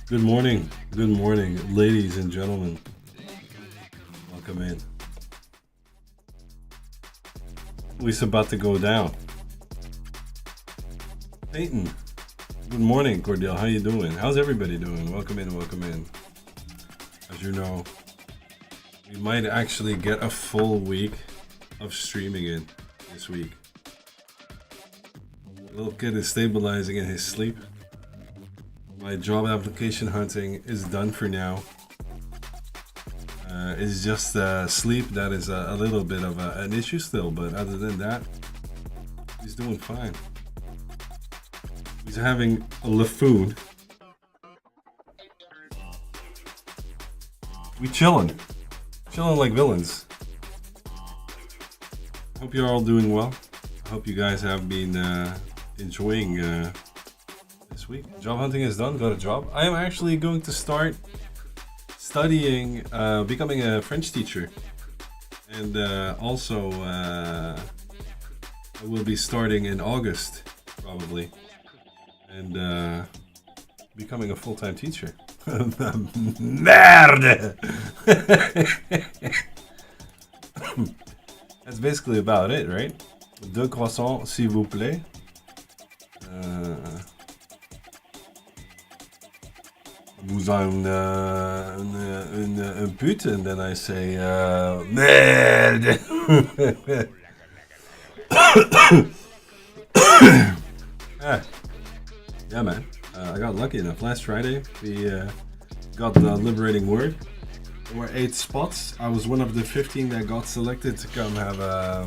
Good morning, ladies and gentlemen. Welcome in. At least about to go down. Peyton, good morning, Cordell. How you doing? How's everybody doing? Welcome in, welcome in. As you know, we might actually get a full week of streaming in this week. Little kid is stabilizing in his sleep. My job application hunting is done for now. It's just sleep that is a little bit of an issue still, but other than that, he's doing fine. He's having a LeFoon. We chilling like villains. Hope you're all doing well. I hope you guys have been enjoying this week. Job hunting is done. Got a job. I am actually going to start studying, becoming a French teacher, and also I will be starting in August probably, and becoming a full-time teacher. Merde! That's basically about it, right? Deux croissants, s'il vous plaît. Vous en une pute, and then I say, merde! Yeah, man. I got lucky enough. Last Friday, we got the liberating word. There were 8 spots. I was one of the 15 that got selected to come have a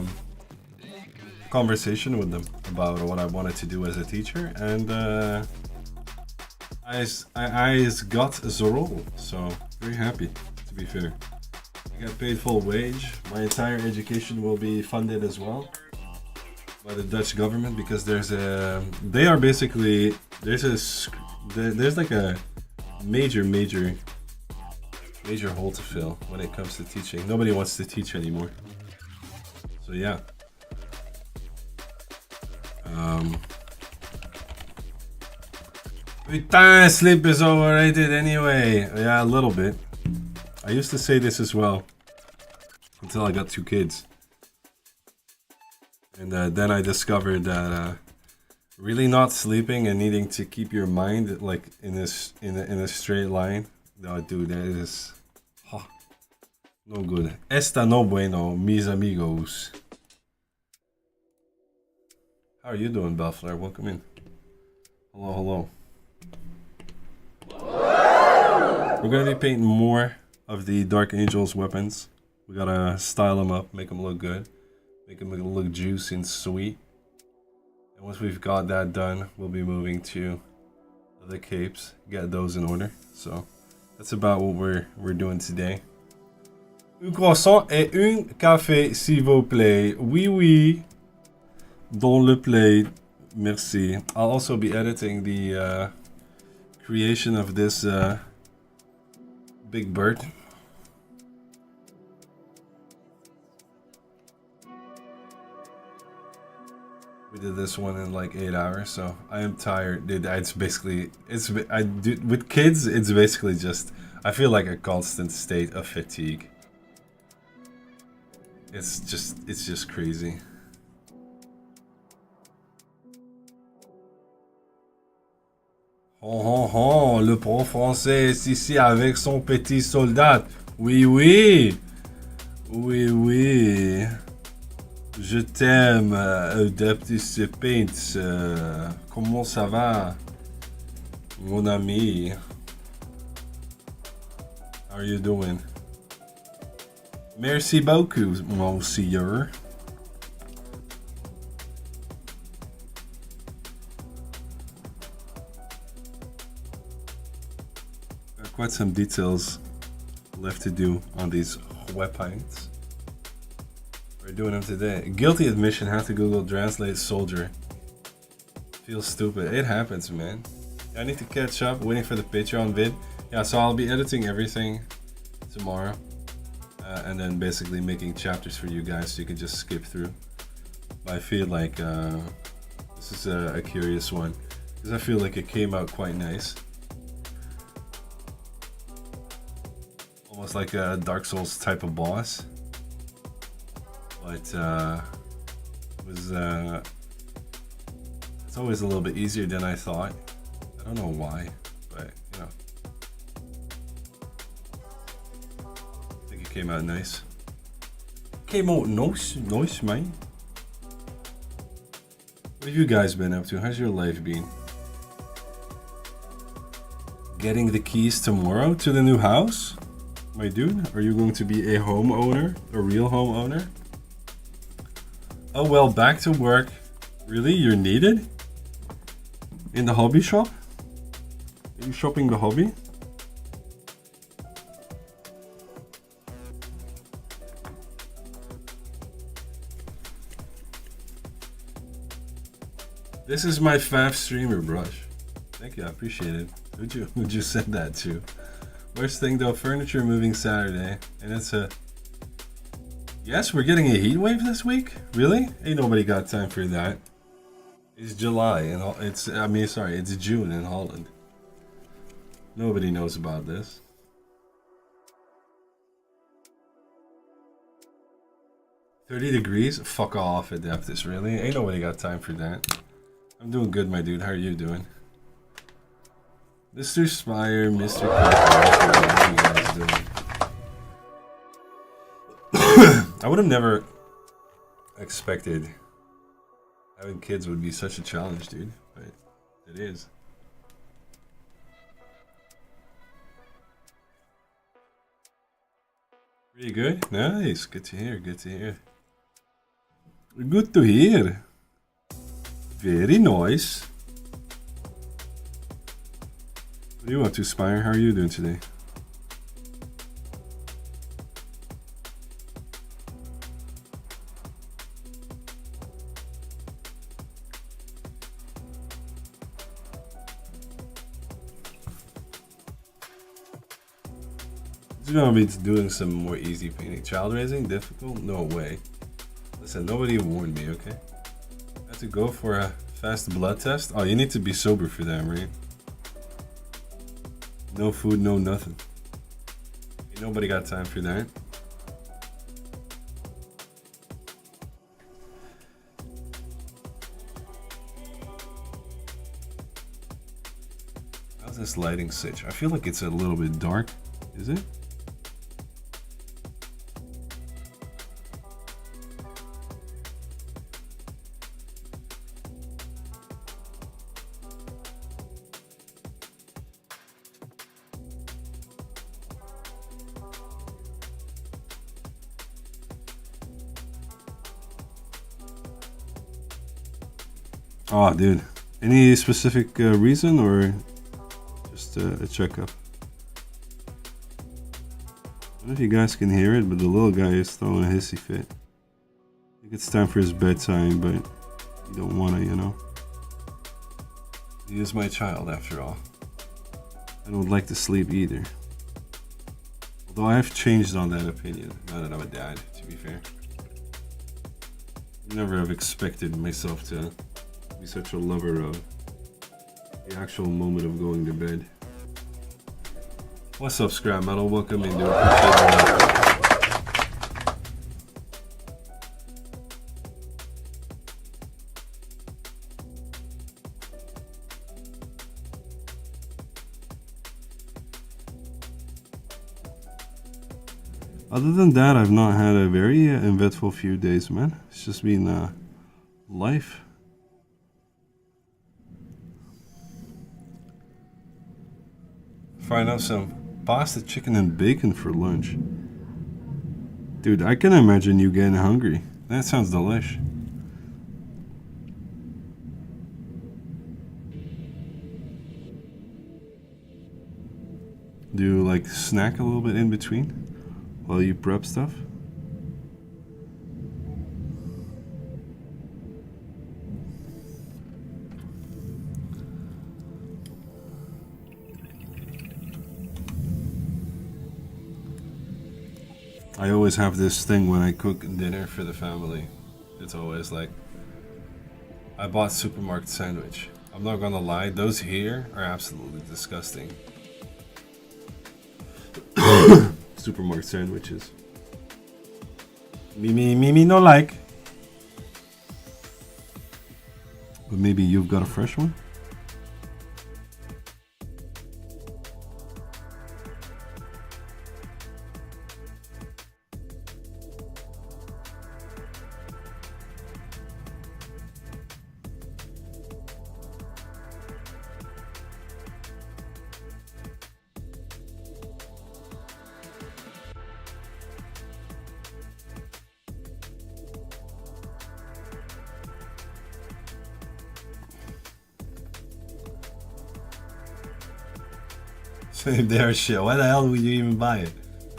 conversation with them about what I wanted to do as a teacher, and I got the role, so very happy, to be fair. I got paid full wage. My entire education will be funded as well by the Dutch government, because there's like a major hole to fill when it comes to teaching. Nobody wants to teach anymore. So yeah. Putain, sleep is overrated anyway. Yeah, a little bit. I used to say this as well until I got 2 kids, and then I discovered that really not sleeping and needing to keep your mind like in a straight line. No, dude, that is no good. Esta no bueno, mis amigos. How are you doing, Bellflare? Welcome in. Hello. We're gonna be painting more of the Dark Angels weapons. We gotta style them up, make them look good, make them look juicy and sweet. And once we've got that done, we'll be moving to the capes, get those in order. So that's about what we're doing today. Un croissant et un café, s'il vous plaît. Oui. Dans le plate. Merci. I'll also be editing the creation of this big bird. We did this one in like 8 hours, so I am tired, dude. With kids, it's basically just, I feel like a constant state of fatigue. It's just crazy. Oh, oh, oh, le pro français est ici avec son petit soldat. Oui, oui. Oui, oui. Je t'aime, Adeptus Paints. Comment ça va, mon ami? How are you doing? Merci beaucoup, monsieur. Got quite some details left to do on these weapons. We're doing them today. Guilty admission, have to Google translate soldier. Feels stupid. It happens, man. I need to catch up, waiting for the Patreon vid. Yeah, so I'll be editing everything tomorrow. And then basically making chapters for you guys so you can just skip through. But I feel like this is a curious one. Because I feel like it came out quite nice. Almost like a Dark Souls type of boss. But it was it's always a little bit easier than I thought. I don't know why, but you know, I think it came out nice. Came out nice, man. What have you guys been up to? How's your life been? Getting the keys tomorrow to the new house? My dude, are you going to be a homeowner? A real homeowner? Oh well, back to work. Really? You're needed? In the hobby shop? Are you shopping the hobby? This is my fave streamer brush. Thank you, I appreciate it. Who'd you send that to? Worst thing though, furniture moving Saturday, and it's a... Yes, we're getting a heat wave this week? Really? Ain't nobody got time for that. It's July and it's June in Holland. Nobody knows about this. $30 degrees? Fuck off, Adeptus, really? Ain't nobody got time for that. I'm doing good, my dude. How are you doing? Mr. Spire, Mr. Cooper, what are you guys doing? I would have never expected having kids would be such a challenge, dude, but it is. Pretty good? Nice. Good to hear. Good to hear. Good to hear. Very nice. What are you up to, Spire? How are you doing today? I'm gonna be doing some more easy painting. Child raising? Difficult? No way. Listen, nobody warned me, okay? I have to go for a fast blood test? Oh, you need to be sober for that, right? No food, no nothing. Ain't nobody got time for that. How's this lighting switch? I feel like it's a little bit dark. Is it? Oh, dude. Any specific reason or just a checkup? I don't know if you guys can hear it, but the little guy is throwing a hissy fit. I think it's time for his bedtime, but you don't want to, you know? He is my child, after all. I don't like to sleep either. Although I have changed on that opinion, now that I'm a dad, to be fair. I never have expected myself to be such a lover of the actual moment of going to bed. What's up, Scrap Metal? Welcome into it. Other than that, I've not had a very eventful few days, man. It's just been life. Find out some pasta, chicken, and bacon for lunch. Dude, I can imagine you getting hungry. That sounds delish. Do you like snack a little bit in between while you prep stuff? I always have this thing when I cook dinner for the family. It's always like, I bought supermarket sandwich. I'm not gonna lie, those here are absolutely disgusting. Supermarket sandwiches. Mimi no like. But maybe you've got a fresh one? There, shit. Why the hell would you even buy it?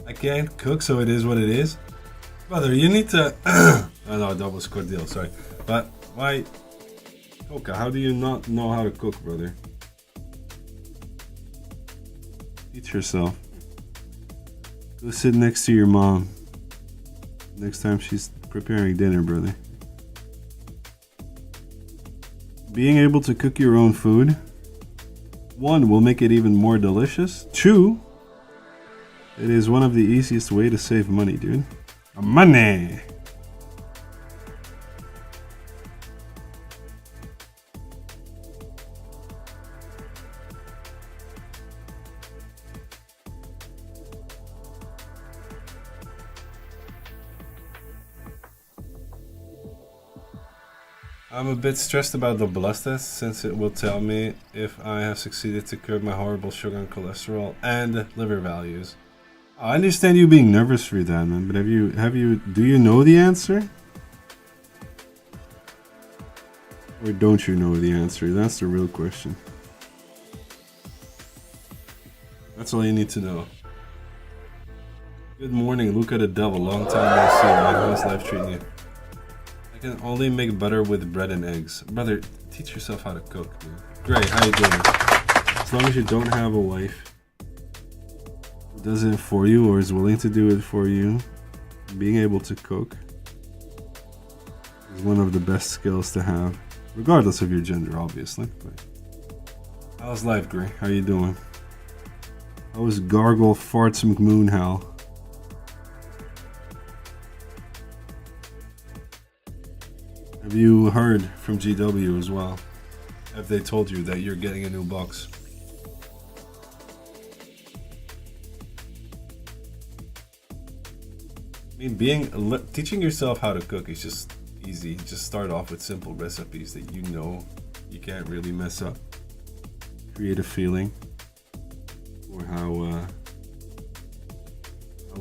I can't cook, so it is what it is. Brother, you need to. Oh no, that was Cordell, sorry. But why. Coca, how do you not know how to cook, brother? Teach yourself. Go sit next to your mom. Next time she's preparing dinner, brother. Being able to cook your own food. One, will make it even more delicious. Two, it is one of the easiest way to save money, dude. Money! I'm a bit stressed about the blood test since it will tell me if I have succeeded to curb my horrible sugar and cholesterol and liver values. I understand you being nervous for that, man, but do you know the answer? Or don't you know the answer? That's the real question. That's all you need to know. Good morning, Luca the Devil. Long time no see, man. How's life treating you? I can only make butter with bread and eggs. Brother, teach yourself how to cook, man. Great, how you doing? As long as you don't have a wife who does it for you or is willing to do it for you, being able to cook is one of the best skills to have, regardless of your gender, obviously. But how's life, Gray? How you doing? How is Gargle Farts McMoonhal? Have you heard from GW as well? Have they told you that you're getting a new box? I mean, teaching yourself how to cook is just easy. Just start off with simple recipes that you know you can't really mess up. Create a feeling for how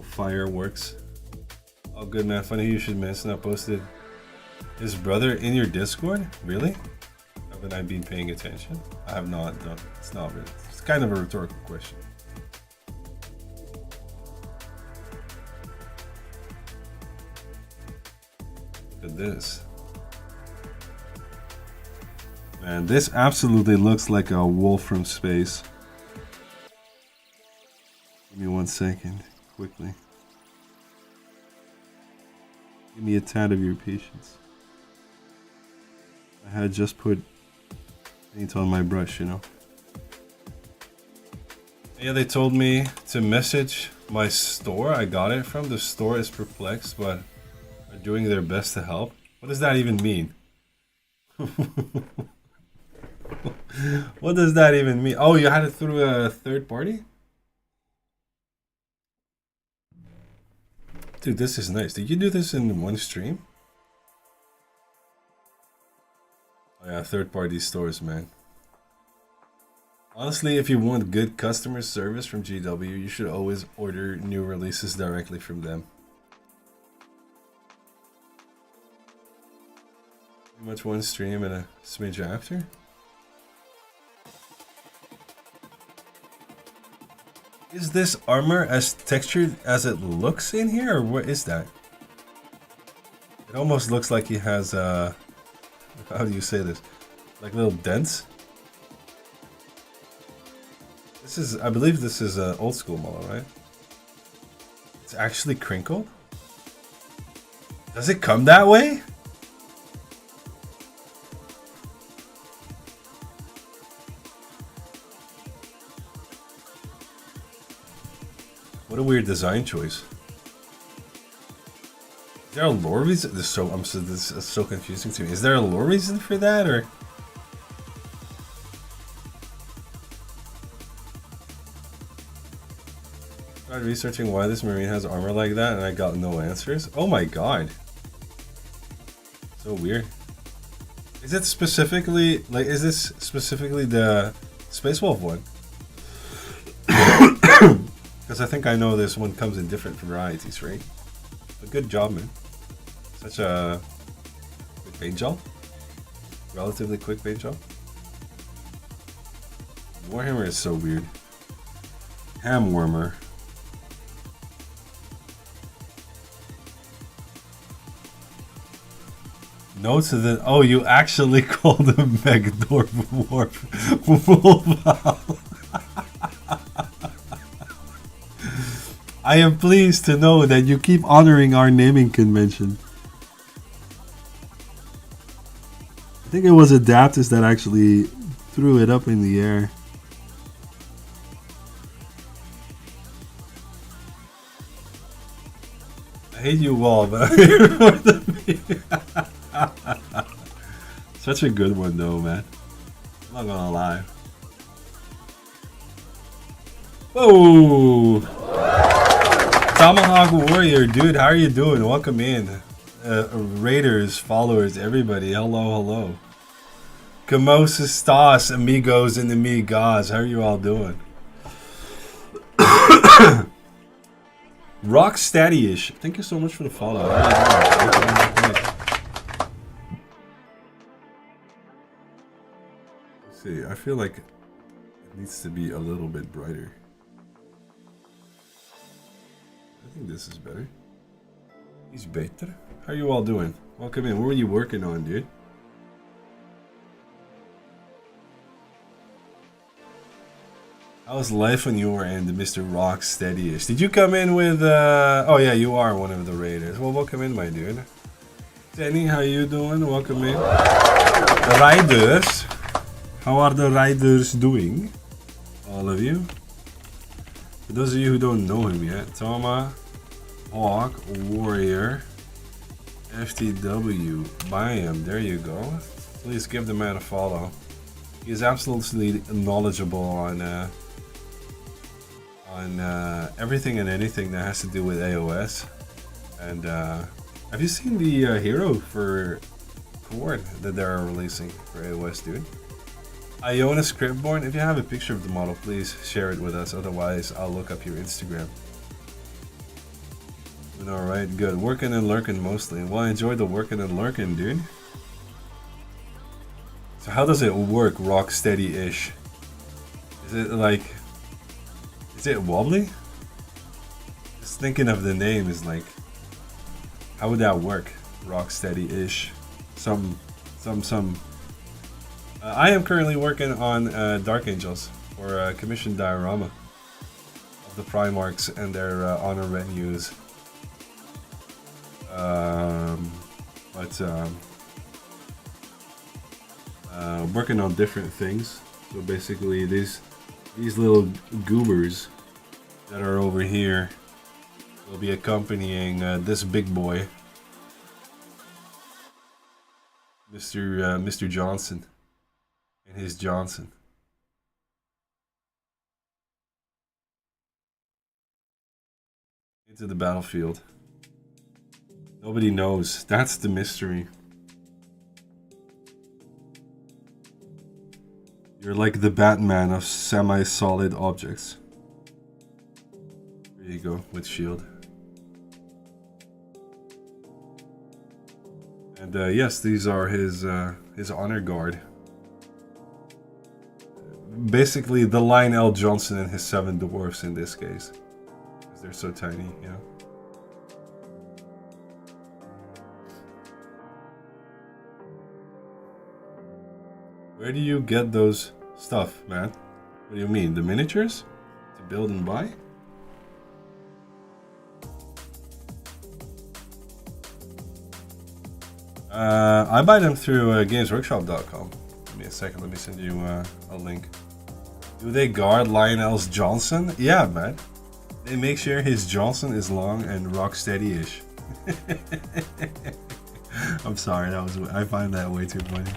fire works. Oh, good man. Funny you should mention. I posted his brother in your Discord? Really? Haven't I been paying attention? I have not. No, it's not really. It's kind of a rhetorical question. Look at this. Man, this absolutely looks like a wolf from space. Give me 1 second, quickly. Give me a tad of your patience. I had just put paint on my brush, you know. Yeah, they told me to message my store I got it from. The store is perplexed, but are doing their best to help. What does that even mean? What does that even mean? Oh, you had it through a third party? Dude, this is nice. Did you do this in one stream? Oh yeah, third-party stores, man. Honestly, if you want good customer service from GW, you should always order new releases directly from them. Pretty much one stream and a smidge after. Is this armor as textured as it looks in here, or what is that? It almost looks like he has, how do you say this? Like little dents? This is, I believe this is an old school model, right? It's actually crinkled? Does it come that way? What a weird design choice. Is there a lore reason? This is so confusing to me. Is there a lore reason for that, or? I tried researching why this marine has armor like that, and I got no answers. Oh my god. So weird. Is it specifically, like, is this specifically the Space Wolf one? Because I think I know this one comes in different varieties, right? But good job, man. Such a quick paint job. Relatively quick paint job. Warhammer is so weird. Ham warmer. No to the. Oh, you actually called him Megdorf Warp. I am pleased to know that you keep honoring our naming convention. I think it was Adaptus that actually threw it up in the air. I hate you all, but such a good one though, man. I'm not gonna lie. Whoa! Tomahawk Warrior, dude, how are you doing? Welcome in. Raiders, followers, everybody. Hello, hello. Como estas, amigos and amigas? How are you all doing? Rocksteady-ish. Thank you so much for the follow. Let's see, I feel like it needs to be a little bit brighter. I think this is better. He's better. How are you all doing? Welcome in. What were you working on, dude? How's life when you were in the Mr. Rocksteady-ish? Did you come in with, oh yeah, you are one of the raiders. Well, welcome in, my dude. Danny, how you doing? Welcome in. The riders. How are the riders doing? All of you. For those of you who don't know him yet, Tomahawk Warrior FTW. Bam, there you go. Please give the man a follow. He's absolutely knowledgeable on everything and anything that has to do with AOS. And have you seen the hero for Cord that they're releasing for AOS, dude? Iona Scriptborn, if you have a picture of the model, please share it with us. Otherwise, I'll look up your Instagram. Alright, good. Working and lurking mostly. Well, I enjoy the working and lurking, dude. So how does it work, Rocksteady-ish? Is it like... Is it wobbly? Just thinking of the name is like... How would that work? Rocksteady-ish. I am currently working on Dark Angels for a commissioned diorama of the Primarchs and their honor retinues. Working on different things. So basically, these little goobers that are over here will be accompanying this big boy, Mr. Johnson. And his Johnson. Into the battlefield. Nobody knows. That's the mystery. You're like the Batman of semi-solid objects. There you go, with shield. And yes, these are his honor guard. Basically, the Lionel Johnson and his 7 dwarfs in this case. Because they're so tiny, you know? Where do you get those stuff, man? What do you mean? The miniatures? To build and buy? I buy them through GamesWorkshop.com. Give me a second, let me send you a link. Do they guard Lionel's Johnson? Yeah, man. They make sure his Johnson is long and rock steady-ish. I'm sorry, I find that way too funny.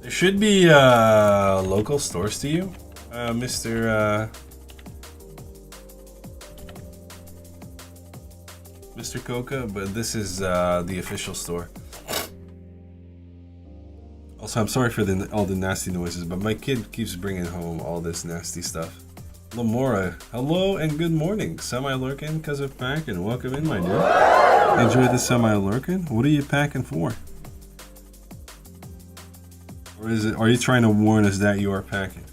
There should be local stores to you, Mr. Mr. Coca, but this is the official store. Also, I'm sorry for all the nasty noises, but my kid keeps bringing home all this nasty stuff. Lamora, hello and good morning. Semi-lurking because of packing. Welcome in, my dear. Enjoy the semi-lurking. What are you packing for? Or are you trying to warn us that you are packing?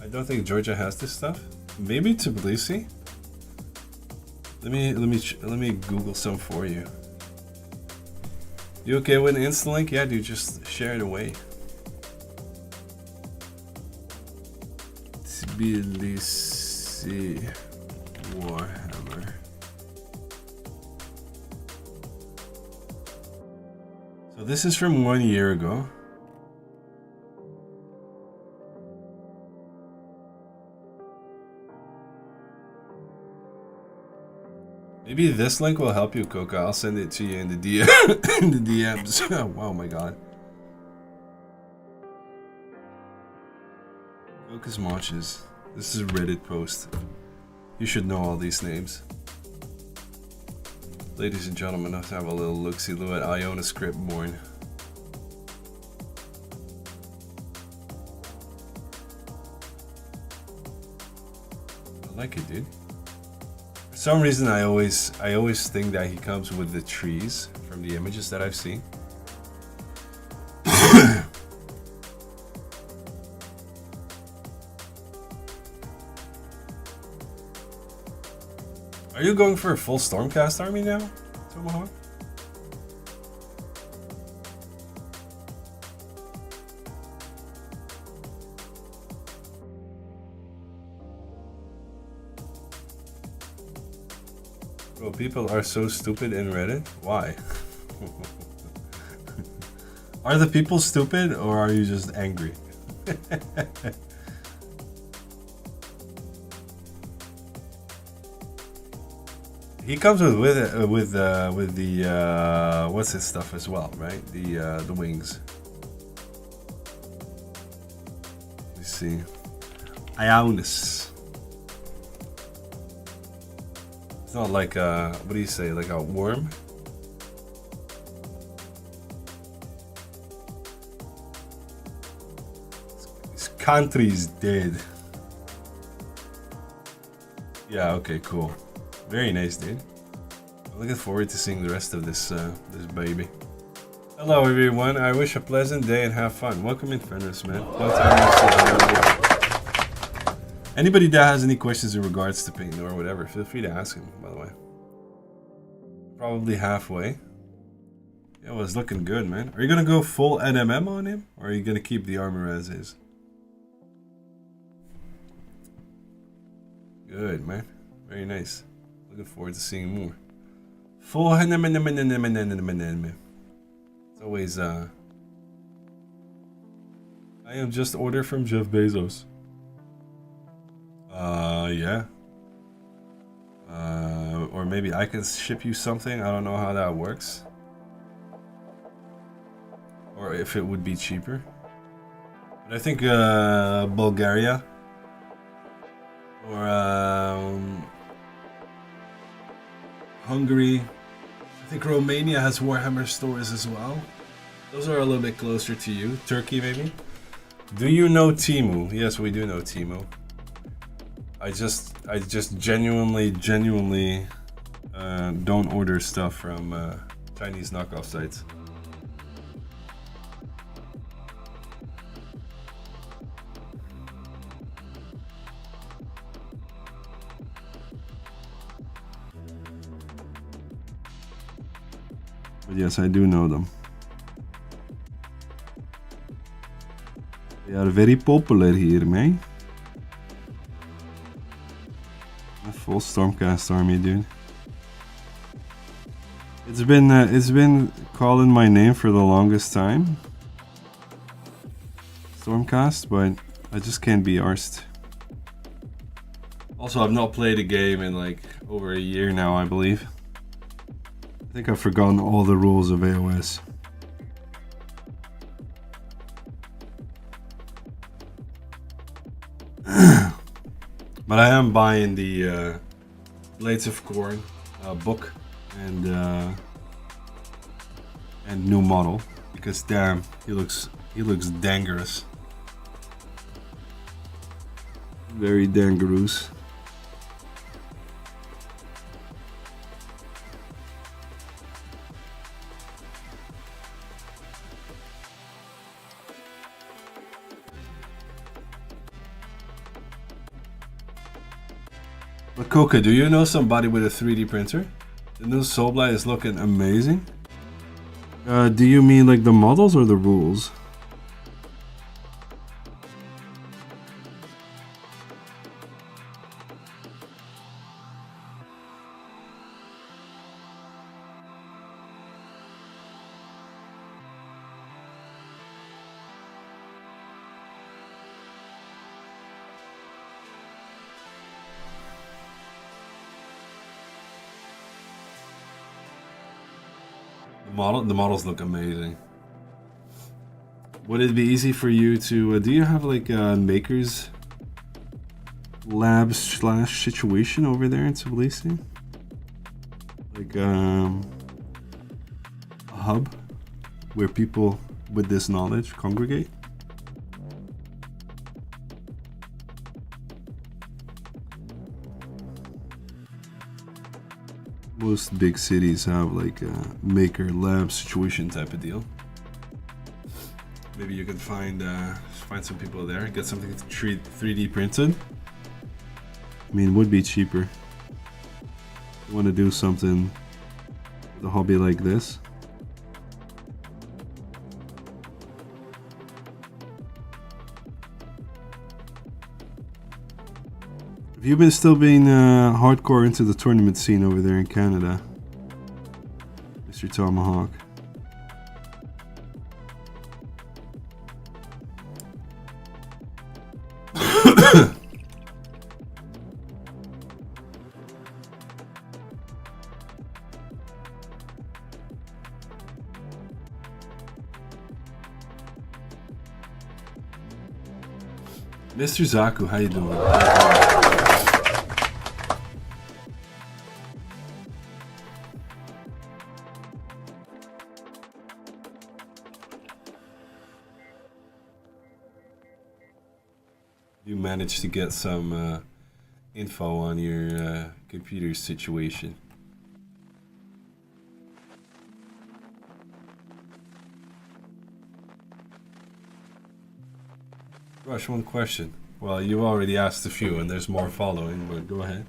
I don't think Georgia has this stuff. Maybe Tbilisi. Let me Google some for you. You okay with an Instalink? Yeah, dude, just share it away. Tbilisi Warhammer. So this is from 1 year ago. Maybe this link will help you, Coca. I'll send it to you in the DM. In the DMs. Wow, my god. Coca's Marches. This is a Reddit post. You should know all these names. Ladies and gentlemen, let's have a little look-see-loo at Iona Scriptborn. I like it, dude. For some reason, I always think that he comes with the trees from the images that I've seen. Are you going for a full Stormcast army now, Tomahawk? Bro, people are so stupid in Reddit. Why? Are the people stupid or are you just angry? He comes with the what's his stuff as well, right? The wings. Let's see. Ionis. It's not like what do you say? Like a worm? This country's dead. Yeah. Okay. Cool. Very nice, dude. I'm looking forward to seeing the rest of this this baby. Hello, everyone. I wish a pleasant day and have fun. Welcome in, Fenris, man. Anybody that has any questions in regards to paint or whatever, feel free to ask him, by the way. Probably halfway. Yeah, well, it's looking good, man. Are you going to go full NMM on him? Or are you going to keep the armor as is? Good, man. Very nice. Looking forward to seeing more. Full NMM. It's always, I am just order from Jeff Bezos. Yeah. Or maybe I can ship you something. I don't know how that works. Or if it would be cheaper. But I think Bulgaria Or Hungary. I think Romania has Warhammer stores as well. Those are a little bit closer to you. Turkey, maybe? Do you know Temu? Yes, we do know Temu. I just genuinely don't order stuff from Chinese knockoff sites. But yes, I do know them. They are very popular here, man. A full Stormcast army, dude. It's been calling my name for the longest time. Stormcast, but I just can't be arsed. Also, I've not played a game in like over a year now, I believe. I think I've forgotten all the rules of AOS. But I am buying the Blades of Khorne book and new model because damn, he looks dangerous. Very dangerous. But Coca, do you know somebody with a 3D printer? The new Soulblight is looking amazing. Do you mean like the models or the rules? The models look amazing. Would it be easy for you to? Do you have like a maker's lab / situation over there in Tbilisi? Like a hub where people with this knowledge congregate? Most big cities have like a maker lab situation type of deal. Maybe you can find some people there, get something 3D printed. I mean, would be cheaper. You want to do something with a hobby like this? Have you been still being hardcore into the tournament scene over there in Canada, Mr. Tomahawk? Mr. Zaku, how you doing? You managed to get some info on your computer situation. Rush, one question. Well, you already asked a few and there's more following, but go ahead.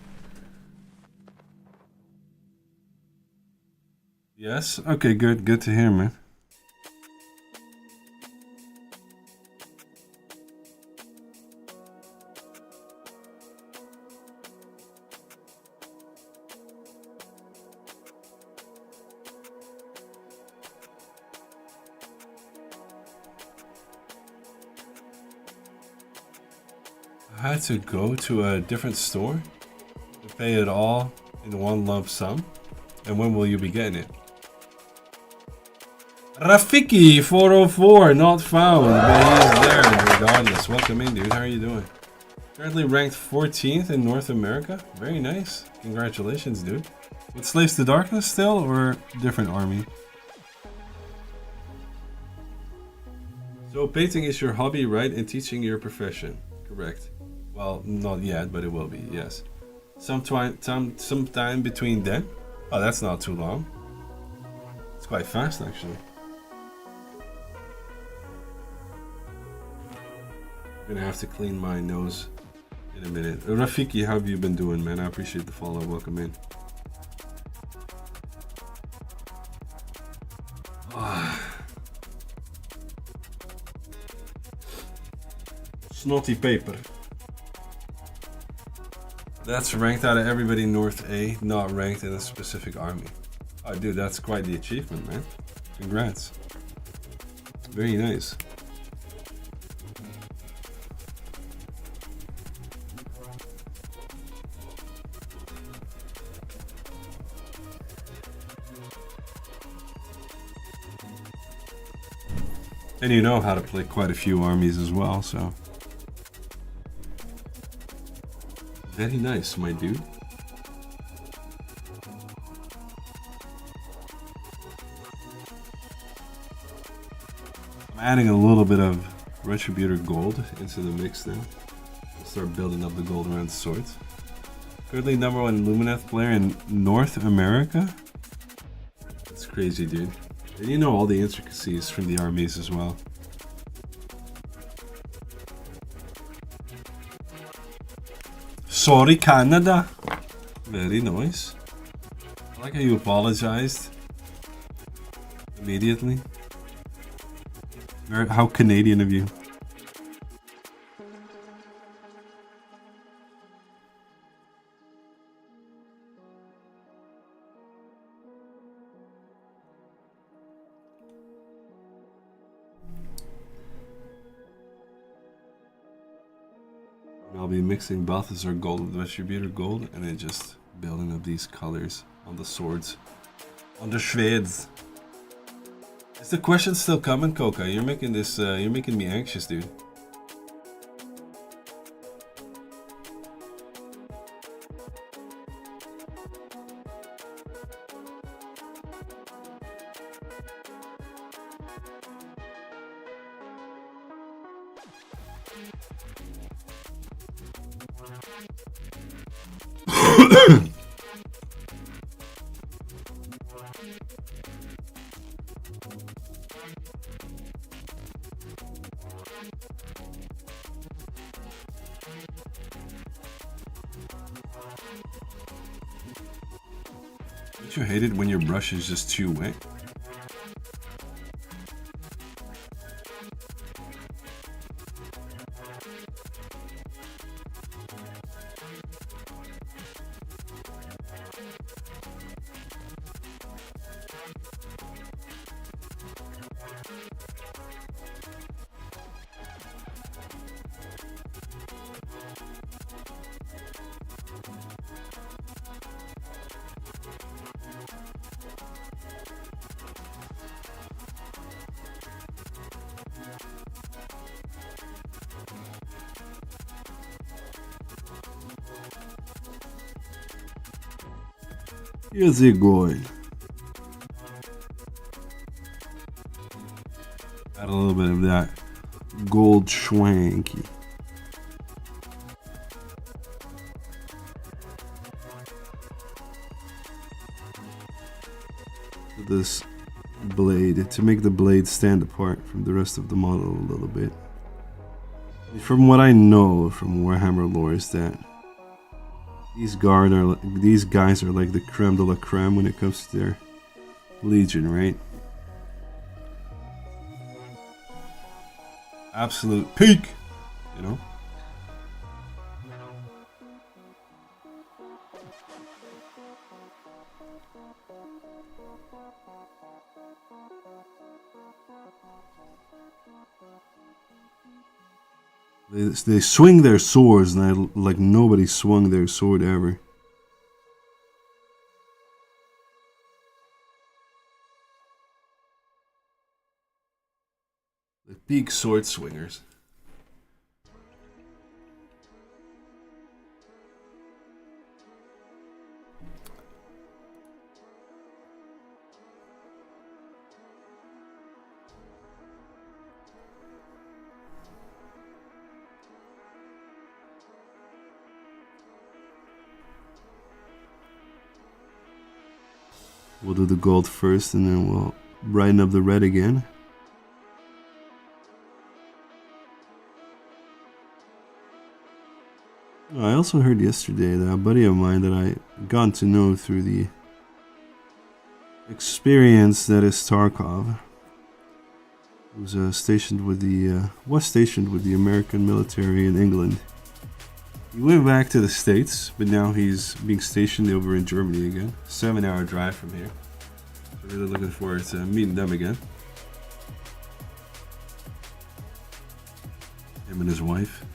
Yes? Okay, good. Good to hear, man. I had to go to a different store to pay it all in one lump sum. And when will you be getting it? Rafiki 404 not found, but he is there regardless. Welcome in, dude. How are you doing? Currently ranked 14th in North America. Very nice. Congratulations, dude. With Slaves to Darkness still, or different army? So painting is your hobby, right? And teaching your profession. Correct. Well, not yet, but it will be, yes. Sometime between then. Oh, that's not too long. It's quite fast, actually. I'm gonna have to clean my nose in a minute. Rafiki, how have you been doing, man? I appreciate the follow. Welcome in. Snotty paper. That's ranked out of everybody North A, not ranked in a specific army. Oh, dude, that's quite the achievement, man. Congrats. Very nice. And you know how to play quite a few armies as well, so. Very nice, my dude. I'm adding a little bit of Retributor Gold into the mix now. We'll start building up the gold around swords. Currently #1 Lumineth player in North America? That's crazy, dude. And you know all the intricacies from the armies as well. Sorry, Canada. Very nice. I like how you apologized immediately. How Canadian of you. I'll be mixing Balthazar Gold with Retributor Gold and then just building up these colors on the swords. On the Schweds. Is the question still coming, Coca? You're making this, you're making me anxious, dude. Don't you hate it when your brush is just too wet? Here's it going. Add a little bit of that gold schwanky. This blade to make the blade stand apart from the rest of the model a little bit. From what I know from Warhammer lore is that these guys are like the creme de la creme when it comes to their legion, right? Absolute peak, you know? They swing their swords like nobody swung their sword ever. The peak sword swingers. We'll do the gold first and then we'll brighten up the red again. I also heard yesterday that a buddy of mine that I got to know through the experience that is Tarkov, who's stationed with the American military in England. He went back to the States, but now he's being stationed over in Germany again. 7-hour drive from here. So really looking forward to meeting them again. Him and his wife.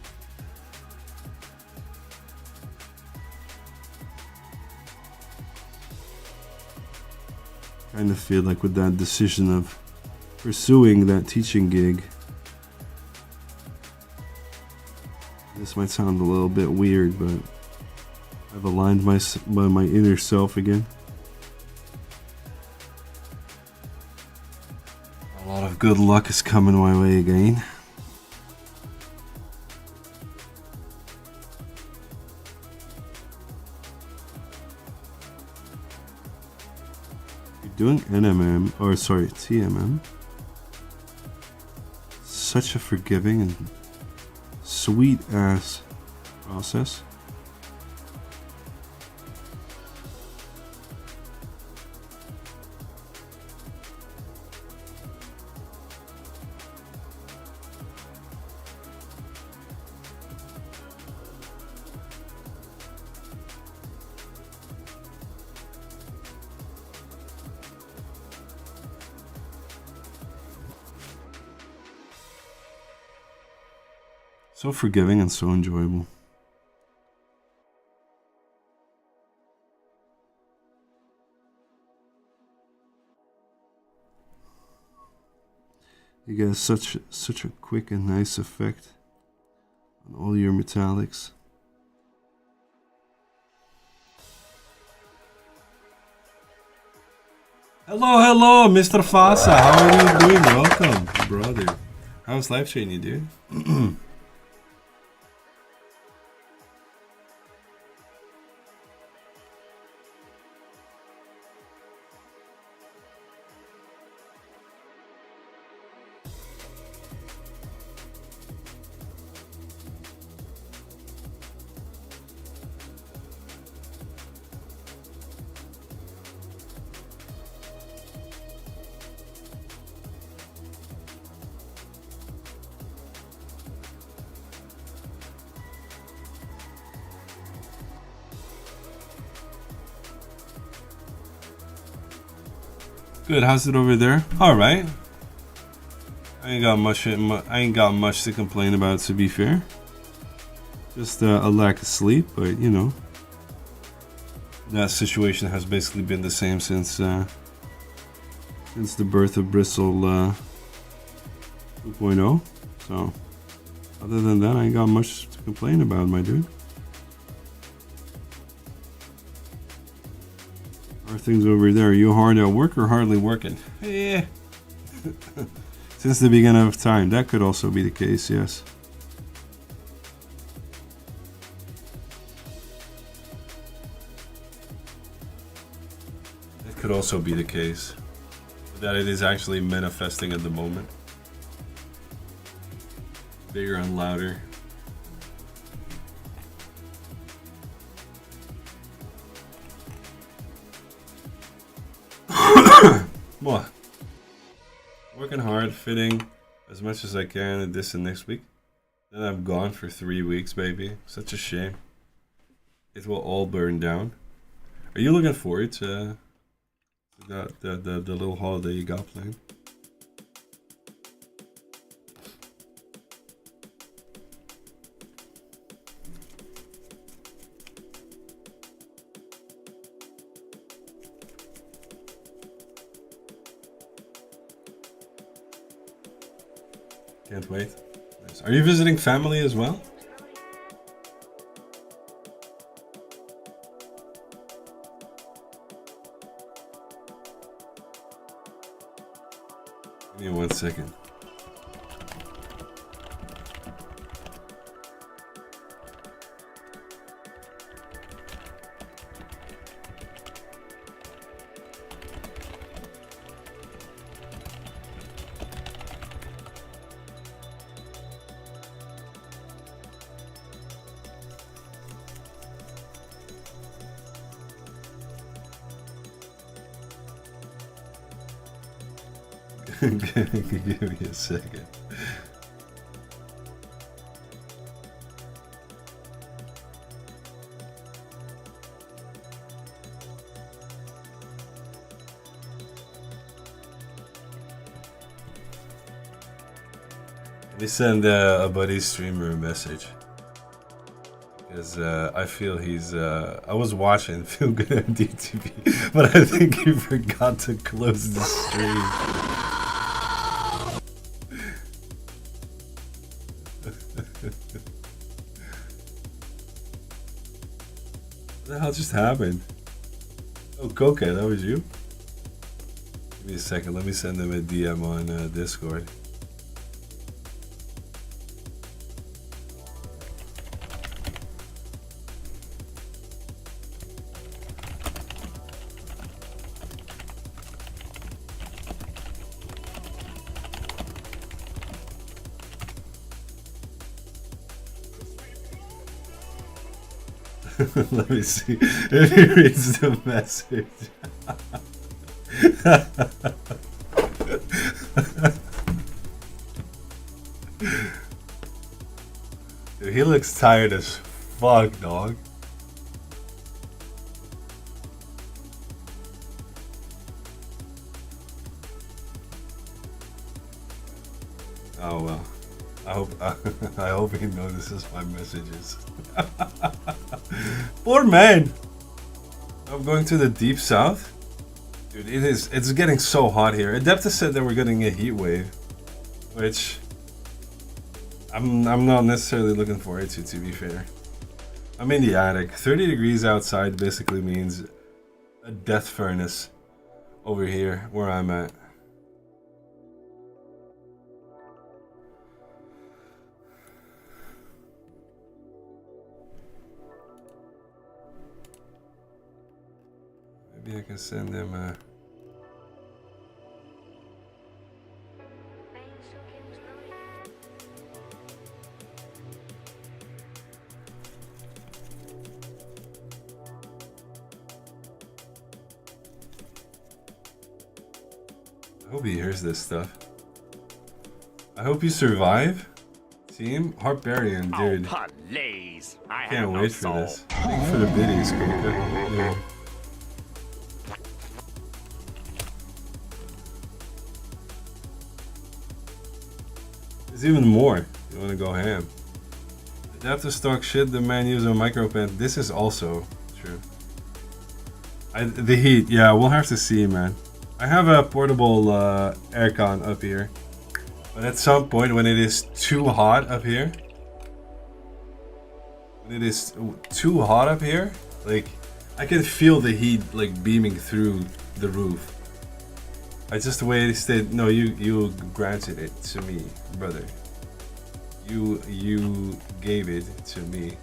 Kind of feel like with that decision of pursuing that teaching gig, this might sound a little bit weird, but I've aligned my inner self again. A lot of good luck is coming my way again. Doing NMM, or sorry, TMM, such a forgiving and sweet ass process. So forgiving and so enjoyable. You get such a quick and nice effect on all your metallics. Hello, Mr. Fasa. How are you doing? Welcome, brother. How's life treating you, dude? Good. How's it over there? All right. I ain't got much to complain about, to be fair. Just a lack of sleep, but you know, that situation has basically been the same since the birth of Bristle 2.0. So, other than that, I ain't got much to complain about, my dude. How are things over there? Are you hard at work or hardly working? Yeah. Since the beginning of time. That could also be the case, yes. It could also be the case that it is actually manifesting at the moment. Bigger and louder. What? Working hard, fitting as much as I can this and next week. Then I'm gone for 3 weeks, baby. Such a shame. It will all burn down. Are you looking forward to the little holiday you got planned? Can't wait. Nice. Are you visiting family as well? Give me 1 second. Give me a second. Let me send a buddy streamer a message. Because I feel he's... I was watching Feel Good MDTV, but I think he forgot to close the stream. What the hell just happened? Oh, Coca, that was you? Give me a second, let me send him a DM on Discord. Let me see if he reads the message. Dude, he looks tired as fuck, dog. Oh well. I hope he notices my messages. Poor man. I'm going to the deep south. Dude, it's getting so hot here. Adeptus said that we're getting a heat wave, which I'm not necessarily looking forward to be fair. I'm in the attic. 30 degrees outside basically means a death furnace over here where I'm at. Maybe I can send them a... I hope he hears this stuff. I hope you survive. Team Harparian, dude. Oh, please. I Can't wait for this. Thank you for the biddies, Coca. Yeah. There's even more. You want to go ham. Adaptive stock shit, the man use a micro pen. This is also true. The heat, yeah, we'll have to see, man. I have a portable aircon up here. But at some point when it is too hot up here, like, I can feel the heat like beaming through the roof. I just wasted. No, you granted it to me, brother. You gave it to me.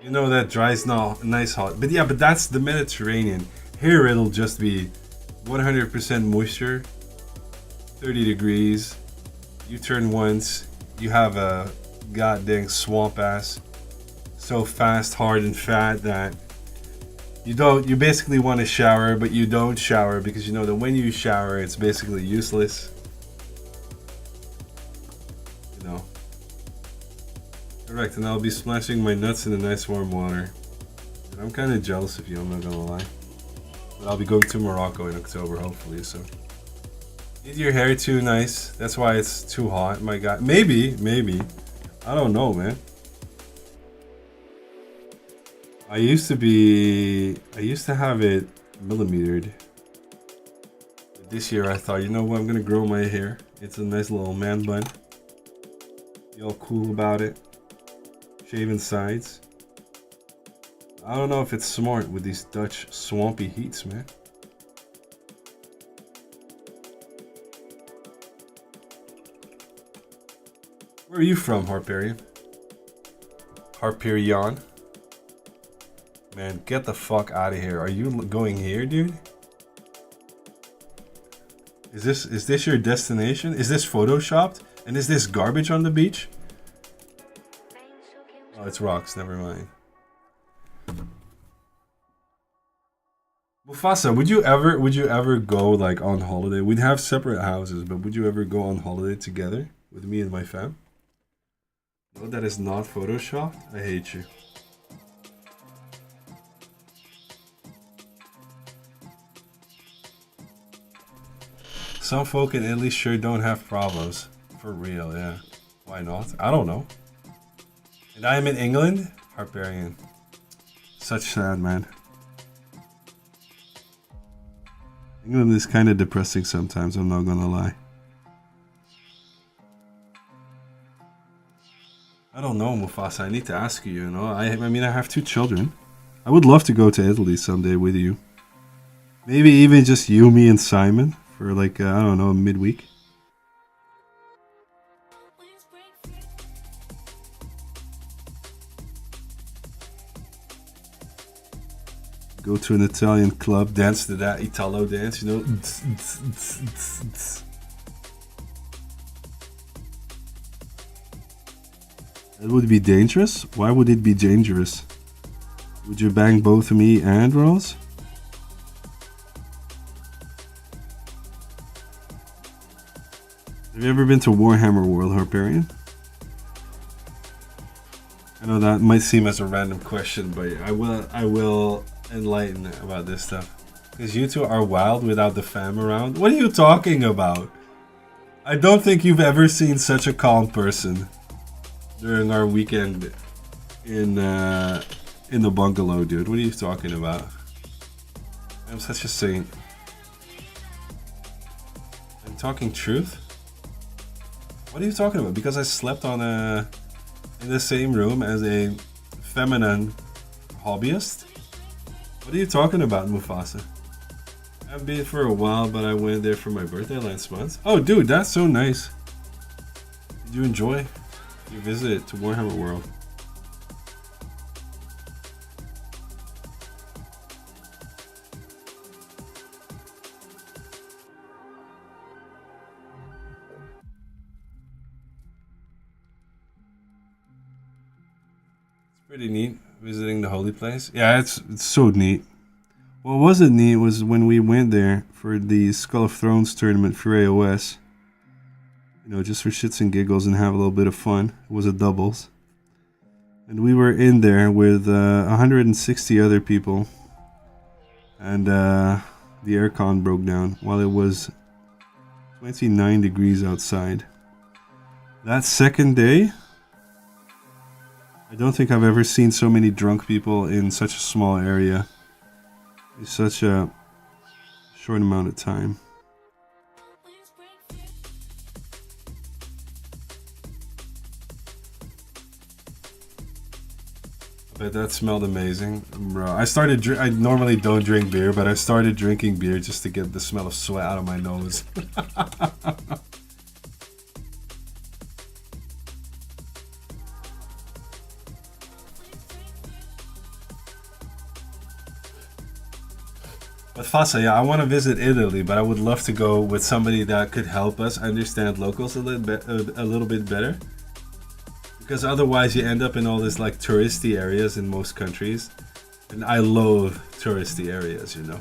You know that dries now, nice hot. But yeah, but that's the Mediterranean. Here it'll just be 100% moisture, 30 degrees. You turn once, you have a goddamn swamp ass, so fast, hard, and fat that you basically want to shower, but you don't shower because you know that when you shower, it's basically useless. You know. Correct, and I'll be splashing my nuts in the nice warm water. And I'm kind of jealous of you, I'm not gonna lie. But I'll be going to Morocco in October, hopefully, so. Need your hair too nice. That's why it's too hot, my god. Maybe. I don't know, man. I used to have it millimetered. But this year I thought, you know what, I'm gonna grow my hair. It's a nice little man bun. Be all cool about it. Shaving sides. I don't know if it's smart with these Dutch swampy heats, man. Where are you from, Harparian? Harparian? Man, get the fuck out of here. Are you going here, dude? Is this your destination? Is this photoshopped? And is this garbage on the beach? Oh, it's rocks, never mind. Mufasa, would you ever go like on holiday? We'd have separate houses, but would you ever go on holiday together with me and my fam? No, that is not photoshopped. I hate you. Some folk in Italy sure don't have problems. For real, yeah. Why not? I don't know. And I am in England? Harparian. Such sad, man. England is kind of depressing sometimes, I'm not gonna lie. I don't know, Mufasa. I need to ask you, you know. I mean, I have 2 children. I would love to go to Italy someday with you. Maybe even just you, me, and Simon for like, I don't know, midweek. Go to an Italian club, dance to that Italo dance, you know. That would be dangerous? Why would it be dangerous? Would you bang both me and Rose? Have you ever been to Warhammer World, Harparian? I know that might seem as a random question, but I will enlighten about this stuff. Because you two are wild without the fam around. What are you talking about? I don't think you've ever seen such a calm person during our weekend in the bungalow, dude. What are you talking about? I'm such a saint. I'm talking truth? What are you talking about? Because I slept in the same room as a feminine hobbyist? What are you talking about, Mufasa? I've been for a while, but I went there for my birthday last month. Oh, dude, that's so nice. Did you enjoy your visit to Warhammer World? Pretty neat visiting the holy place. Yeah, it's so neat. What wasn't neat was when we went there for the Skull of Thrones tournament for AOS. You know, just for shits and giggles and have a little bit of fun. It was a doubles. And we were in there with 160 other people. And the aircon broke down while it was 29 degrees outside. That second day, I don't think I've ever seen so many drunk people in such a small area in such a short amount of time. I bet that smelled amazing, bro. I normally don't drink beer, but I started drinking beer just to get the smell of sweat out of my nose. But Fasa, yeah, I want to visit Italy, but I would love to go with somebody that could help us understand locals a little bit better. Because otherwise you end up in all these like touristy areas in most countries. And I loathe touristy areas, you know.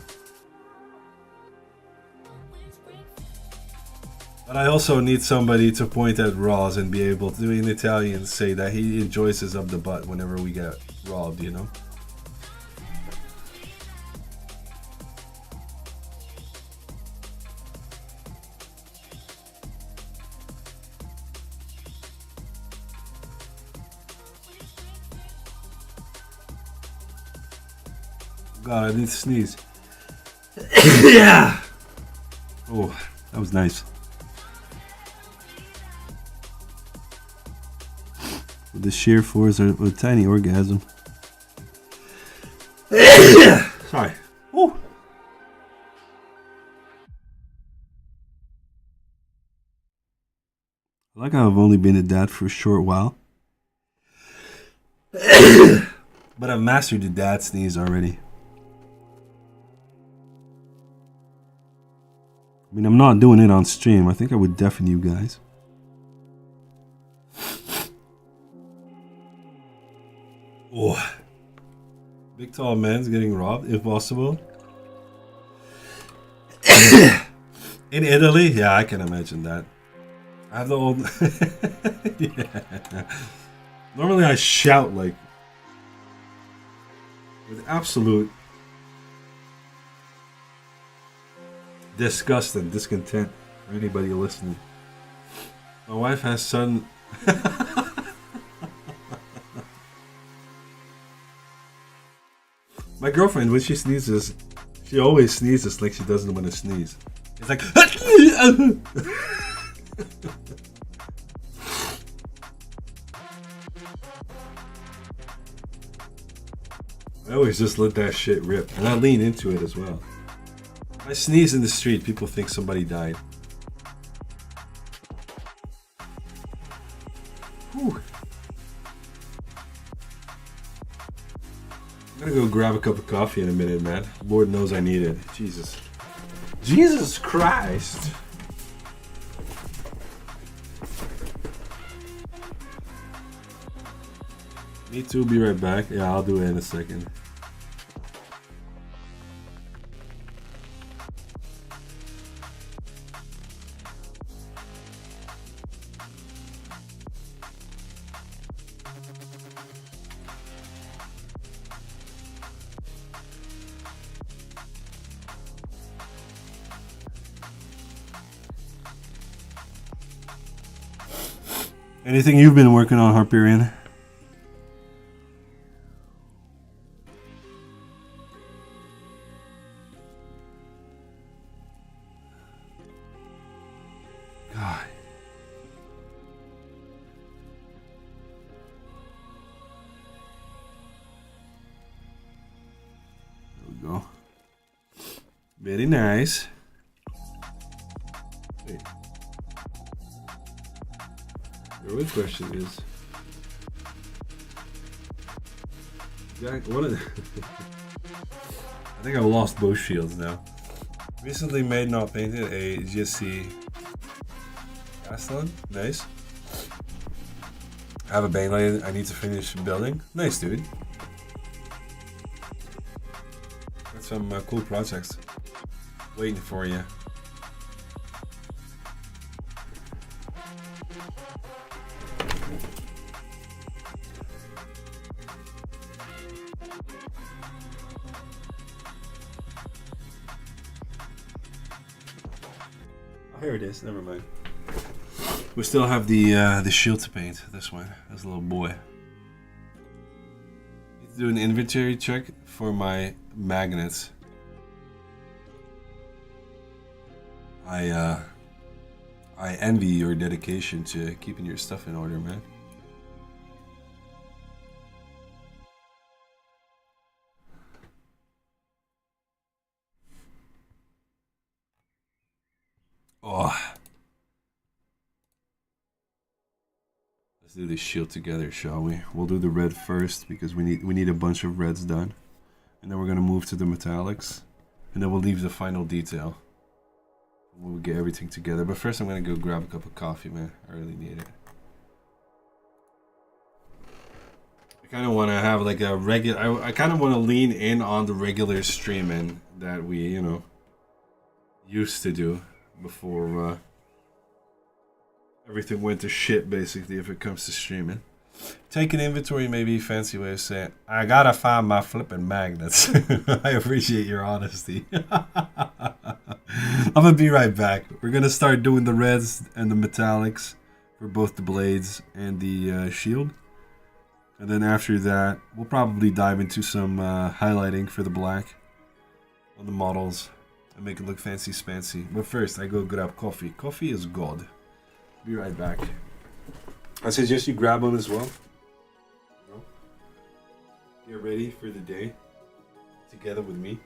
But I also need somebody to point at Roz and be able to, in Italian, say that he enjoys his up the butt whenever we get robbed, you know. God, I need to sneeze. Yeah. Oh, that was nice. With the sheer force of a tiny orgasm. Sorry. Ooh. I like how I've only been a dad for a short while. But I've mastered the dad sneeze already. I mean, I'm not doing it on stream. I think I would deafen you guys. Oh. Big tall man's getting robbed, if possible. In Italy? Yeah, I can imagine that. I have the old. Yeah. Normally I shout like with absolute disgust and discontent for anybody listening. My wife has sudden. My girlfriend, when she sneezes, she always sneezes like she doesn't want to sneeze. It's like. I always just let that shit rip, and I lean into it as well. If I sneeze in the street, people think somebody died. Whew. I'm gonna go grab a cup of coffee in a minute, man. Lord knows I need it. Jesus. Jesus Christ. Me too, be right back. Yeah, I'll do it in a second. Anything you've been working on, Harperian? God. There we go. Very nice. Wait. The real question is, Jack, what? I think I've lost both shields now. Recently made, not painted, a GSC Aslan. Nice. I have a Baneblade I need to finish building. Nice, dude. Got some cool projects waiting for you. Here it is. Never mind. We still have the shield to paint. This one, this little boy. Need to do an inventory check for my magnets. I envy your dedication to keeping your stuff in order, man. Oh. Let's do this shield together, shall we? We'll do the red first because we need a bunch of reds done. And then we're gonna move to the metallics. And then we'll leave the final detail. We'll get everything together. But first I'm gonna go grab a cup of coffee, man. I really need it. I kinda wanna have like a regular I kinda wanna lean in on the regular streaming that we, you know, used to do before everything went to shit, basically, if it comes to streaming. Taking inventory may be a fancy way of saying, I gotta find my flipping magnets. I appreciate your honesty. I'm gonna be right back. We're gonna start doing the reds and the metallics for both the blades and the shield. And then after that, we'll probably dive into some highlighting for the black on the models and make it look fancy spancy. But first, I go grab coffee. Coffee is good. Be right back. I suggest you grab one as well. You know, get ready for the day together with me.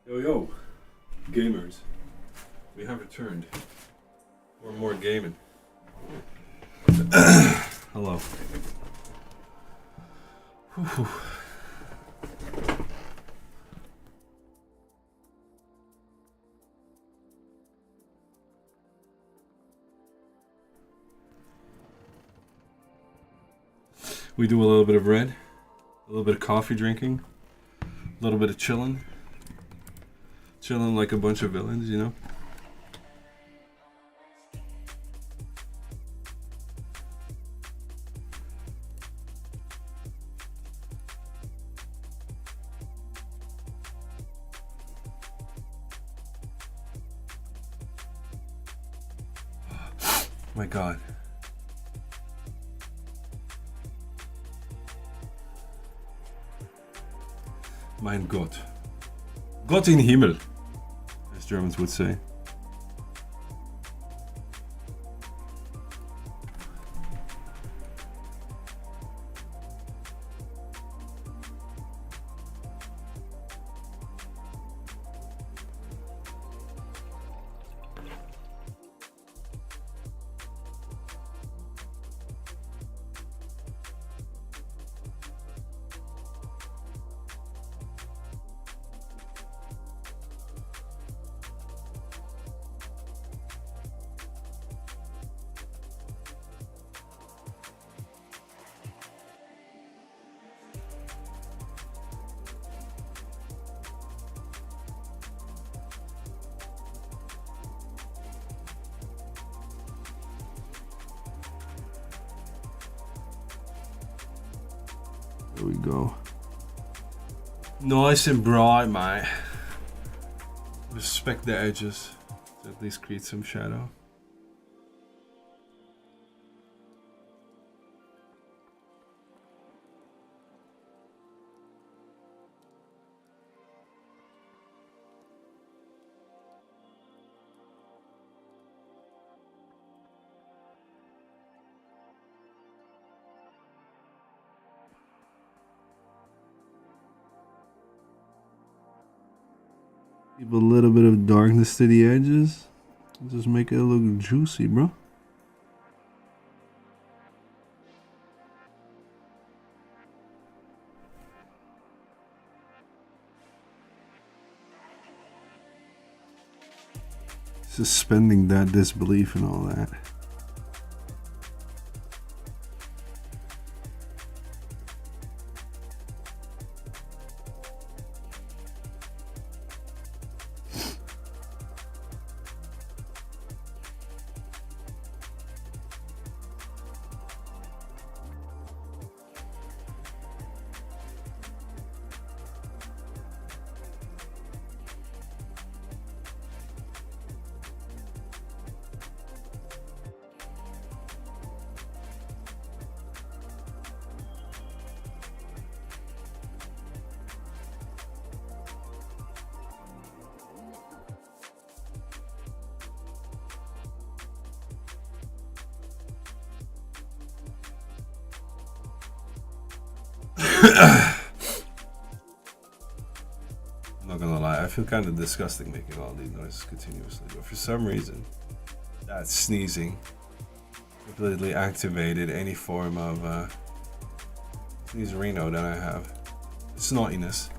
Yo, yo, gamers. We have returned for more gaming. Hello. Whew. We do a little bit of red, a little bit of coffee drinking, a little bit of chilling. Chilling like a bunch of villains, you know? My God. Mein Gott. Gott in Himmel, as Germans would say. There we go. Nice and bright, mate. Respect the edges to at least create some shadow. Keep a little bit of darkness to the edges. Just make it look juicy, bro. Suspending that disbelief and all that. I'm not gonna lie, I feel kind of disgusting making all these noises continuously, but for some reason, that sneezing completely activated any form of sneezerino that I have. Snottiness.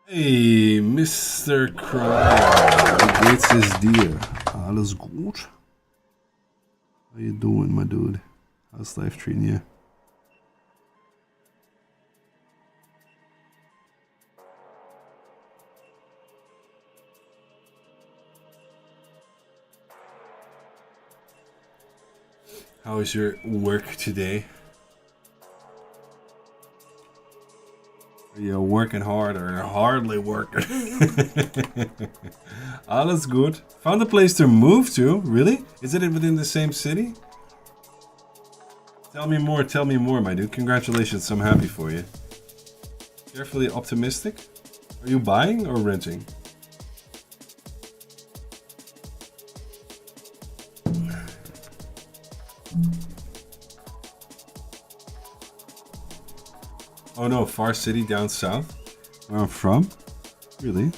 Hey, Mr. Cryer, wie geht's es dir? Alles gut? How you doing, my dude? How's life treating you? How is your work today? Are you working hard or hardly working? Oh, that's good. Found a place to move to. Really? Is it within the same city? Tell me more, my dude. Congratulations, I'm happy for you. Carefully optimistic? Are you buying or renting? Oh no, Far City down south? Where I'm from? Really?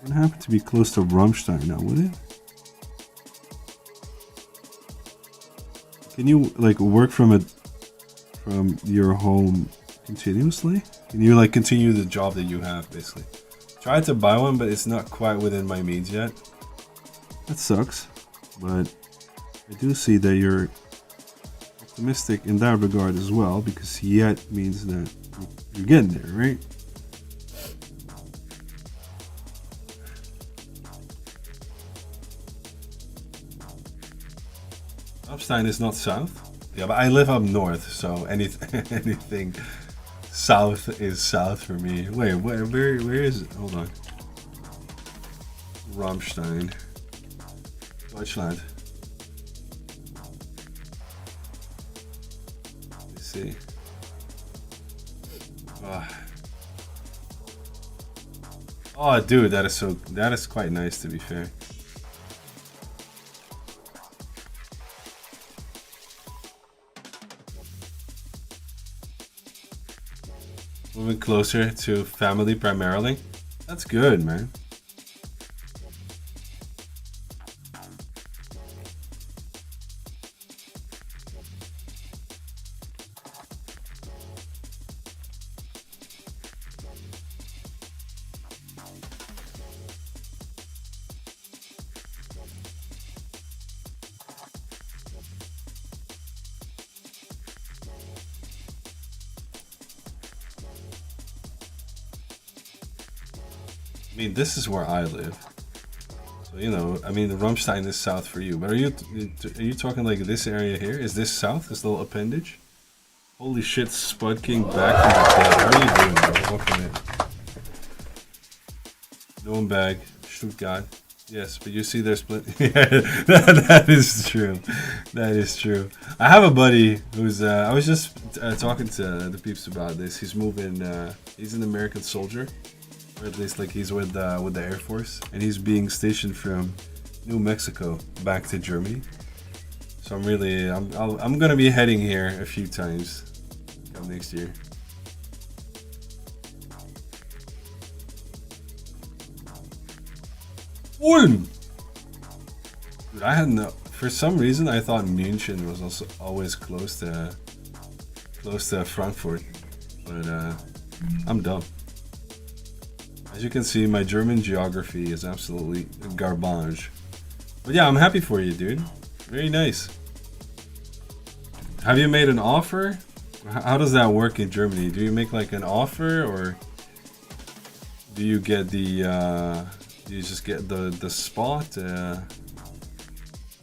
Wouldn't happen to be close to Rammstein now, would it? Can you like work from your home continuously? Can you like continue the job that you have basically? Tried to buy one, but it's not quite within my means yet. That sucks, but I do see that you're optimistic in that regard as well, because yet means that you're getting there, right? Upstein is not south. Yeah, but I live up north, so anything south is south for me. Wait, where is it? Hold on. Rammstein, Deutschland. Let's see. Oh, dude, that is quite nice, to be fair. Moving closer to family primarily. That's good, man. I mean, this is where I live, so you know. I mean, the Rammstein is south for you, but are you talking like this area here? Is this south? This little appendage? Holy shit, Spud King back from the dead. How are you doing, bro? Welcome in. Nürnberg, Stuttgart. Yes, but you see, there's plenty. Yeah, that is true. That is true. I have a buddy who's. I was just talking to the peeps about this. He's moving. He's an American soldier. Or at least like he's with the Air Force, and he's being stationed from New Mexico back to Germany. So I'm gonna be heading here a few times come next year. Ulm. Dude, I had no. For some reason, I thought München was also always close to Frankfurt, but I'm dumb. As you can see, my German geography is absolutely garbage. But yeah, I'm happy for you, dude. Very nice. Have you made an offer? How does that work in Germany? Do you make like an offer, or do you get the do you just get the spot?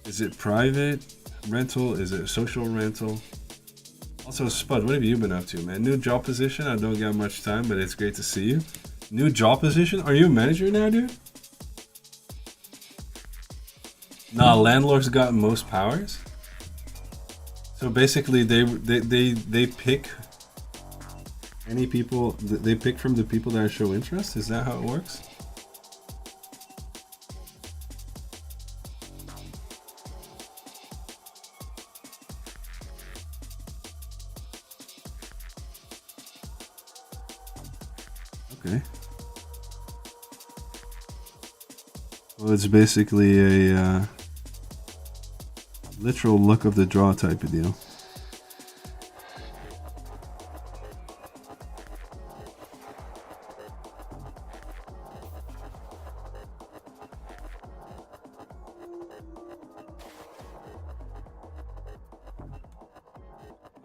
Is it private rental? Is it social rental? Also, Spud, what have you been up to, man? New job position? I don't get much time, but it's great to see you. New job position? Are you a manager now, dude? Nah, landlords got most powers. So basically, they pick any people. They pick from the people that show interest. Is that how it works? Okay. Well, it's basically a literal luck of the draw type of deal.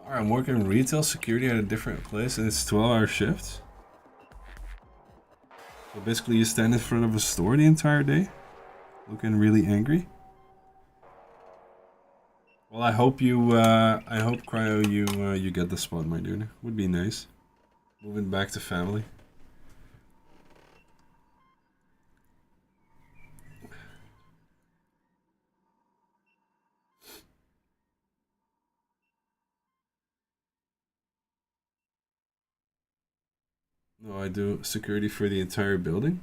Alright, I'm working in retail security at a different place, and it's 12-hour shifts. So basically, you stand in front of a store the entire day, looking really angry. Well, I hope Cryo, you get the spot, my dude. Would be nice. Moving back to family. No, I do security for the entire building.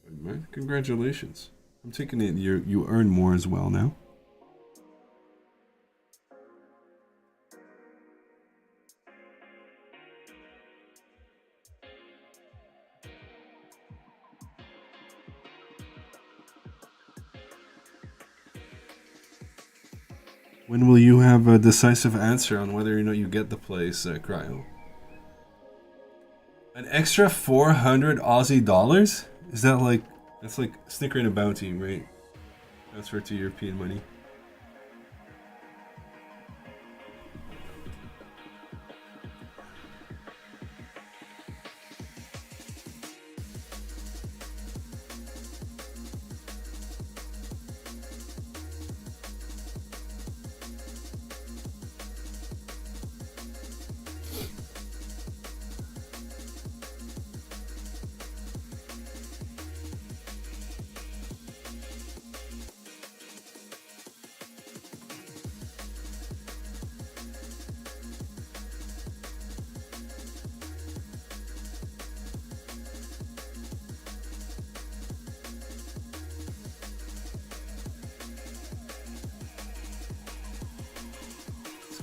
Good, man. Congratulations. I'm taking it you earn more as well now. When will you have a decisive answer on whether or not you get the place, Cryo? An extra 400 Aussie dollars? Is that like that's like Snicker and a bounty, right? Transfer to European money.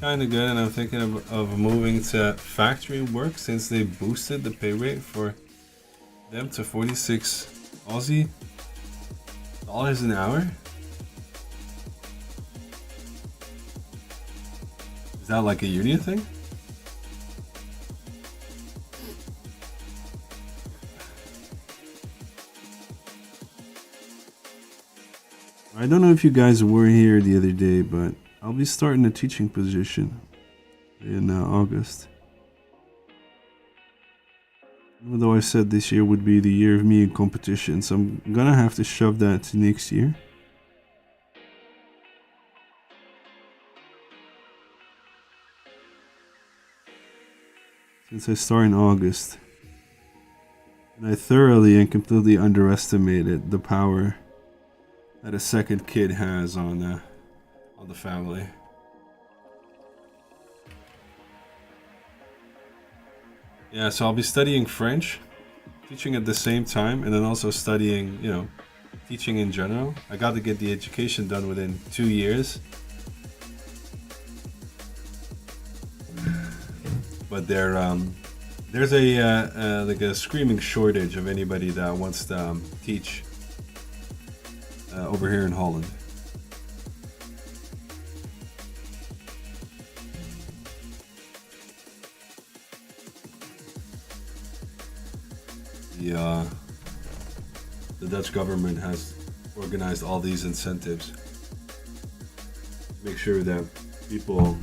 Kind of good, and I'm thinking of moving to factory work since they boosted the pay rate for them to 46 Aussie dollars an hour. Is that like a union thing? I don't know if you guys were here the other day, but I'll be starting a teaching position in August. Even though I said this year would be the year of me in competition, so I'm gonna have to shove that to next year. Since I start in August. And I thoroughly and completely underestimated the power that a second kid has on the family. Yeah, so I'll be studying French, teaching at the same time, and then also studying, teaching in general. I got to get the education done within 2 years. But there's a screaming shortage of anybody that wants to teach over here in Holland. The Dutch government has organized all these incentives to make sure that people,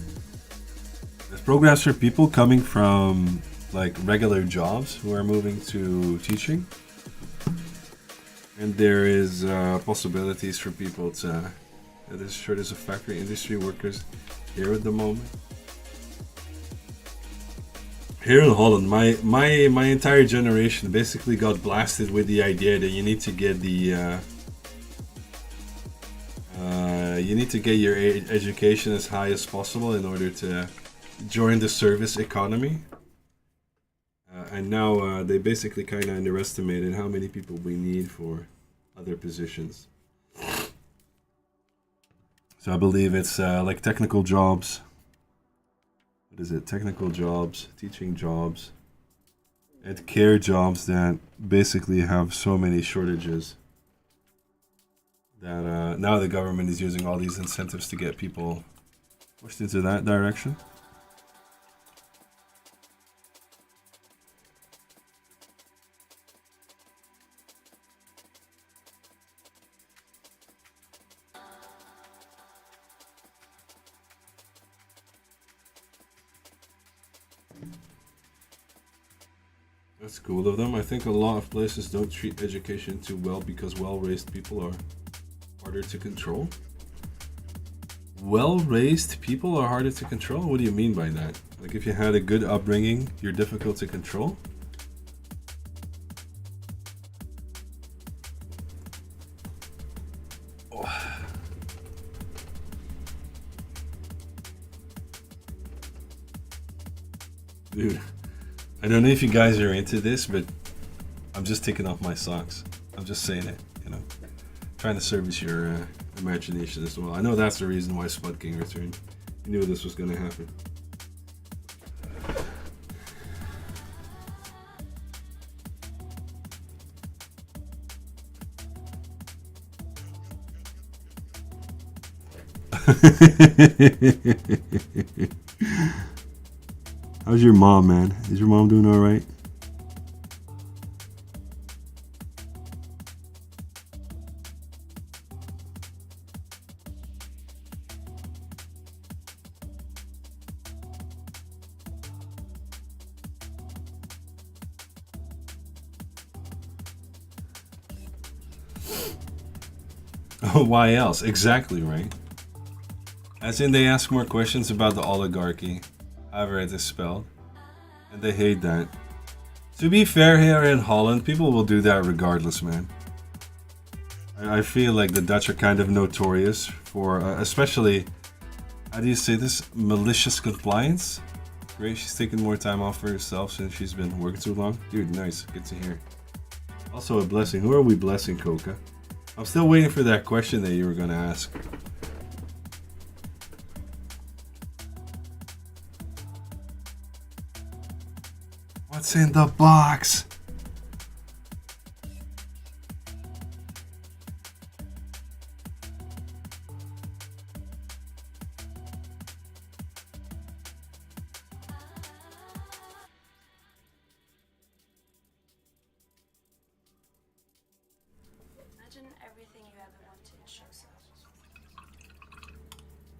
there's programs for people coming from like regular jobs who are moving to teaching, and there is possibilities for people to. There's shortage of factory industry workers here at the moment. Here in Holland, my entire generation basically got blasted with the idea that you need to get your education as high as possible in order to join the service economy. And now they basically kind of underestimated how many people we need for other positions. So I believe it's like technical jobs. What is it? Technical jobs, teaching jobs, and care jobs that basically have so many shortages that now the government is using all these incentives to get people pushed into that direction. That's cool of them. I think a lot of places don't treat education too well because well-raised people are harder to control. Well-raised people are harder to control? What do you mean by that? Like if you had a good upbringing, you're difficult to control? Dude, I don't know if you guys are into this, but I'm just taking off my socks. I'm just saying it, you know. Trying to service your imagination as well. I know that's the reason why Spud King returned. You knew this was going to happen. How's your mom, man? Is your mom doing all right? Why else? Exactly, right? As in, they ask more questions about the oligarchy, however it is spelled, and they hate that. To be fair, here in Holland, people will do that regardless, man. I feel like the Dutch are kind of notorious for, especially, how do you say this, malicious compliance? Great, she's taking more time off for herself since she's been working too long. Dude, nice, good to hear. Also a blessing. Who are we blessing, Coca? I'm still waiting for that question that you were gonna ask. What's in the box?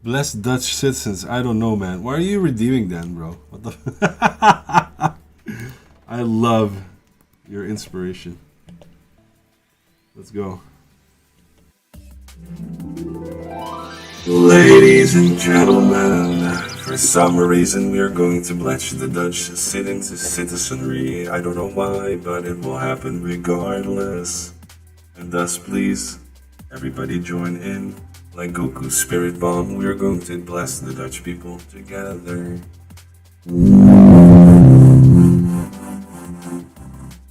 Blessed Dutch citizens. I don't know, man. Why are you redeeming then, bro? What the? I love your inspiration. Let's go. Ladies and gentlemen, for some reason we are going to bletch the Dutch sit into citizenry. I don't know why, but it will happen regardless. And thus, please, everybody join in. Like Goku's spirit bomb, we are going to bless the Dutch people together.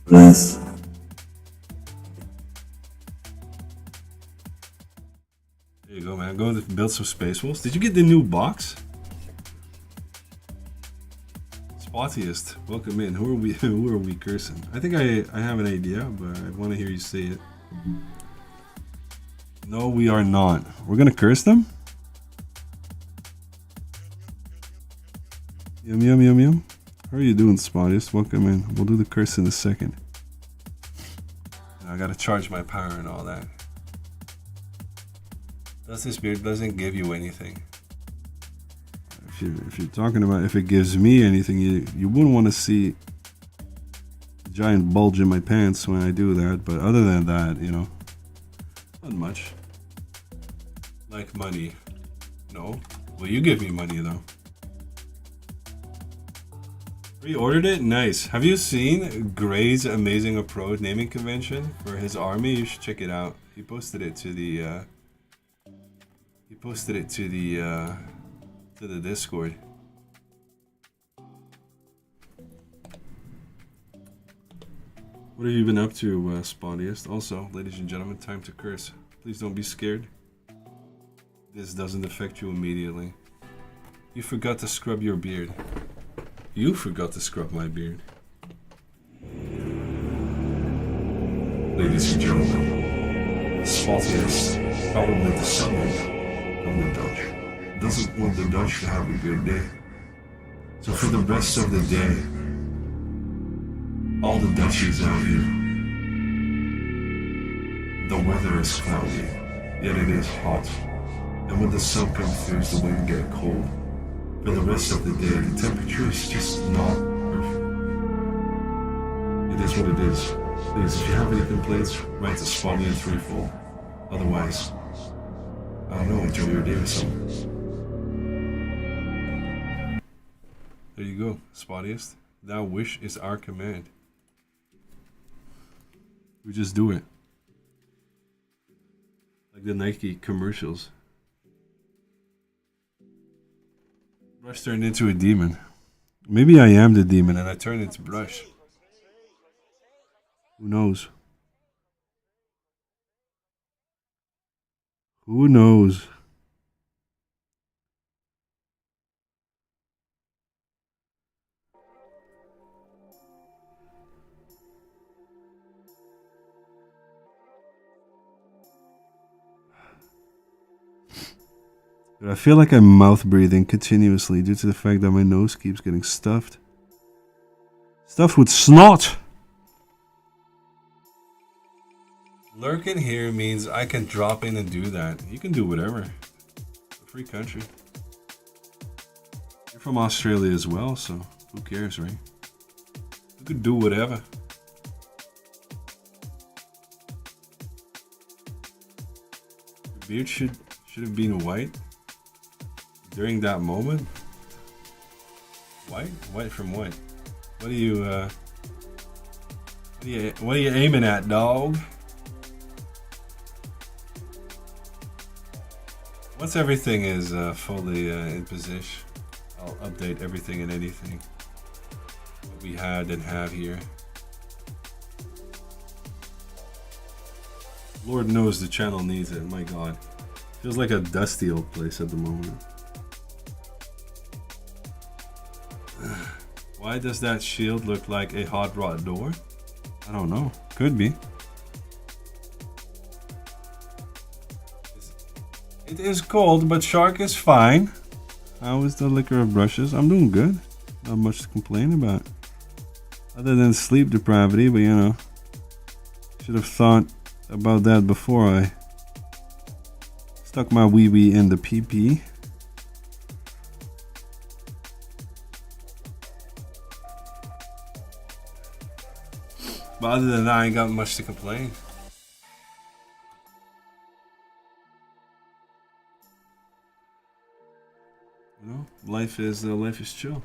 Bless. There you go, man. Go to build some space wolves. Did you get the new box? Spottiest, welcome in. Who are we? Who are we cursing? I think I have an idea, but I want to hear you say it. No, we are not. We're gonna curse them? Yum, yum, yum, yum. How are you doing, Spottiest? Welcome in. We'll do the curse in a second. I gotta charge my power and all that. Thus this beard doesn't give you anything. If you're talking about if it gives me anything, you wouldn't want to see a giant bulge in my pants when I do that. But other than that, you know, not much. Like money. No. Well, you give me money though. Pre-ordered it? Nice. Have you seen Gray's amazing approach naming convention for his army? You should check it out. He posted it to the to the Discord. What have you been up to, Spawniest? Also, ladies and gentlemen, time to curse. Please don't be scared. This doesn't affect you immediately. You forgot to scrub your beard. You forgot to scrub my beard. Ladies and gentlemen, Spottiest, probably the summon of the Dutch, doesn't want the Dutch to have a good day. So for the rest of the day, all the Dutchies out here, the weather is cloudy, yet it is hot. And when the sun comes through, the wind gets cold. For the rest of the day, the temperature is just not perfect. It is what it is. Please, if you have any complaints, write to Spawny in threefold. Otherwise, I don't know, enjoy your day or something. go, Spottiest. Thou wish is our command. We just do it. Like the Nike commercials. Brush turned into a demon. Maybe I am the demon and I turned into Brush. Who knows? Who knows? But I feel like I'm mouth breathing continuously due to the fact that my nose keeps getting stuffed. Stuffed with snot! Lurk in here means I can drop in and do that. You can do whatever. It's a free country. You're from Australia as well, so who cares, right? You could do whatever. Your beard should have been white during that moment. White? White from what? What are you aiming at, dog? Once everything is fully in position, I'll update everything and anything that we had and have here. Lord knows the channel needs it, my god. Feels like a dusty old place at the moment. Why does that shield look like a hot rod door? I don't know. Could be. It is cold, but Shark is fine. How is the liquor of brushes? I'm doing good. Not much to complain about. Other than sleep depravity, but you know. Should have thought about that before I stuck my wee-wee in the pee-pee. But other than that, I ain't got much to complain. You know, life is chill.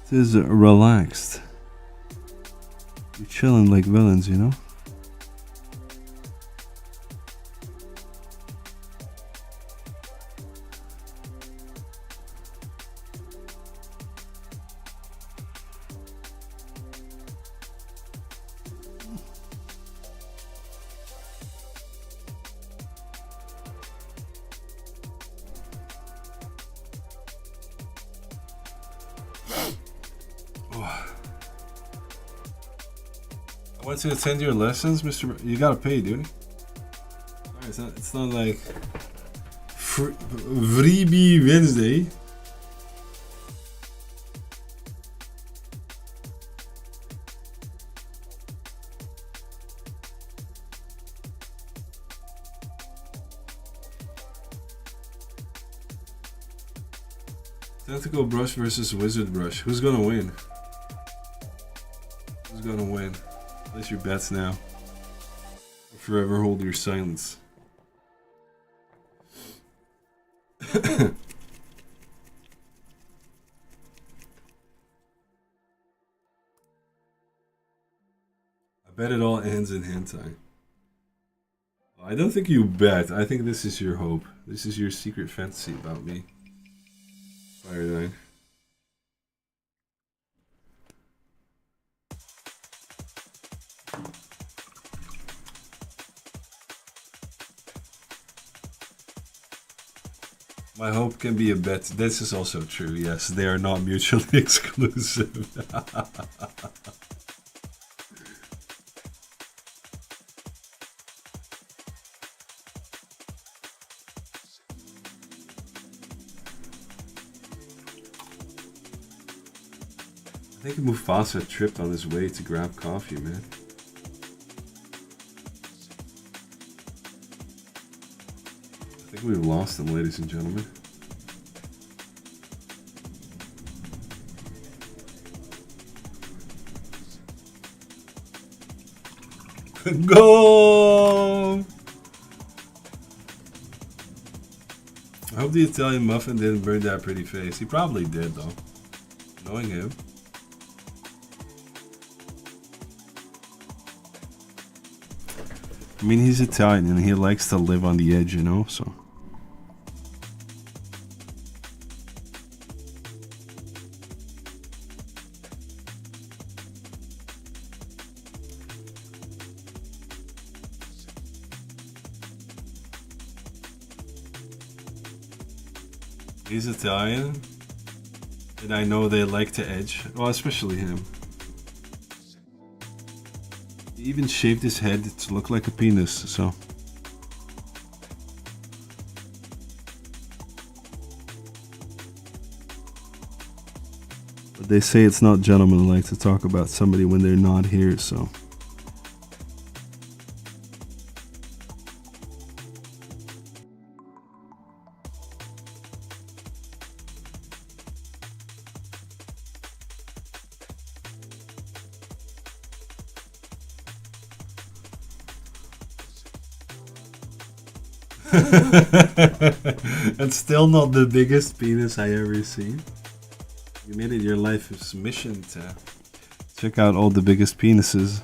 It is relaxed. We're chilling like villains, you know. I want to attend your lessons, Mr. You gotta pay, dude. Sorry, it's not like freebie Wednesday. Tentacle Brush versus Wizard Brush. Who's gonna win? Who's gonna win? Place your bets now. Or forever hold your silence. I bet it all ends in hentai. I don't think you bet. I think this is your hope. This is your secret fantasy about me. Fire9. My hope can be a bet. This is also true. Yes, they are not mutually exclusive. I think Mufasa tripped on his way to grab coffee, man. I think we've lost him, ladies and gentlemen. Go! I hope the Italian muffin didn't burn that pretty face. He probably did, though. Knowing him. I mean, he's Italian and he likes to live on the edge, you know, so. He's Italian, and I know they like to edge. Well, especially him. He even shaved his head to look like a penis, so. But they say it's not gentlemanlike to talk about somebody when they're not here, so. It's still not the biggest penis I ever seen. You made it your life's mission to check out all the biggest penises.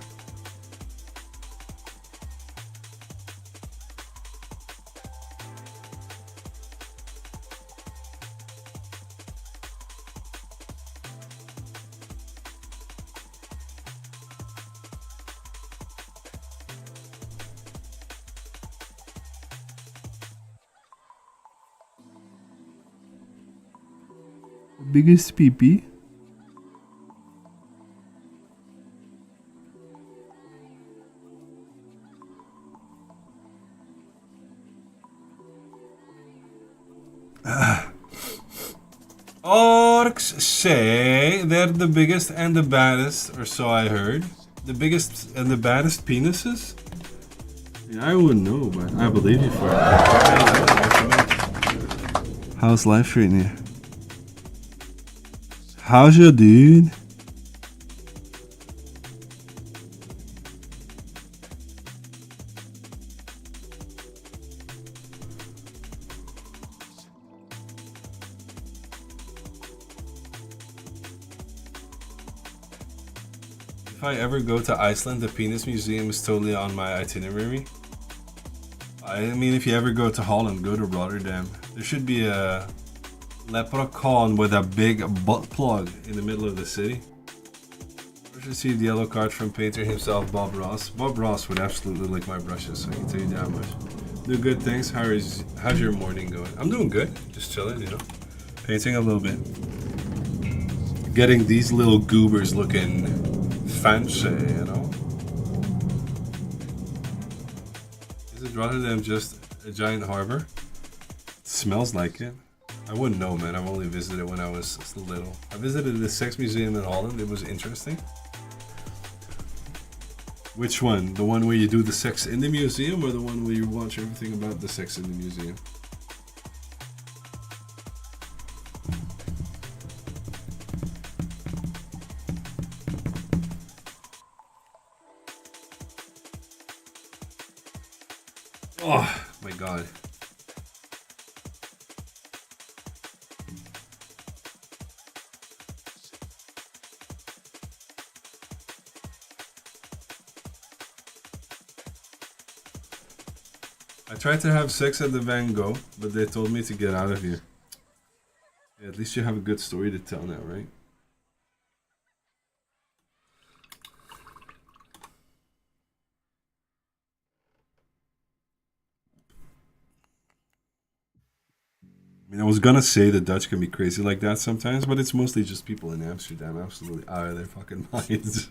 Biggest pee-pee? Orcs say they're the biggest and the baddest, or so I heard. The biggest and the baddest penises? Yeah, I wouldn't know, but I believe you for it. How's life treating you? How's your dude? If I ever go to Iceland, the Penis Museum is totally on my itinerary. I mean, if you ever go to Holland, go to Rotterdam. There should be a leprechaun with a big butt plug in the middle of the city. First received the yellow card from painter himself, Bob Ross. Bob Ross would absolutely lick my brushes, I can tell you that much. Do good things. How's your morning going? I'm doing good. Just chilling, you know. Painting a little bit. Getting these little goobers looking fancy, you know. Is it Rotterdam just a giant harbor? It smells like it. I wouldn't know, man. I've only visited when I was little. I visited the Sex Museum in Holland. It was interesting. Which one? The one where you do the sex in the museum, or the one where you watch everything about the sex in the museum? Oh my god. I tried to have sex at the Van Gogh, but they told me to get out of here. Yeah, at least you have a good story to tell now, right? I mean, I was gonna say the Dutch can be crazy like that sometimes, but it's mostly just people in Amsterdam absolutely out of their fucking minds.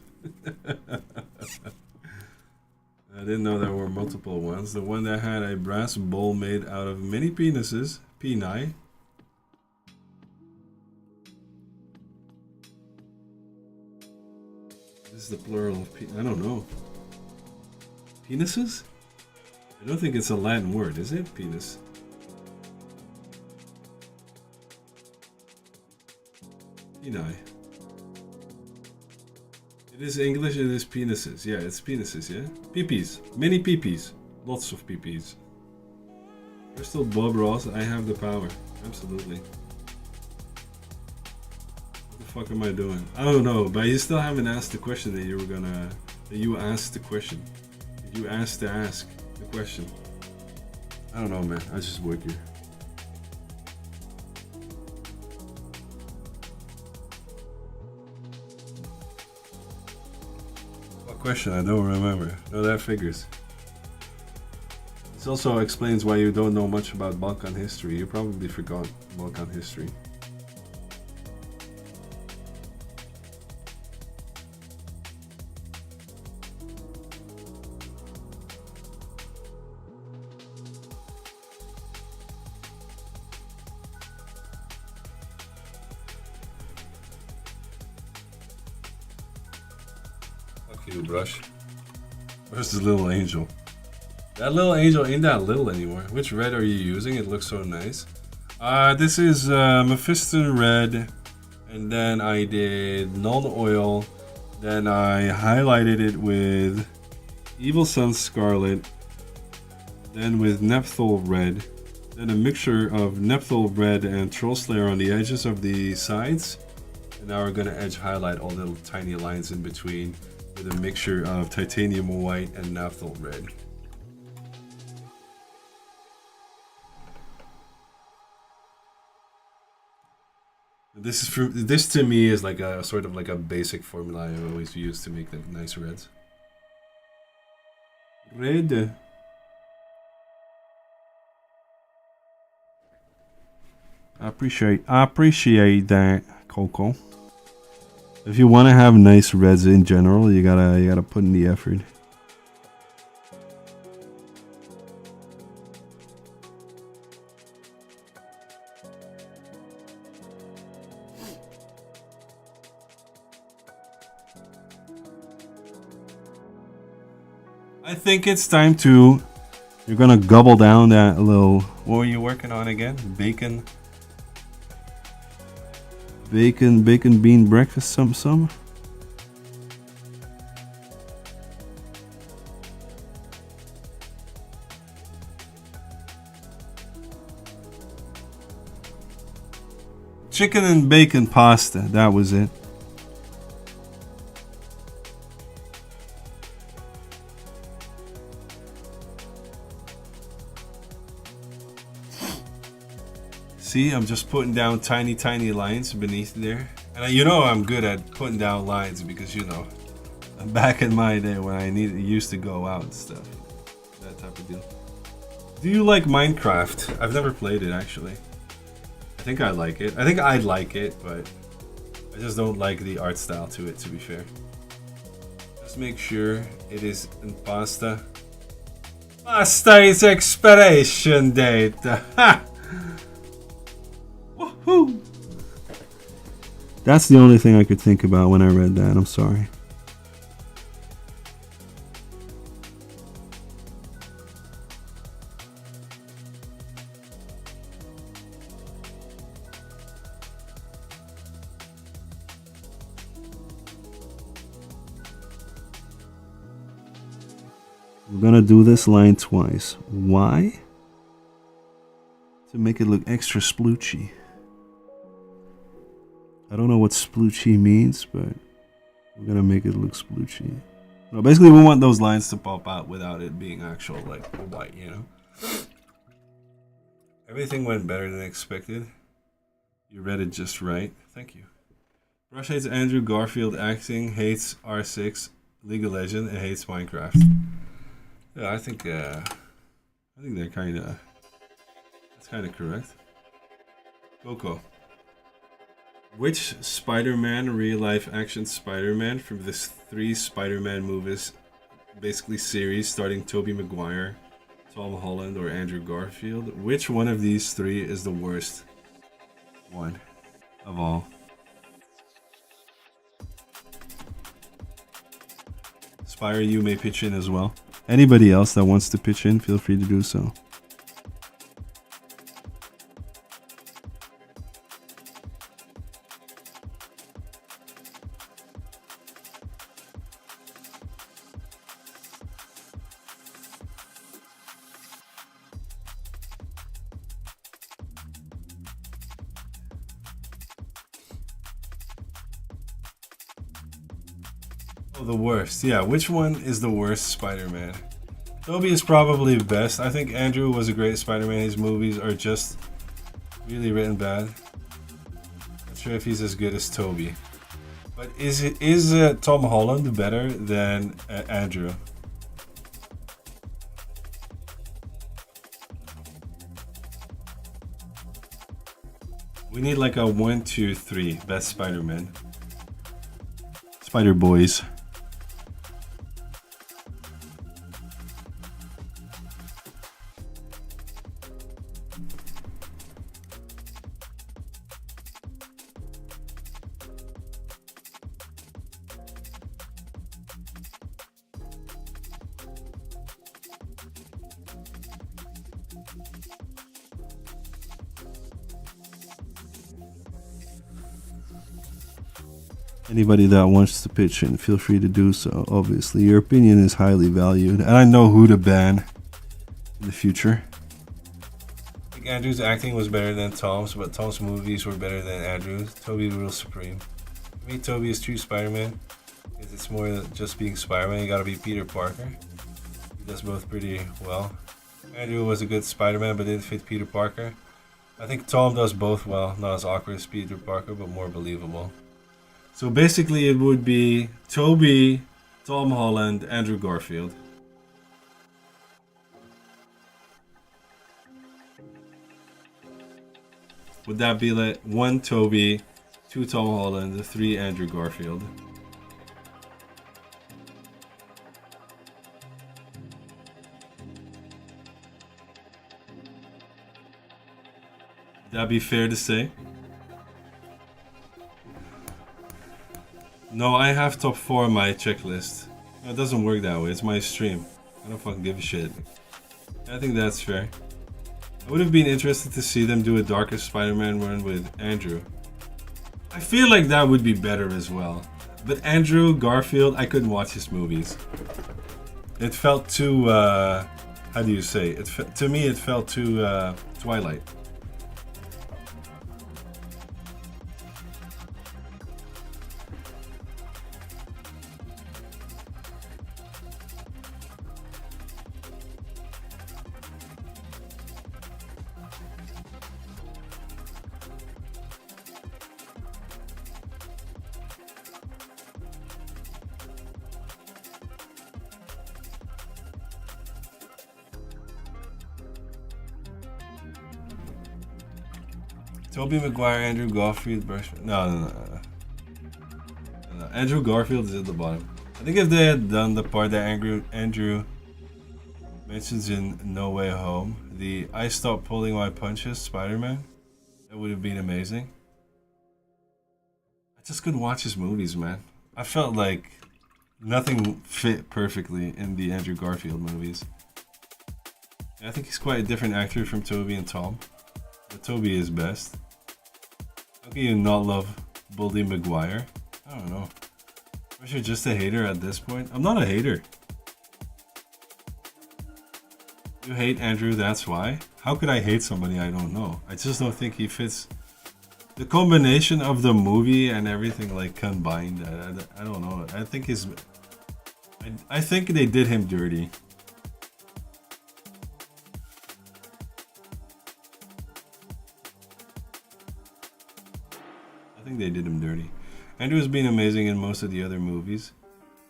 I didn't know there were multiple ones. The one that had a brass bowl made out of mini penises, peni. This is the plural of I don't know. Penises? I don't think it's a Latin word, is it? Penis. Peni. It is English, it is penises. Yeah, it's penises, yeah? Peepees. Mini peepees. Lots of peepees. Crystal Bob Ross, I have the power. Absolutely. What the fuck am I doing? I don't know, but you still haven't asked the question that you were gonna... That you asked the question. That you asked to ask the question. I don't know, man. I just work here. What question? I don't remember. No, that figures. This also explains why you don't know much about Balkan history. You probably forgot Balkan history. Fuck you, Brush. Where's the little angel? That little angel ain't that little anymore. Which red are you using? It looks so nice. This is Mephiston red, and then I did Null Oil, then I highlighted it with Evil Sun Scarlet, then with Nephthol red, then a mixture of Nephthol red and Troll Slayer on the edges of the sides, and now we're gonna edge highlight all little tiny lines in between with a mixture of Titanium white and Nephthol red. This to me is like a sort of like a basic formula I always use to make the nice reds. Red. I appreciate that, Coco. If you want to have nice reds in general, you gotta put in the effort. I think it's time to... You're gonna gobble down that little... What were you working on again? Bacon bean breakfast some? Chicken and bacon pasta, that was it. See, I'm just putting down tiny lines beneath there. And you know I'm good at putting down lines because, you know, back in my day when I used to go out and stuff. That type of deal. Do you like Minecraft? I've never played it, actually. I think I like it. I think I'd like it, but I just don't like the art style to it, to be fair. Just make sure it is in pasta. Pasta is expiration date. Ha! Woohoo! That's the only thing I could think about when I read that. I'm sorry. We're gonna do this line twice. Why? To make it look extra sploochy. I don't know what sploochy means, but we're gonna make it look sploochy. No, basically we want those lines to pop out without it being actual like white, you know? Everything went better than expected. You read it just right. Thank you. Brush hates Andrew Garfield acting, hates R6, League of Legends, and hates Minecraft. Yeah, I think they're that's kinda correct. Coco. Which Spider-Man, real-life action Spider-Man from this 3 Spider-Man movies, basically series starting Tobey Maguire, Tom Holland, or Andrew Garfield, which one of these 3 is the worst one of all? Spire, you may pitch in as well. Anybody else that wants to pitch in, feel free to do so. Oh, the worst. Yeah, which one is the worst Spider-Man? Tobey is probably best. I think Andrew was a great Spider-Man. His movies are just really written bad. Not sure if he's as good as Tobey. But is Tom Holland better than Andrew? We need like a 1, 2, 3 best Spider-Man. Spider Boys. Anybody that wants to pitch in, feel free to do so. Obviously, your opinion is highly valued, and I know who to ban in the future. I think Andrew's acting was better than Tom's, but Tom's movies were better than Andrew's. Tobey rules supreme. For me, Tobey is true Spider-Man, because it's more than just being Spider-Man. You gotta be Peter Parker. He does both pretty well. Andrew was a good Spider-Man, but didn't fit Peter Parker. I think Tom does both well, not as awkward as Peter Parker, but more believable. So basically it would be Tobey, Tom Holland, Andrew Garfield. Would that be like 1 Tobey, 2 Tom Holland, 3 Andrew Garfield? Would that be fair to say? No, I have top 4 on my checklist. No, it doesn't work that way. It's my stream. I don't fucking give a shit. I think that's fair. I would have been interested to see them do a Darkest Spider-Man run with Andrew. I feel like that would be better as well. But Andrew Garfield, I couldn't watch his movies. It felt too, how do you say? To me, it felt too Twilight. Tobey Maguire, Andrew Garfield, no. Andrew Garfield is at the bottom. I think if they had done the part that Andrew mentions in No Way Home, the I Stopped Pulling My Punches Spider-Man, that would have been amazing. I just couldn't watch his movies, man. I felt like nothing fit perfectly in the Andrew Garfield movies. I think he's quite a different actor from Tobey and Tom. But Tobey is best. How can you not love Buldy Maguire? I don't know. Or you're just a hater at this point? I'm not a hater. You hate Andrew, that's why? How could I hate somebody I don't know? I just don't think he fits. The combination of the movie and everything like combined, I don't know. I think I think they did him dirty. I think they did him dirty. Andrew has been amazing in most of the other movies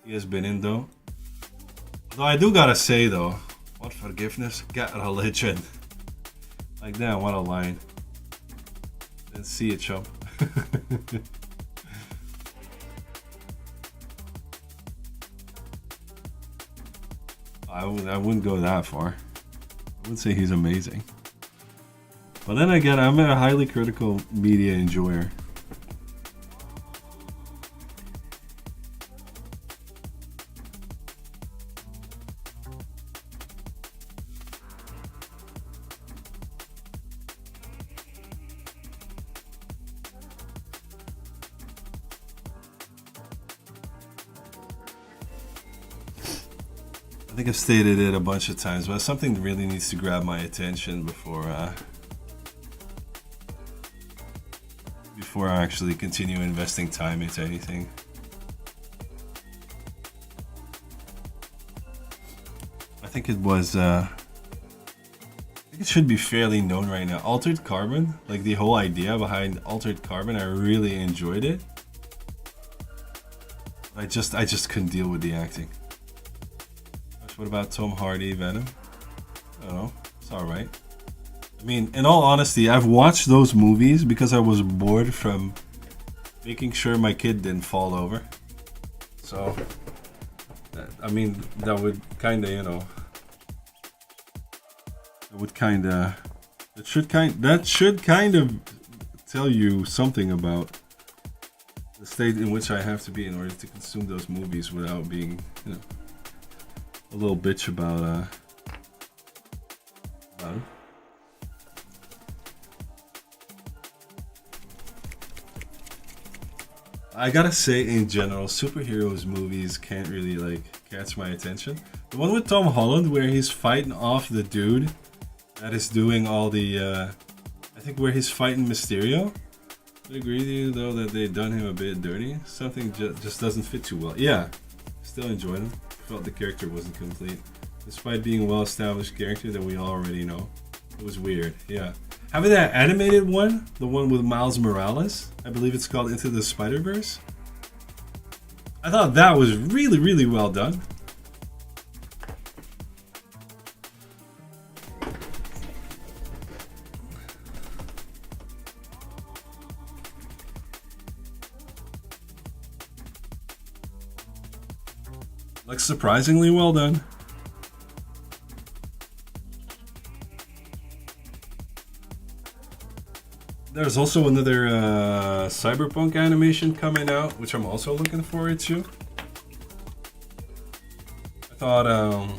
he has been in, though. Though I do gotta say, though, what forgiveness? Get religion. Like, damn, what a line. Let's see it, chump. I wouldn't go that far. I would say he's amazing. But then again, I'm a highly critical media enjoyer. I think I've stated it a bunch of times, but something really needs to grab my attention before I actually continue investing time into anything. think it was. I think it should be fairly known right now. Altered Carbon, like the whole idea behind Altered Carbon, I really enjoyed it. I just couldn't deal with the acting. What about Tom Hardy, Venom? I don't know. It's alright. I mean, in all honesty, I've watched those movies because I was bored from making sure my kid didn't fall over. So, I mean, that would kind of, that should kind of tell you something about the state in which I have to be in order to consume those movies without being, a little bitch about it. I gotta say, in general, superheroes movies can't really like catch my attention. The one with Tom Holland, where he's fighting off the dude that is doing all the, I think where he's fighting Mysterio. I agree with you though that they've done him a bit dirty. Something just doesn't fit too well. Yeah, still enjoyed him. Felt the character wasn't complete, despite being a well-established character that we already know. It was weird. Yeah. Having that animated one, the one with Miles Morales, I believe it's called Into the Spider-Verse. I thought that was really, really well done. Like surprisingly well done. There's also another Cyberpunk animation coming out, which I'm also looking forward to. I thought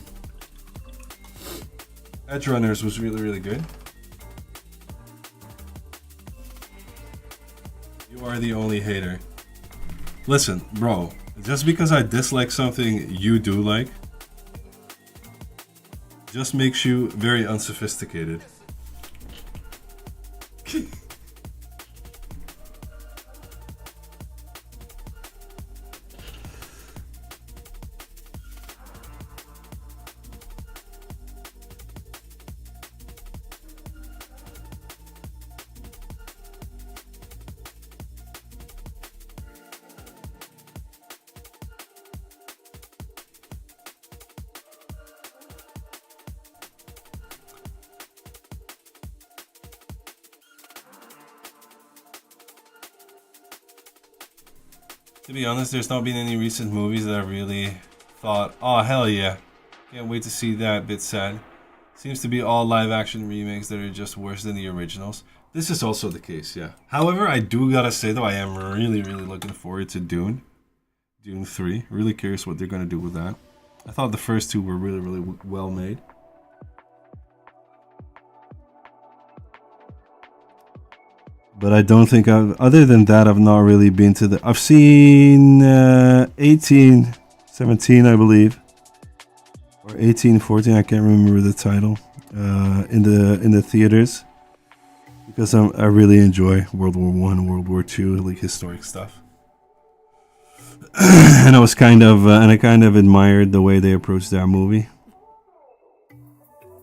Edge Runners was really, really good. You are the only hater. Listen, bro, just because I dislike something you do like, just makes you very unsophisticated. To be honest, there's not been any recent movies that I really thought, oh hell yeah, can't wait to see that. Bit sad. Seems to be all live action remakes that are just worse than the originals. This is also the case, yeah. However, I do gotta say though, I am really, really looking forward to Dune 3. Really curious what they're gonna do with that. I thought the first two were really, really well made. But I don't think other than that, I've not really been to the. I've seen 1817, I believe, or 1814. I can't remember the title in the theaters because I really enjoy World War One, World War Two, like historic stuff, and I kind of admired the way they approached that movie.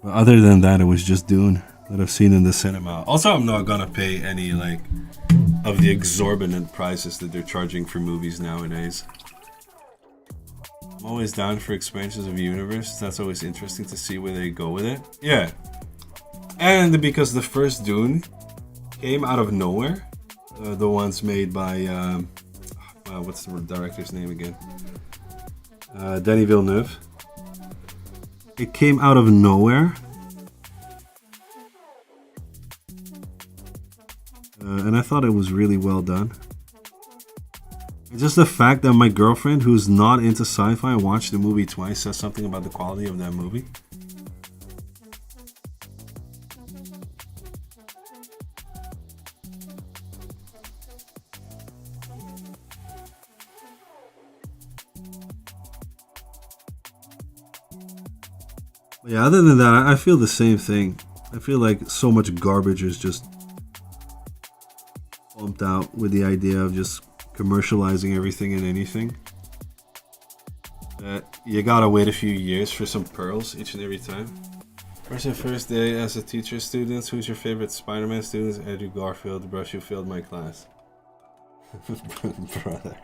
But other than that, it was just Dune that I've seen in the cinema. Also, I'm not gonna pay any of the exorbitant prices that they're charging for movies nowadays. I'm always down for expansions of universe. That's always interesting to see where they go with it. Yeah, and because the first Dune came out of nowhere, the ones made by what's the director's name again? Denis Villeneuve. It came out of nowhere. And I thought it was really well done. And just the fact that my girlfriend, who's not into sci-fi, watched the movie twice, says something about the quality of that movie. But yeah, other than that, I feel the same thing. I feel like so much garbage is just pumped out with the idea of just commercializing everything and anything. You gotta wait a few years for some pearls each and every time. Where's your first day as a teacher, students? Who's your favorite Spider-Man students? Andrew Garfield. Brush, you failed my class. Brother.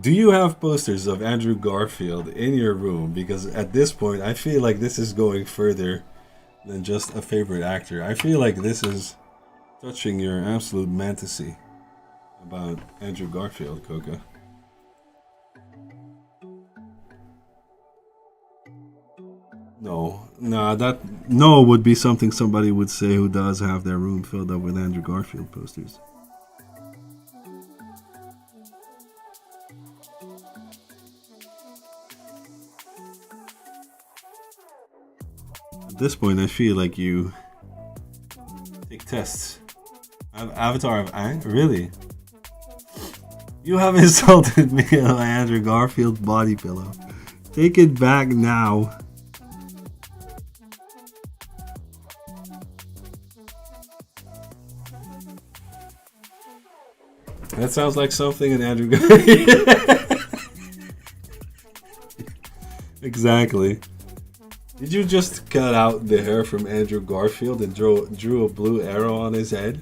Do you have posters of Andrew Garfield in your room? Because at this point, I feel like this is going further than just a favorite actor. I feel like this is touching your absolute fantasy about Andrew Garfield, Coca. No, nah, that no would be something somebody would say who does have their room filled up with Andrew Garfield posters. At this point, I feel like you take tests. Avatar of Aang? Really? You have insulted me on my Andrew Garfield body pillow. Take it back now. That sounds like something in Andrew Garfield. Exactly. Did you just cut out the hair from Andrew Garfield and drew a blue arrow on his head?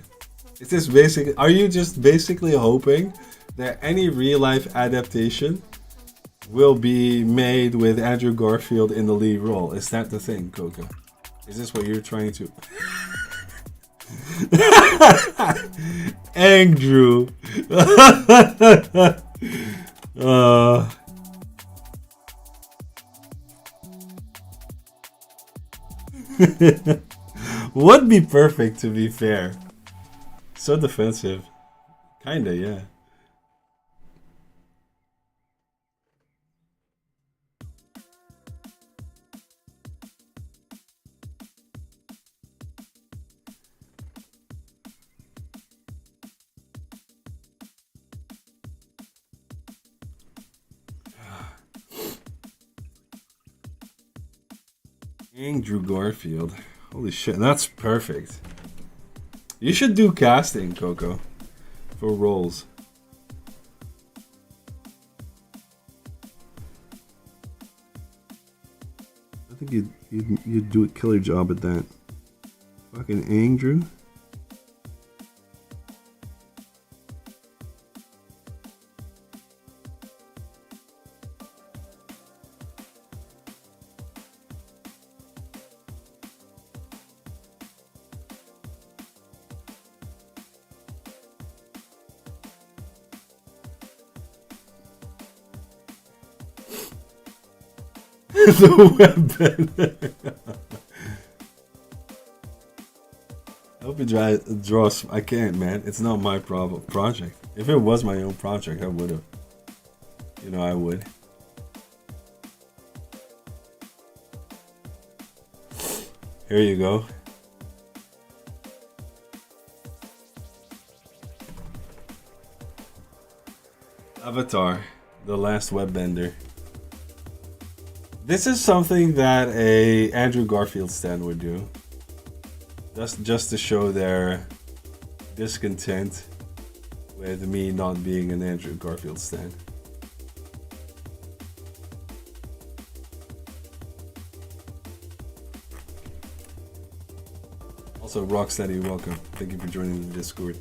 Is this basically? Are you just basically hoping that any real life adaptation will be made with Andrew Garfield in the lead role? Is that the thing, Coca? Is this what you're trying to? Andrew. Would be perfect, to be fair. So defensive. Kinda, yeah. Andrew Garfield. Holy shit, that's perfect. You should do casting, Coco, for roles. I think you'd do a killer job at that. Fucking Andrew. The weapon. I hope you draw. I can't, man. It's not my project. If it was my own project, I would have. You know, I would. Here you go. Avatar, the last webbender. This is something that a Andrew Garfield stan would do. Just to show their discontent with me not being an Andrew Garfield stan. Also, Rocksteady, welcome. Thank you for joining the Discord.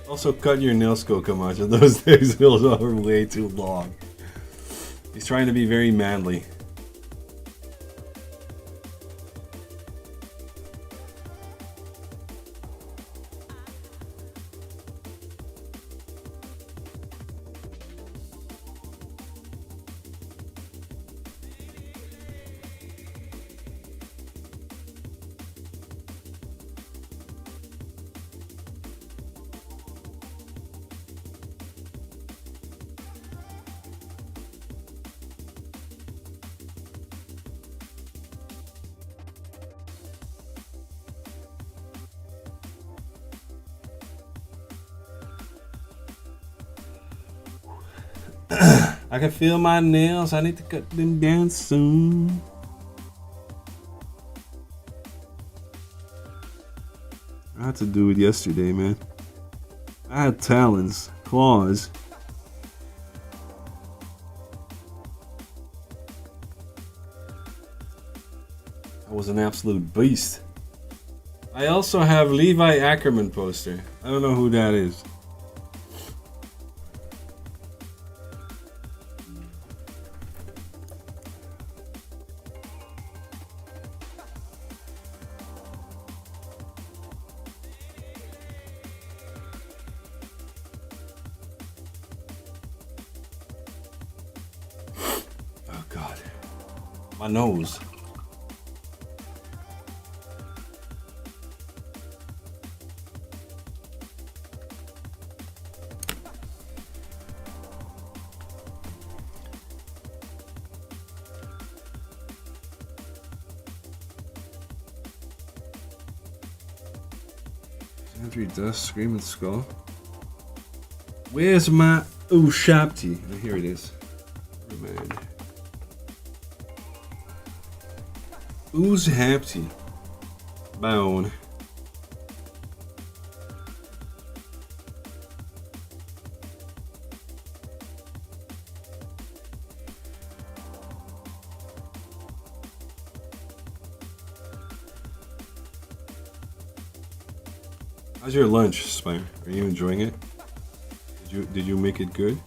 Also, cut your nails, Camacho. Those nails are way too long. He's trying to be very manly. I can feel my nails. I need to cut them down soon. I had to do it yesterday, man. I had talons, claws. I was an absolute beast. I also have Levi Ackerman poster. I don't know who that is. Oh God, my nose. Entry Dust, Screaming Skull. Where's my Ushapti? Oh, here it is. Remind. Ushapti. Bone. How's your lunch, Spire? Are you enjoying it? Did you make it good?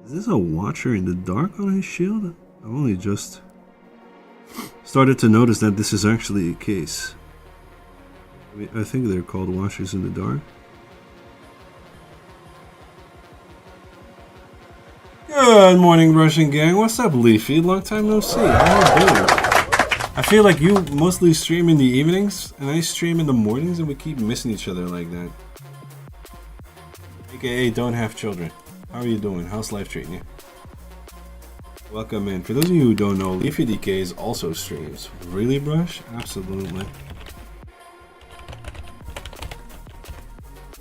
Is this a Watcher in the Dark on his shield? I've only just started to notice that this is actually a case. I think they're called Watchers in the Dark. Good morning, Russian gang. What's up, Leafy? Long time no see. How you doing? I feel like you mostly stream in the evenings, and I stream in the mornings, and we keep missing each other like that. AKA don't have children. How are you doing? How's life treating you? Welcome in. For those of you who don't know, Leafy DKs also streams. Really, Brush? Absolutely.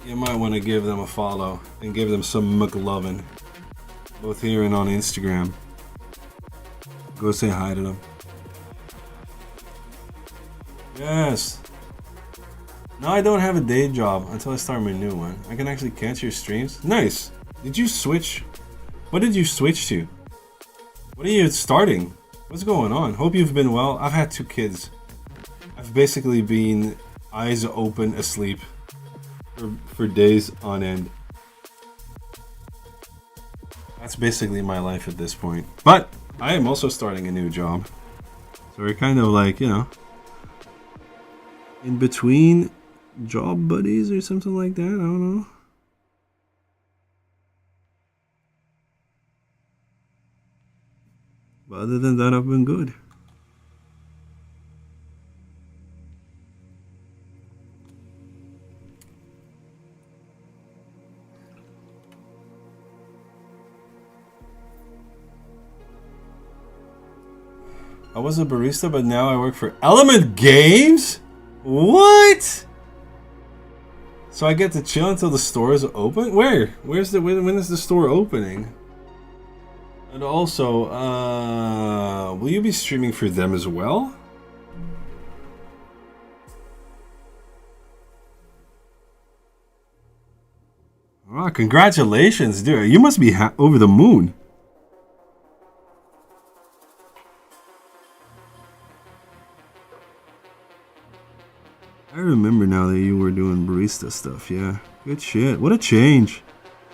You might want to give them a follow and give them some McLovin. Both here and on Instagram. Go say hi to them. Yes. Now I don't have a day job until I start my new one. I can actually catch your streams. Nice. Did you switch? What did you switch to? What are you starting? What's going on? Hope you've been well. I've had 2 kids. I've basically been eyes open asleep for days on end. That's basically my life at this point. But I am also starting a new job. So we're kind of like, you know, in between job buddies or something like that. I don't know. But other than that, I've been good. I was a barista, but now I work for Element Games? What? So I get to chill until the store is open? Where? When is the store opening? And also, will you be streaming for them as well? Oh, congratulations, dude. You must be over the moon. I remember now that you were doing barista stuff, yeah. Good shit. What a change.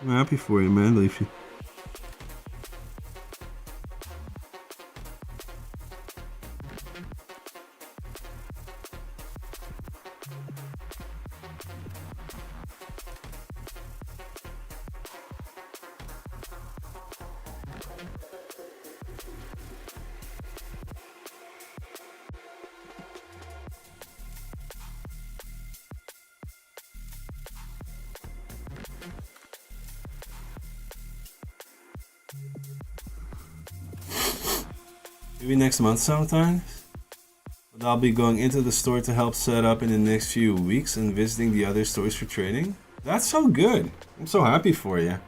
I'm happy for you, man, Leafy. Maybe next month sometime. But I'll be going into the store to help set up in the next few weeks and visiting the other stores for training. That's so good. I'm so happy for you.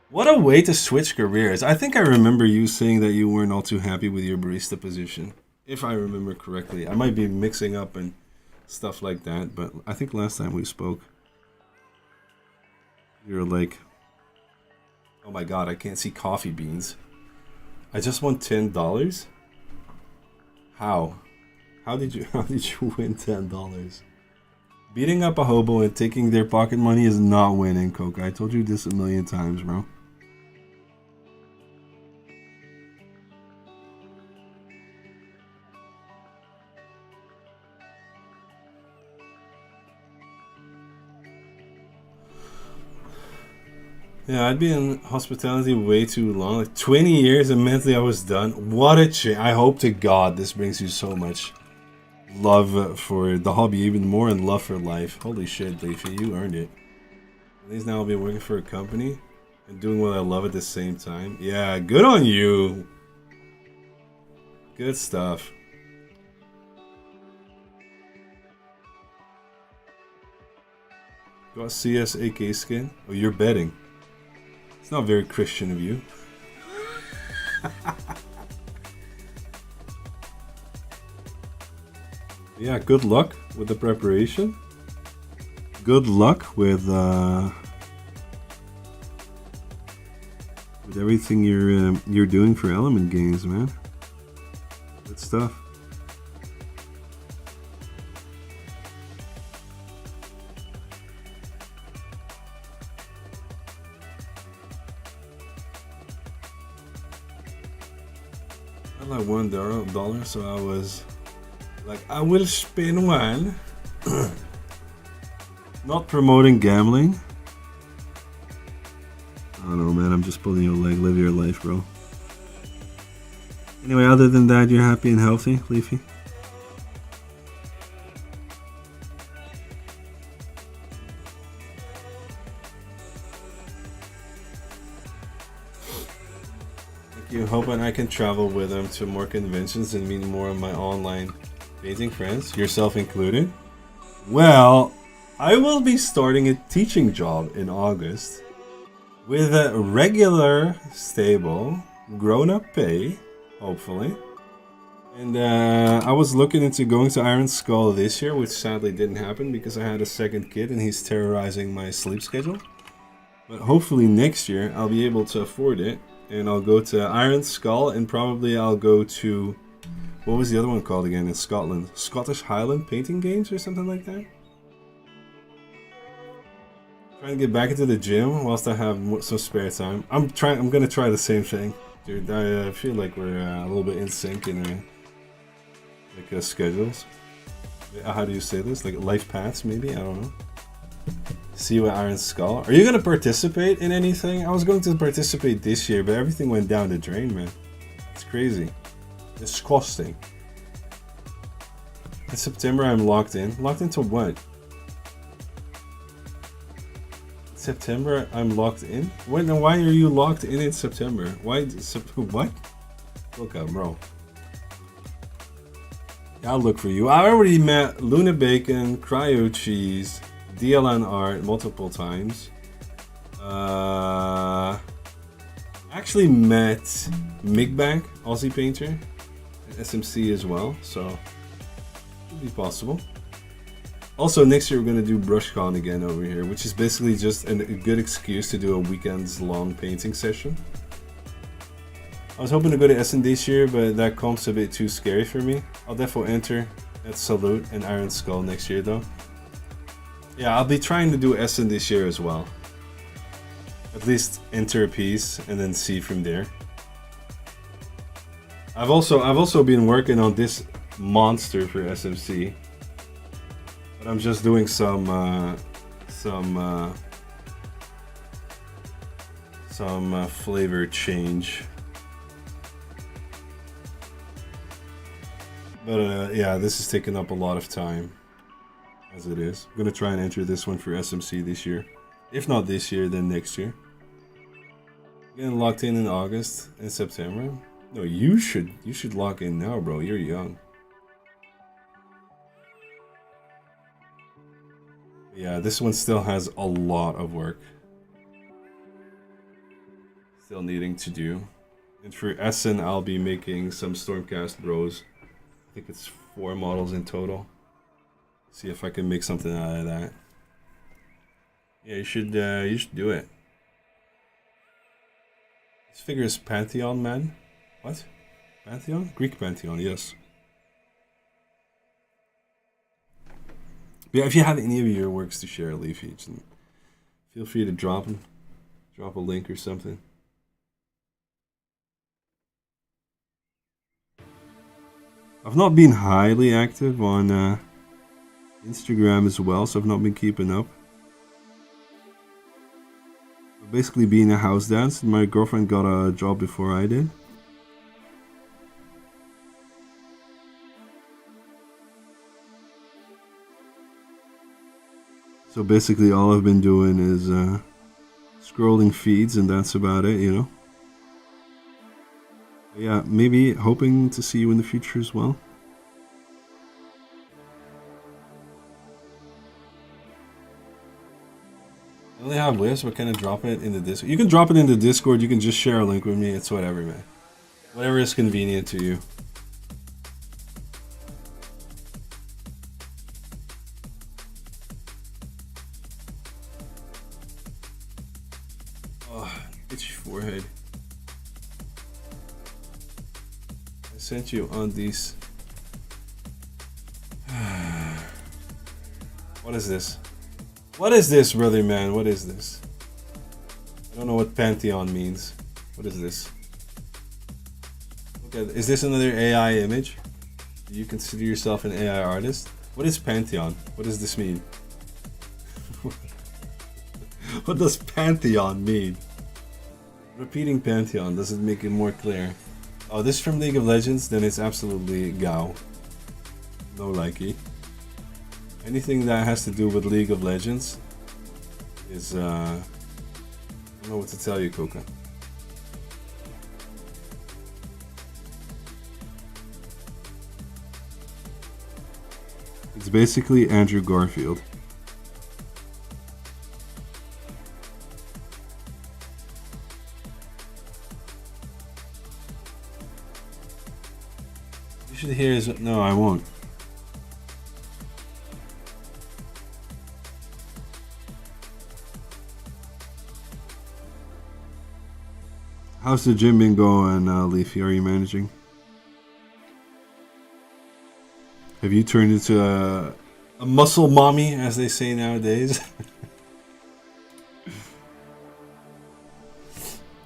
What a way to switch careers. I think I remember you saying that you weren't all too happy with your barista position. If I remember correctly. I might be mixing up and stuff like that, but I think last time we spoke, you were like, oh my god, I can't see coffee beans. I just won $10. How? How did you win $10? Beating up a hobo and taking their pocket money is not winning, Coca. I told you this a million times, bro. Yeah, I'd be in hospitality way too long. Like 20 years and mentally I was done. What a change. I hope to God this brings you so much love for the hobby even more and love for life. Holy shit, Leafy, you earned it. At least now I'll be working for a company and doing what I love at the same time. Yeah, good on you. Good stuff. Got CS AK skin? Oh, you're betting. It's not very Christian of you. Yeah, good luck with the preparation. Good luck with everything you're doing for Element Games, man. Good stuff. I like $1, so I was like, I will spin one. Not promoting gambling. I don't know, man. I'm just pulling your leg. Live your life, bro. Anyway, other than that, you're happy and healthy, Leafy? You hoping I can travel with them to more conventions and meet more of my online painting friends, yourself included? Well, I will be starting a teaching job in August with a regular, stable, grown-up pay, hopefully. And I was looking into going to Iron Skull this year, which sadly didn't happen because I had a second kid and he's terrorizing my sleep schedule. But hopefully next year I'll be able to afford it. And I'll go to Iron Skull, and probably I'll go to, what was the other one called again in Scotland? Scottish Highland Painting Games or something like that? Trying to get back into the gym whilst I have some spare time. I'm gonna try the same thing, dude. I feel like we're a little bit in sync in our schedules. How do you say this? Like life paths, maybe? I don't know. See you at Iron Skull. Are you going to participate in anything? I was going to participate this year, but everything went down the drain, man. It's crazy. Disgusting. In September, I'm locked in. Locked into what? September, I'm locked in? Why are you locked in September? Why? What? Look up, bro. I'll look for you. I already met Luna Bacon, Cryo Cheese, DLN Art multiple times. Actually met Migbank, Aussie painter, SMC as well, so could be possible. Also, next year we're gonna do BrushCon again over here, which is basically just a good excuse to do a weekend's long painting session. I was hoping to go to Essen this year, but that comp's a bit too scary for me. I'll definitely enter at Salute and Iron Skull next year though. Yeah, I'll be trying to do Essen this year as well. At least enter a piece and then see from there. I've also been working on this monster for SMC. But I'm just doing some flavor change. But yeah, this is taking up a lot of time, as it is. I'm gonna try and enter this one for SMC this year. If not this year, then next year. Getting locked in August and September. No, you should lock in now, bro. You're young. Yeah, this one still has a lot of work. Still needing to do. And for Essen, I'll be making some Stormcast Bros. I think it's 4 models in total. See if I can make something out of that. Yeah, you should do it. This figure is Pantheon, man. What? Pantheon? Greek Pantheon, yes. Yeah, if you have any of your works to share, Leafy, feel free to drop them. Drop a link or something. I've not been highly active on Instagram as well, so I've not been keeping up. Basically being a house dance. My girlfriend got a job before I did. So basically all I've been doing is scrolling feeds, and that's about it, you know. Yeah, maybe hoping to see you in the future as well. I only have lists, but can I drop it in the Discord? You can drop it in the Discord, you can just share a link with me, it's whatever, man. Whatever is convenient to you. Oh, itchy forehead. I sent you on these. What is this? What is this, brother man? What is this? I don't know what Pantheon means. What is this? Okay, is this another AI image? Do you consider yourself an AI artist? What is Pantheon? What does this mean? What does Pantheon mean? Repeating Pantheon, does it make it more clear? Oh, this is from League of Legends? Then it's absolutely Gao. No likey. Anything that has to do with League of Legends is, I don't know what to tell you, Coca. It's basically Andrew Garfield. You should hear his... No, I won't. How's the gym been going, Leafy? Are you managing? Have you turned into a muscle mommy, as they say nowadays?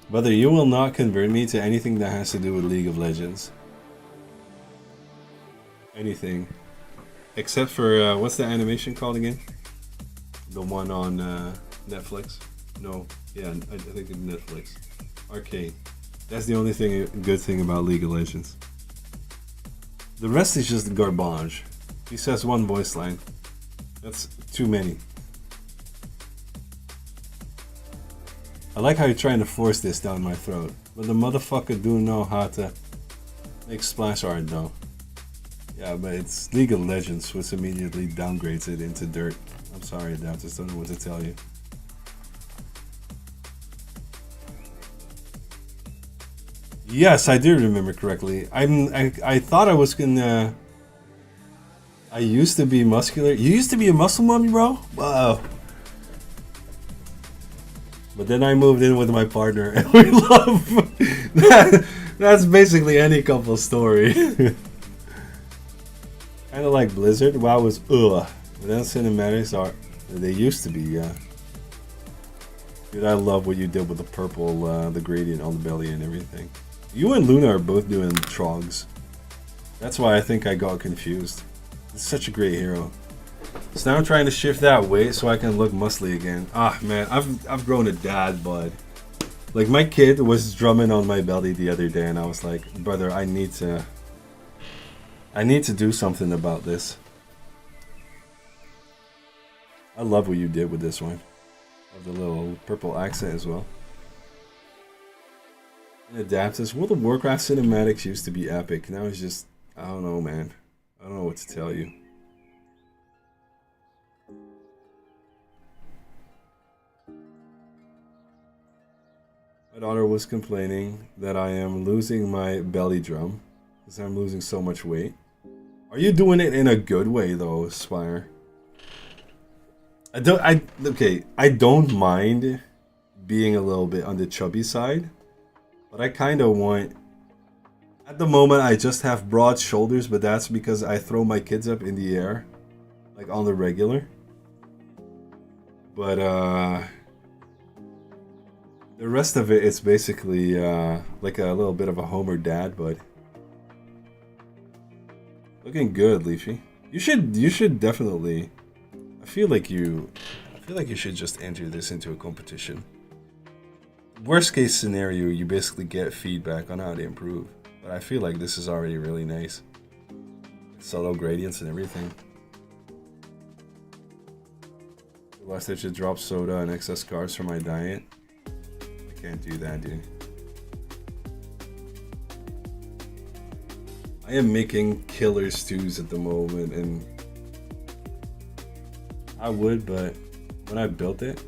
Brother, you will not convert me to anything that has to do with League of Legends. Anything. Except for, what's the animation called again? The one on Netflix? No, yeah, I think it's Netflix. Arcane. That's the only good thing about League of Legends. The rest is just garbage. He says one voice line. That's too many. I like how you're trying to force this down my throat. But the motherfucker do know how to make splash art though. Yeah, but it's League of Legends, which immediately downgrades it into dirt. I'm sorry, I just don't know what to tell you. Yes, I do remember correctly. I thought I was gonna. I used to be muscular. You used to be a muscle mommy, bro? Wow. But then I moved in with my partner, and we love that. That's basically any couple story. Kind of like Blizzard. WoW was ugh. But then cinematics are. They used to be, yeah. Dude, I love what you did with the purple, the gradient on the belly and everything. You and Luna are both doing trogs. That's why I think I got confused. It's such a great hero. So now I'm trying to shift that weight so I can look muscly again. Ah, man, I've grown a dad bod. Like, my kid was drumming on my belly the other day, and I was like, brother, I need to do something about this. I love what you did with this one. Of the little purple accent as well. And adapters. World of Warcraft cinematics used to be epic. Now it's just, I don't know, man. I don't know what to tell you. My daughter was complaining that I am losing my belly drum because I'm losing so much weight. Are you doing it in a good way though, Spire? I don't mind being a little bit on the chubby side, but I kind of want. At the moment, I just have broad shoulders, but that's because I throw my kids up in the air, like on the regular. But the rest of it is basically like a little bit of a Homer dad, but looking good, Leafy. You should definitely. I feel like you should just enter this into a competition. Worst case scenario, you basically get feedback on how to improve. But I feel like this is already really nice. Subtle gradients and everything. Last I should drop soda and excess carbs for my diet. I can't do that, dude. I am making killer stews at the moment, and I would, but when I built it,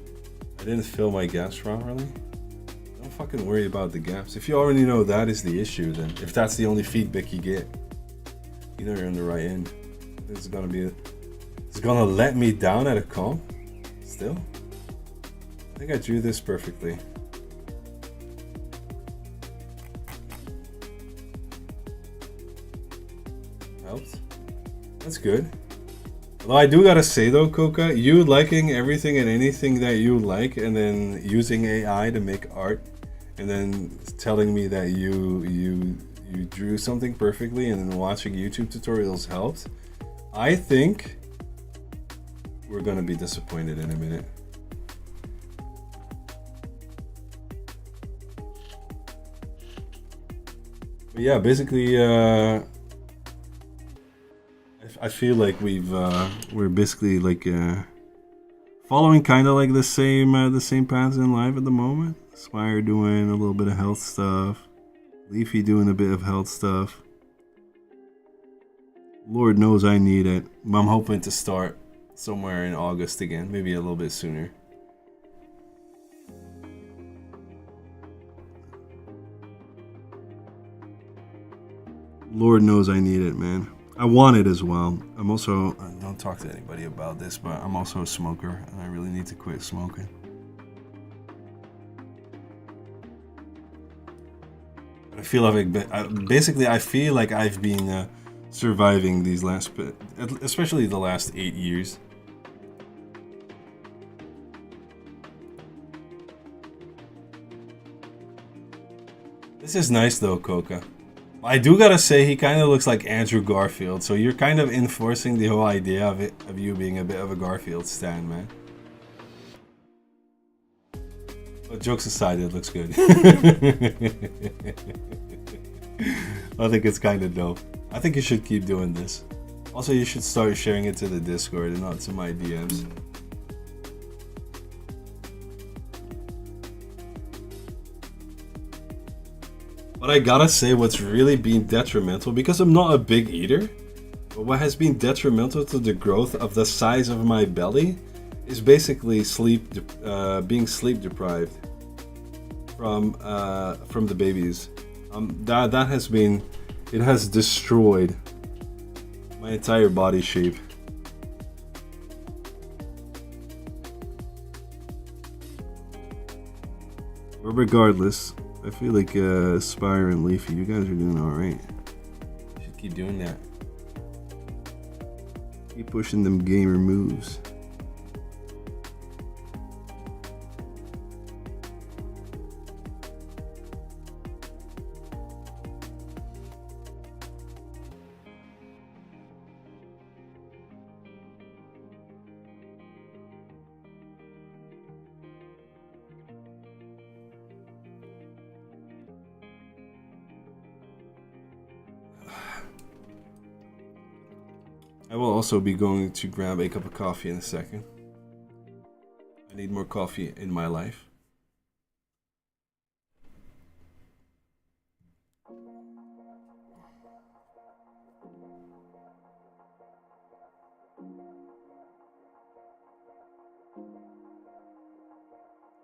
I didn't fill my gaps properly. Don't fucking worry about the gaps. If you already know that is the issue, then if that's the only feedback you get, you know you're on the right end. This is gonna be it's gonna let me down at a comp. Still, I think I drew this perfectly. Helps. That's good. Although I do gotta say though, Coca, you liking everything and anything that you like, and then using AI to make art, and then telling me that you drew something perfectly, and then watching YouTube tutorials helps. I think we're gonna be disappointed in a minute. But yeah, basically, I feel like we're basically like following kind of like the same paths in life at the moment. Spire doing a little bit of health stuff, Leafy doing a bit of health stuff. Lord knows I need it. I'm hoping to start somewhere in August again, maybe a little bit sooner. Lord knows I need it, man. I want it as well. I'm also, don't talk to anybody about this, but I'm also a smoker, and I really need to quit smoking. I feel like, basically, I feel like I've been surviving these last, especially the last 8 years. This is nice though, Coca. I do gotta say, he kind of looks like Andrew Garfield, so you're kind of enforcing the whole idea of you being a bit of a Garfield stan, man. But jokes aside, it looks good. I think it's kind of dope. I think you should keep doing this. Also, you should start sharing it to the Discord and not to my DMs. But I gotta say, what's really been detrimental, because I'm not a big eater, What has been detrimental to the growth of the size of my belly is basically being sleep deprived from the babies. That has been, it has destroyed my entire body shape. But regardless, I feel like Spire and Leafy, you guys are doing alright. Should keep doing that. Keep pushing them gamer moves. I will also be going to grab a cup of coffee in a second. I need more coffee in my life.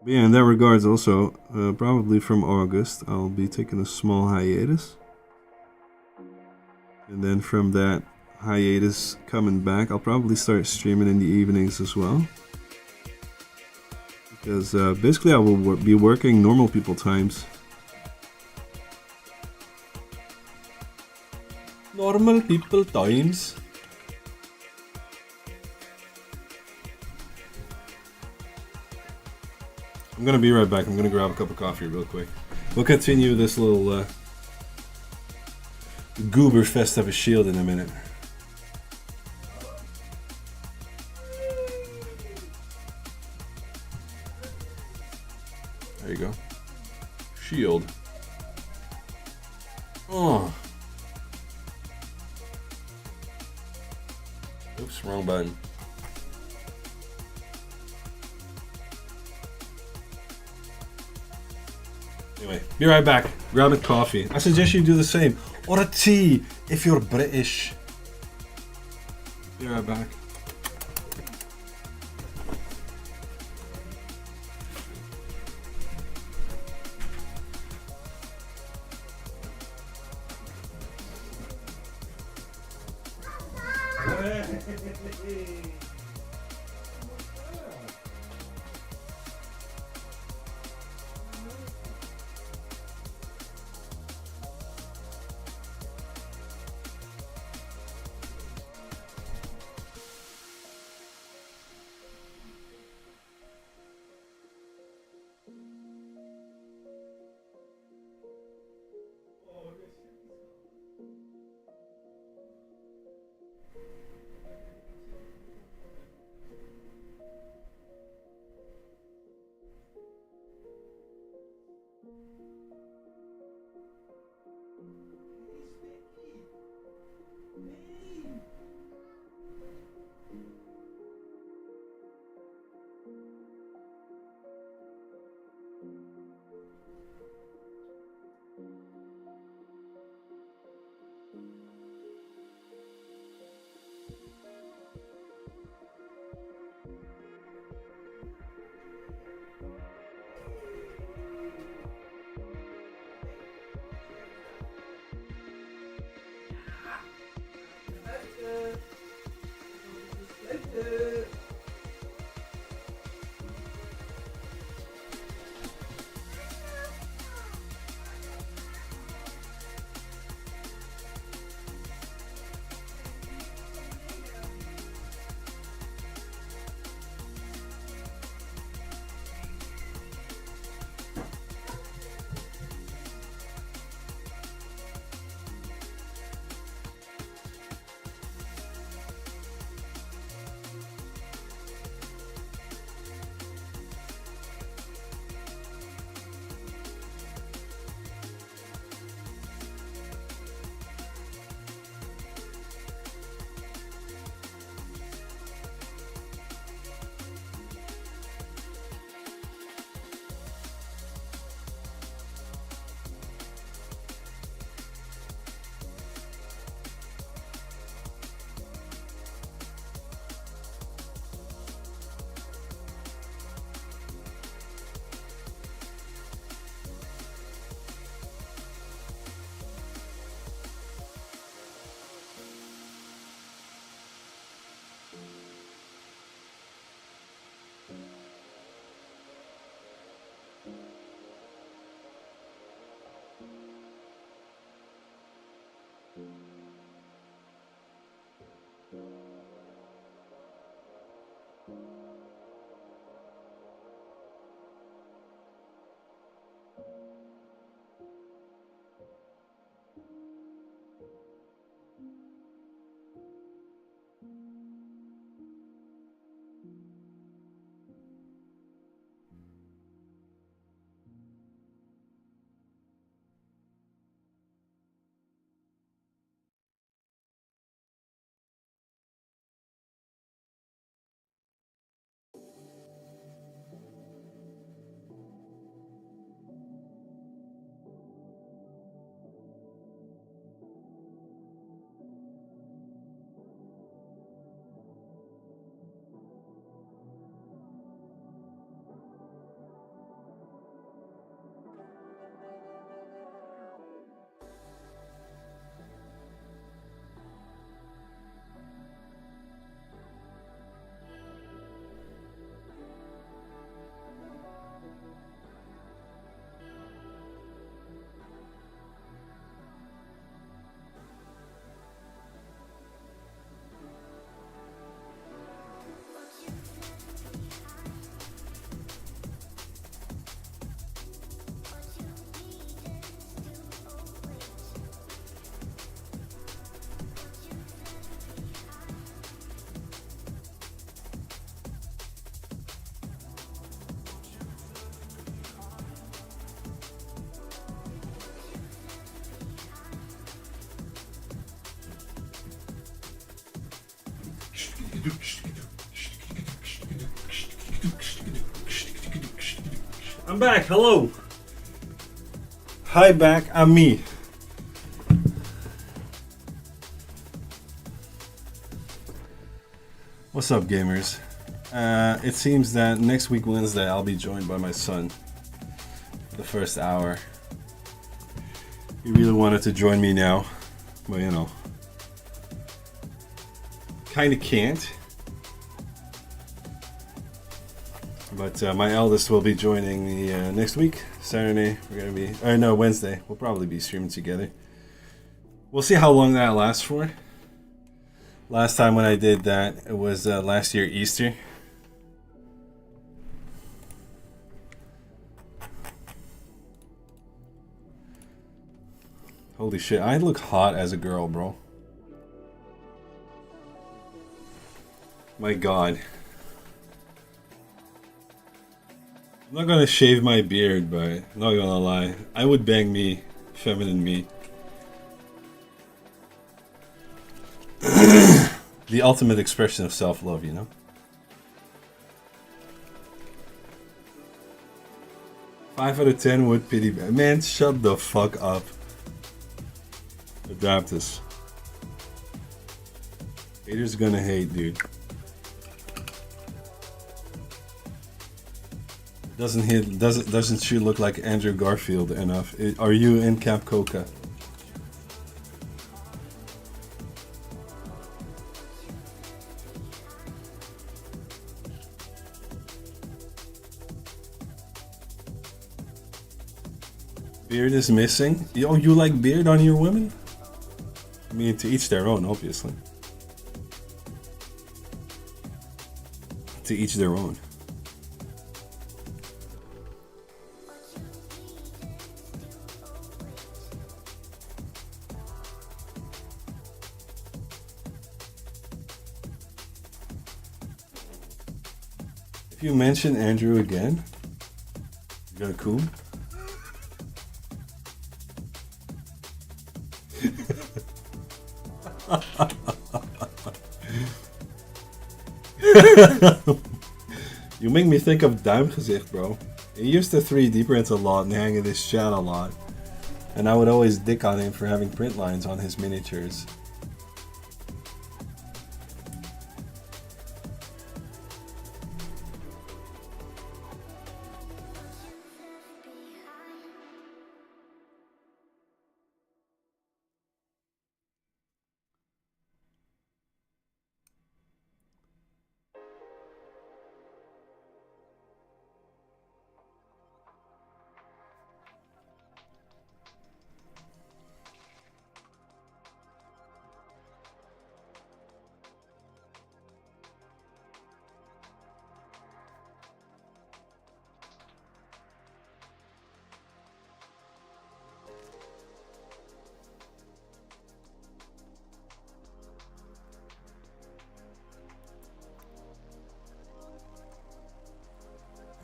But yeah, in that regards also, probably from August, I'll be taking a small hiatus. And then from that hiatus coming back, I'll probably start streaming in the evenings as well. Because basically I will be working normal people times. Normal people times? I'm gonna be right back. I'm gonna grab a cup of coffee real quick. We'll continue this little goober fest of a shield in a minute. There you go. Shield. Oh. Oops, wrong button. Anyway, be right back. Grab a coffee. I suggest you do the same. Or a tea if you're British. Be right back. I'm back. Hello. Hi, back. I'm me. What's up, gamers? It seems that next week, Wednesday, I'll be joined by my son. The first hour. He really wanted to join me now, but you know, kind of can't. But my eldest will be joining me next week, Saturday. We're gonna be, or no, Wednesday. We'll probably be streaming together. We'll see how long that lasts for. Last time when I did that, it was last year Easter. Holy shit, I look hot as a girl, bro. My god. I'm not gonna shave my beard, but I'm not gonna lie. I would bang me, feminine me. The ultimate expression of self-love, you know? 5 out of 10 would pity. Man, shut the fuck up. Adaptus. Haters gonna hate, dude. Doesn't she look like Andrew Garfield enough? Are you in Camp Coca? Beard is missing. Oh, you like beard on your women? I mean, to each their own, obviously. To each their own. If you mention Andrew again, you got a cool? You make me think of Duimgezicht, bro. He used to 3D print a lot and hang in his chat a lot. And I would always dick on him for having print lines on his miniatures.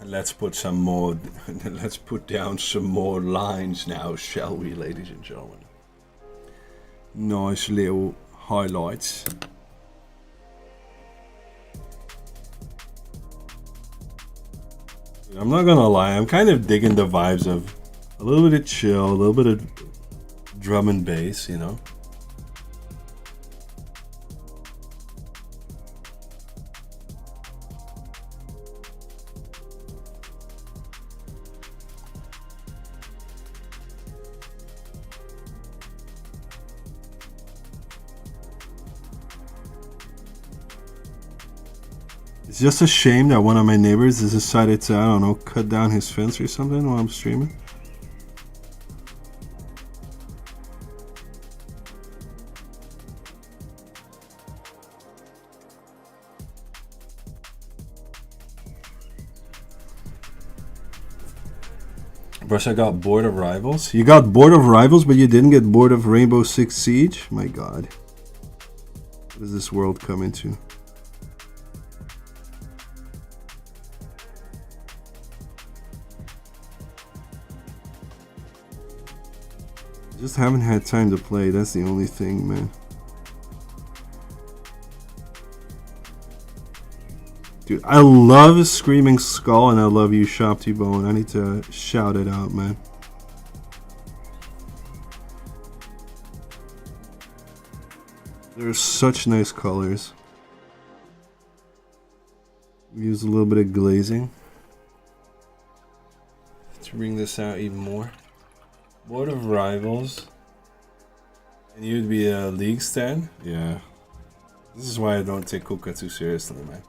Let's put some more. Let's put down some more lines now, shall we, ladies and gentlemen? Nice little highlights. I'm not gonna lie, I'm kind of digging the vibes of a little bit of chill, a little bit of drum and bass, you know. It's just a shame that one of my neighbors has decided to, I don't know, cut down his fence or something while I'm streaming. Brush, I got bored of Rivals. You got bored of Rivals, but you didn't get bored of Rainbow Six Siege? My god. What does this world come into? Just haven't had time to play. That's the only thing, man. Dude, I love Screaming Skull and I love you, Shop T-Bone. I need to shout it out, man. They're such nice colors. Use a little bit of glazing to bring this out even more. Board of Rivals. And you'd be a League stand? Yeah. This is why I don't take Kuka too seriously, man.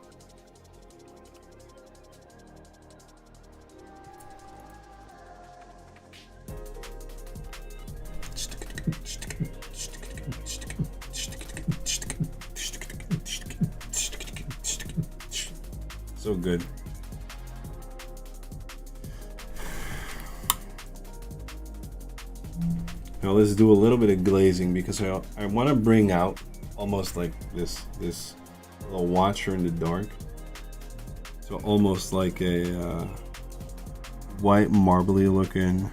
So good. Now let's do a little bit of glazing because I want to bring out almost like this little watcher in the dark. So almost like a white marbly looking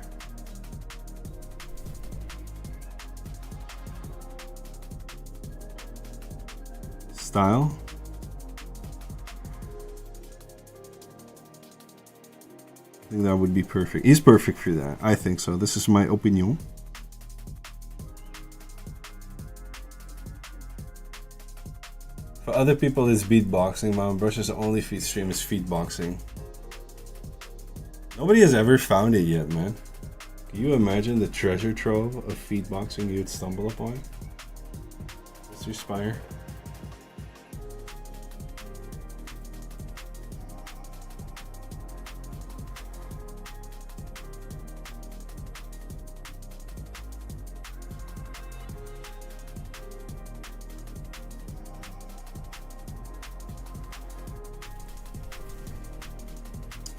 style. I think that would be perfect. He's perfect for that. I think so. This is my opinion. For other people, it's beatboxing. My Brush's only feed stream is feedboxing. Nobody has ever found it yet, man. Can you imagine the treasure trove of feedboxing you'd stumble upon? Mr. Spire.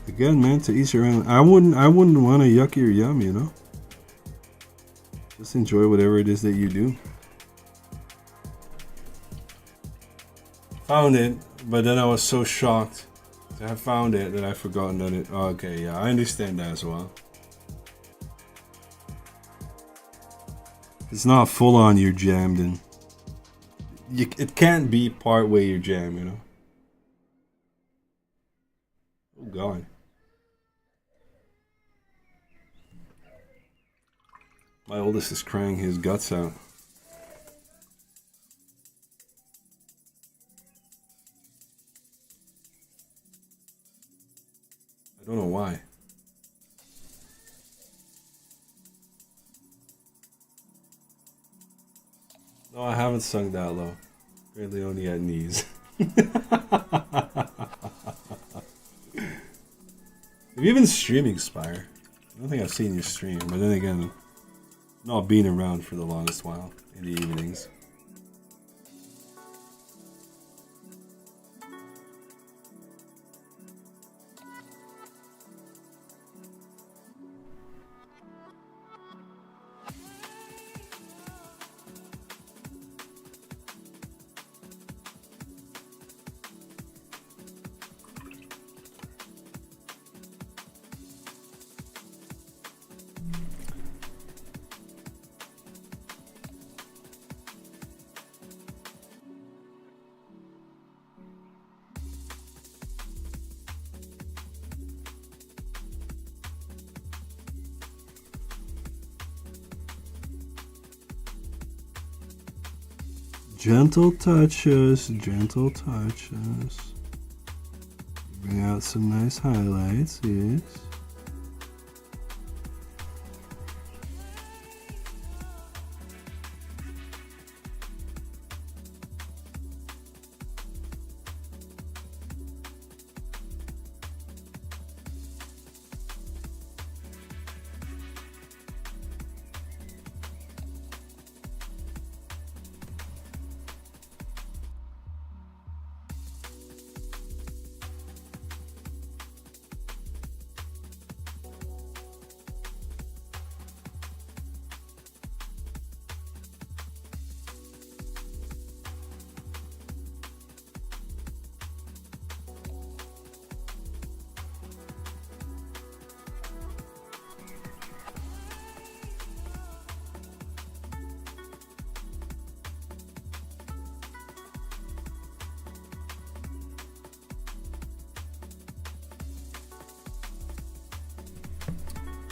Again, man, to each your own. I wouldn't want to yuck your yum, you know. Just enjoy whatever it is that you do. Found it, but then I was so shocked to have found it that I forgotten that it. Oh, okay, yeah, I understand that as well. It's not full on you're jammed in. It can't be part way you're jammed, you know. Oh God. My oldest is crying his guts out. I don't know why. No, I haven't sung that low. Apparently only at knees. Have you been streaming, Spire? I don't think I've seen you stream, but then again, not being around for the longest while in the evenings. Gentle touches, gentle touches. Bring out some nice highlights, yes.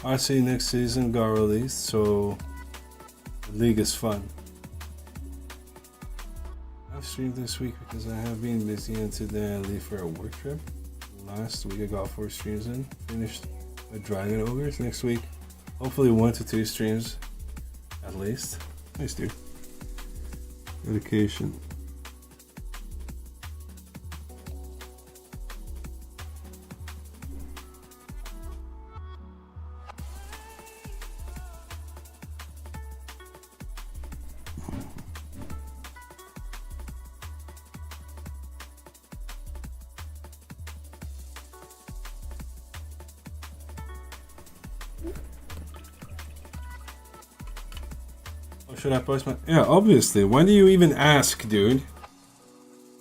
RC next season got released, so the league is fun. I've streamed this week because I have been busy and today I leave for a work trip. Last week I got 4 streams in, finished with Dragon Ogres. Next week, hopefully 1 to 2 streams at least. Nice, dude. Dedication. Should I post my... Yeah, obviously. Why do you even ask, dude?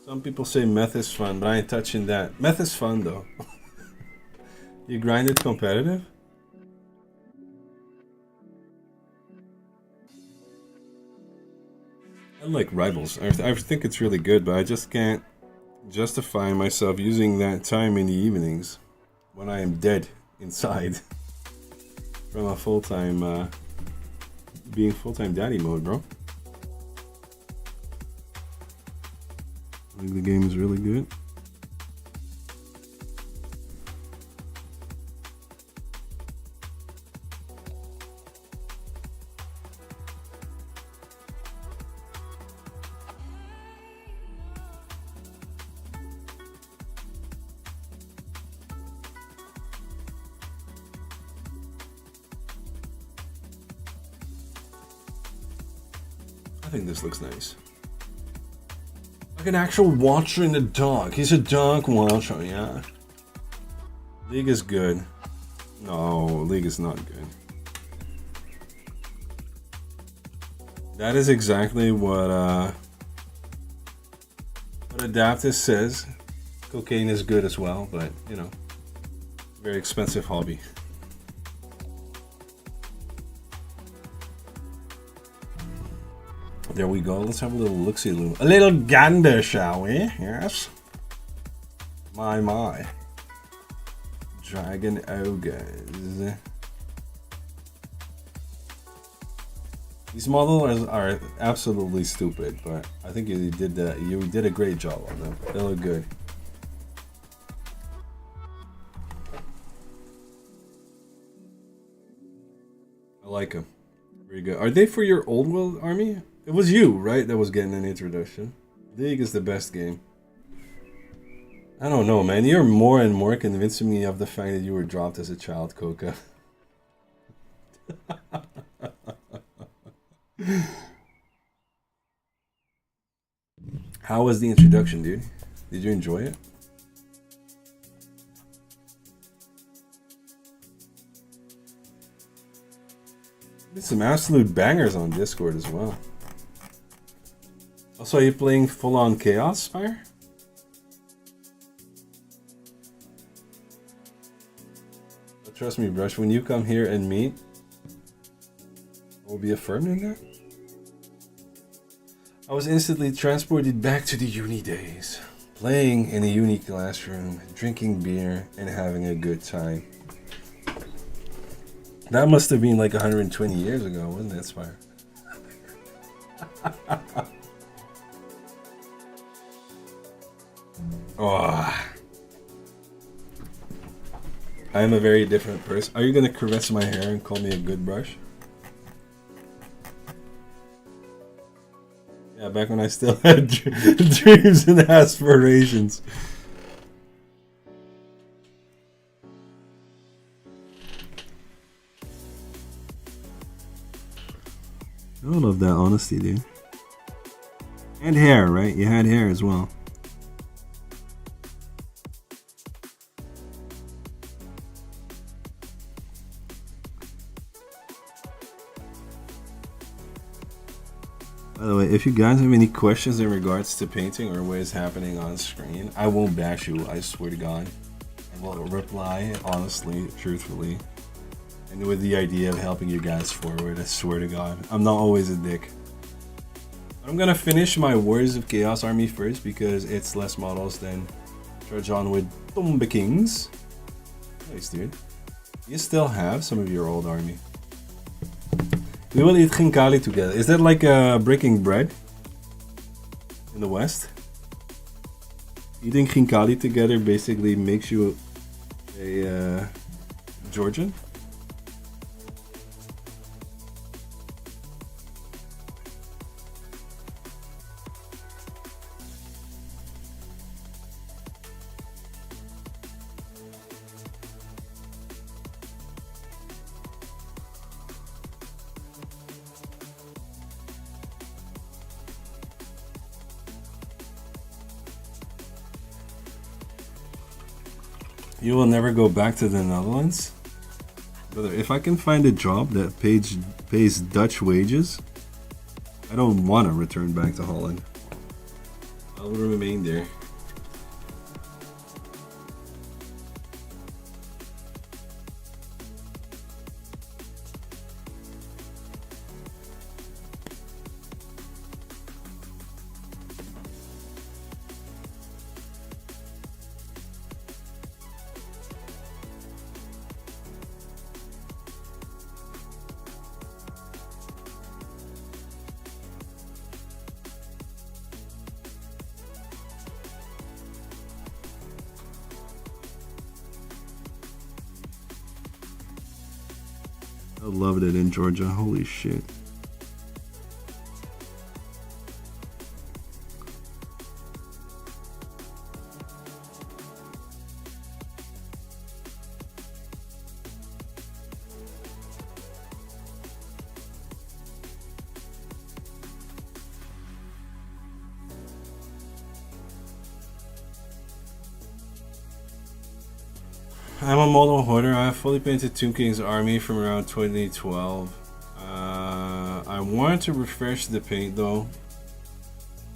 Some people say meth is fun, but I ain't touching that. Meth is fun, though. You grind it competitive? I like Rivals. I think it's really good, but I just can't justify myself using that time in the evenings when I am dead inside from a full-time... being full-time daddy mode, bro. I think the game is really good. I think this looks nice. Like an actual watcher in the dog. He's a dog watcher, yeah. League is good. No, League is not good. That is exactly what Adaptus says. Cocaine is good as well, but you know, very expensive hobby. There we go. Let's have a little look-see-loo. A little gander, shall we? Yes. My. Dragon Ogres. These models are absolutely stupid, but I think you did a great job on them. They look good. I like them. Very good. Are they for your old world army? It was you, right, that was getting an introduction. League is the best game. I don't know, man. You're more and more convincing me of the fact that you were dropped as a child, Coca. How was the introduction, dude? Did you enjoy it? There's some absolute bangers on Discord as well. Also, are you playing full-on Chaos Fire? But trust me, Brush, when you come here and meet, I will be affirmed in that. I was instantly transported back to the uni days, playing in a uni classroom, drinking beer, and having a good time. That must have been like 120 years ago, wasn't it, Spire? Oh. I am a very different person. Are you gonna caress my hair and call me a good brush? Yeah, back when I still had dreams and aspirations. I love that honesty, dude. And hair, right? You had hair as well. By the way, if you guys have any questions in regards to painting or what is happening on screen, I won't bash you, I swear to God. I will reply honestly, truthfully, and with the idea of helping you guys forward, I swear to God. I'm not always a dick. I'm gonna finish my Warriors of Chaos army first because it's less models than Charge On with Tomba Kings. Nice, dude. You still have some of your old army. We will eat khinkali together. Is that like breaking bread in the West? Eating khinkali together basically makes you a Georgian? You will never go back to the Netherlands? Brother, if I can find a job that pays Dutch wages, I don't want to return back to Holland. I'll remain there. I loved it in Georgia. Holy shit. I'm a model hoarder. I have fully painted Tomb King's army from around 2012. I want to refresh the paint though.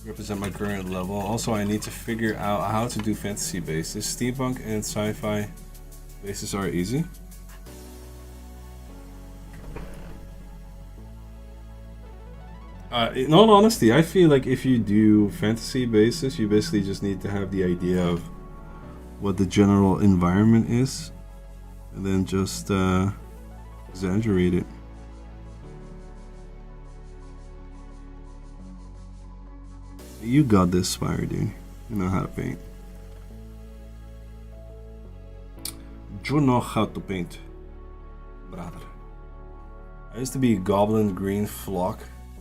Represent my current level. Also, I need to figure out how to do fantasy bases. Steampunk and sci-fi bases are easy. In all honesty, I feel like if you do fantasy bases, you basically just need to have the idea of what the general environment is, and then just exaggerate it. You got this, Spire, dude. You know how to paint. You know how to paint, brother. I used to be a goblin green flock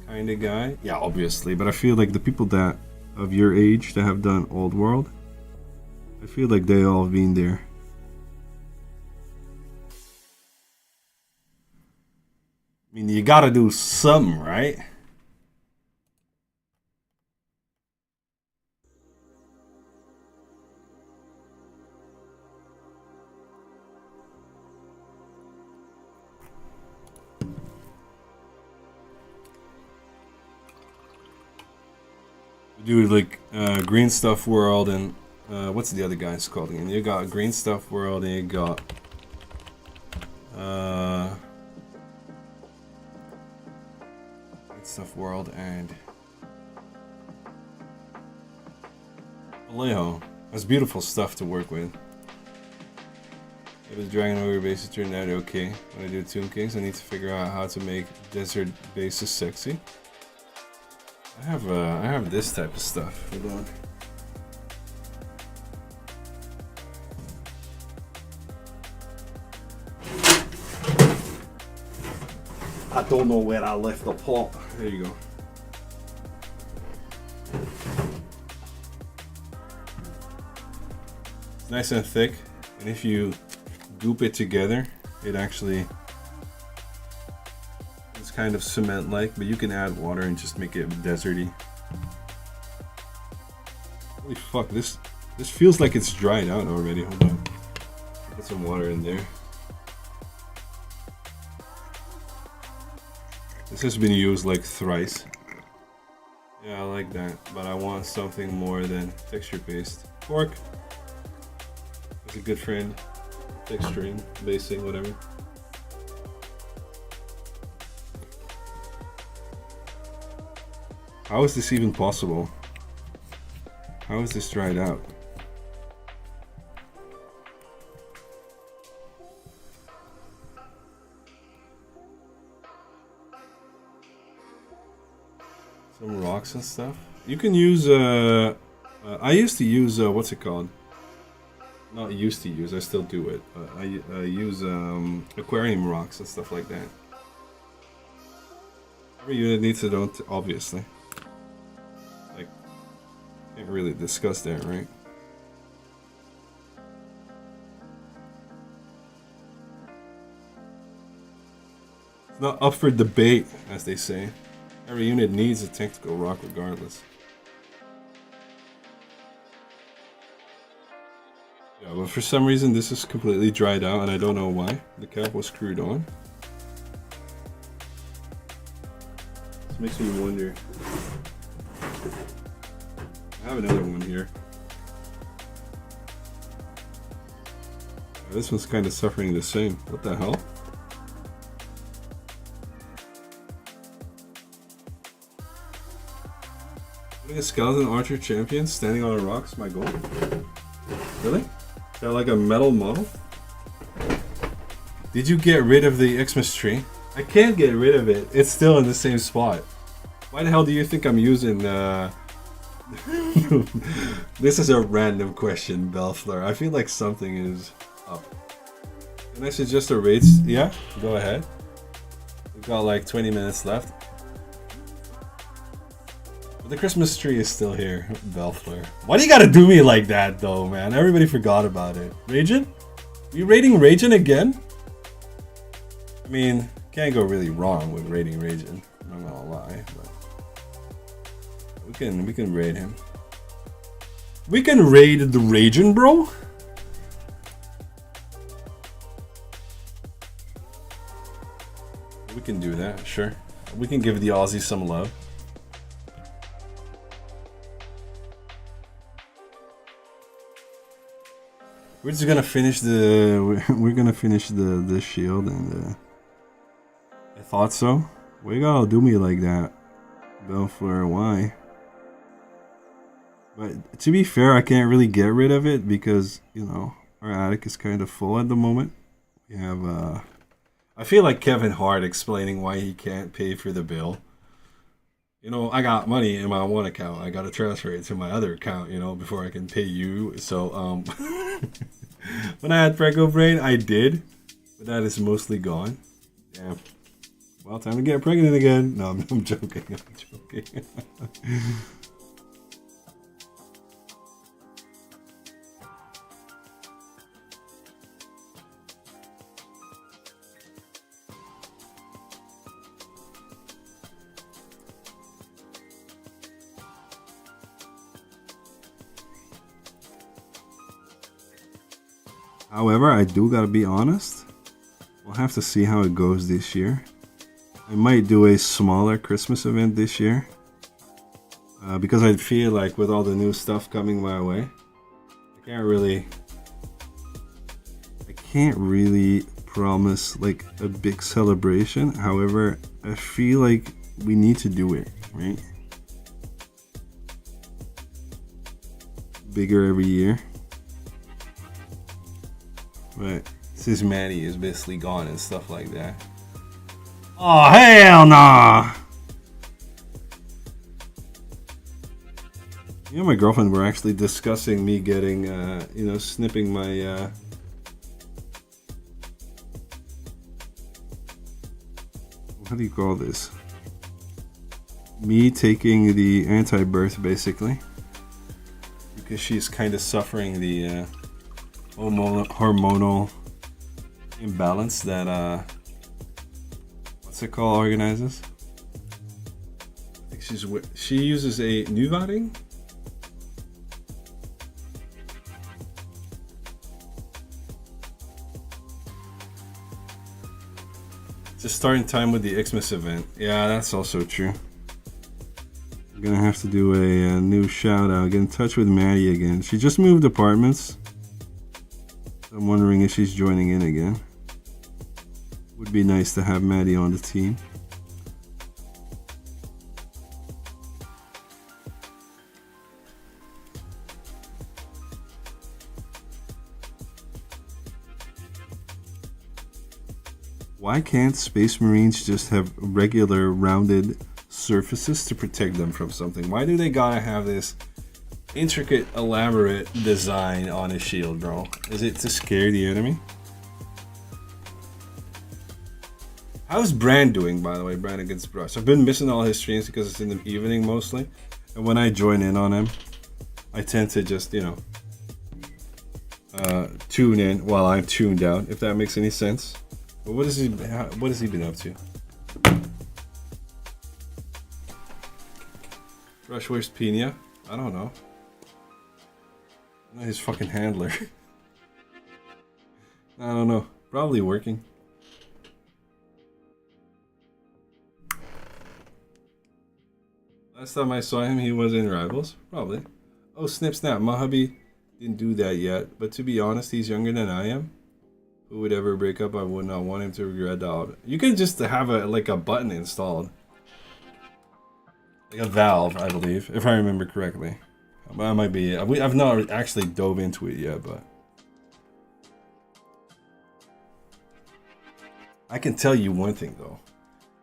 kind of guy. Yeah, obviously, but I feel like the people that of your age that have done Old World, I feel like they all been there. I mean, you gotta do something, right? You do like Green Stuff World and what's the other guy's called again? You got Green Stuff World and you got Green Stuff World and Vallejo. That's beautiful stuff to work with. It was Dragon Ogre bases turned out okay. When I do Tomb Kings, I need to figure out how to make desert bases sexy. I have this type of stuff. Hold on. I don't know where I left the pot. There you go. It's nice and thick, and if you goop it together, it actually is kind of cement-like, but you can add water and just make it deserty. Holy fuck, this feels like it's dried out already. Hold on. Put some water in there. This has been used like thrice. Yeah, I like that, but I want something more than texture paste. Pork is a good friend. Texturing, basing, whatever. How is this even possible? How is this dried out? some rocks and stuff. You can use I used to use what's it called? Not used to use. I still do it. I use aquarium rocks and stuff like that. Every unit needs its own, obviously. Like, can't really discuss that, right? It's not up for debate, as they say. Every unit needs a tactical rock regardless. Yeah, but for some reason this is completely dried out and I don't know why. The cap was screwed on. This makes me wonder. I have another one here. This one's kind of suffering the same. What the hell? Putting a skeleton archer champion standing on a rock is my goal. Really? Is that like a metal model? Did you get rid of the Xmas tree? I can't get rid of it. It's still in the same spot. Why the hell do you think I'm using This is a random question, Belfleur. I feel like something is up. Can I suggest a raid? Yeah, go ahead. We've got like 20 minutes left. But the Christmas tree is still here, Belfleur. Why do you gotta do me like that though, man? Everybody forgot about it. Ragin? You raiding Ragin again? I mean, can't go really wrong with raiding Ragin. I'm not gonna lie, but we can raid him. We can raid the Ragin, bro. We can do that, sure. We can give the Aussies some love. We're just gonna finish the the shield and I thought so. Why you gotta do me like that, Belfleur? Why? But to be fair, I can't really get rid of it because, you know, our attic is kind of full at the moment. We have I feel like Kevin Hart explaining why he can't pay for the bill. You know, I got money in my one account. I gotta transfer it to my other account, you know, before I can pay you. So, when I had Prego Brain, I did. But that is mostly gone. Damn. Well, time to get pregnant again. No, I'm joking. I'm joking. However, I do gotta be honest. We'll have to see how it goes this year. I might do a smaller Christmas event this year. Because I feel like with all the new stuff coming my way, I can't really promise like a big celebration. However, I feel like we need to do it, right? Bigger every year. But since Maddie is basically gone and stuff like that. Oh, hell nah! You and my girlfriend were actually discussing me getting, you know, snipping my, how do you call this? Me taking the anti-birth, basically. Because she's kind of suffering the, hormonal imbalance that what's it called organizes. I think she uses a Nuvaring. Just starting time with the Xmas event. Yeah, that's also true. I'm gonna have to do a new shout out. Get in touch with Maddie again. She just moved apartments. I'm wondering if she's joining in again. Would be nice to have Maddie on the team. Why can't Space Marines just have regular rounded surfaces to protect them from something? Why do they gotta have this intricate, elaborate design on his shield, bro? Is it to scare the enemy? How's Brand doing, by the way? Brand against Brush. I've been missing all his streams because it's in the evening mostly. And when I join in on him, I tend to just, you know, tune in while I'm tuned out, if that makes any sense. But what has he been up to? Brush, where's Pina? I don't know. Not his fucking handler. I don't know. Probably working. Last time I saw him, he was in Rivals. Probably. Oh, snip snap. My hubby didn't do that yet. But to be honest, he's younger than I am. Who would ever break up? I would not want him to regret that. You can just have a button installed. Like a valve, I believe, if I remember correctly. I might be. I've not actually dove into it yet, but I can tell you one thing though: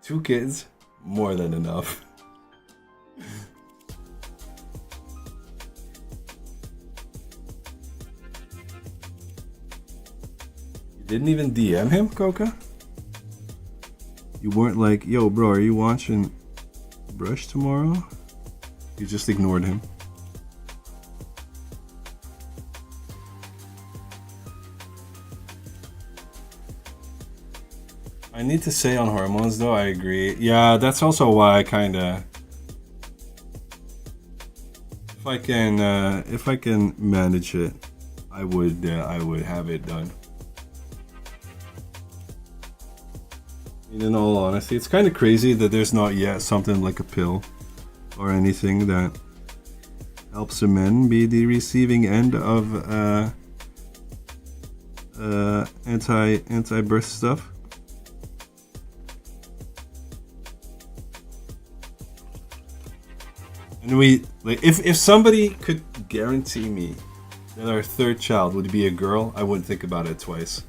2 kids, more than enough. You didn't even DM him, Coca? You weren't like, yo, bro, are you watching Brush tomorrow? You just ignored him. I need to say on hormones though, I agree. Yeah, that's also why I kinda, if I can manage it, I would have it done. In all honesty, it's kind of crazy that there's not yet something like a pill or anything that helps a man be the receiving end of anti-birth stuff. And we like if somebody could guarantee me that our 3rd child would be a girl, I wouldn't think about it twice.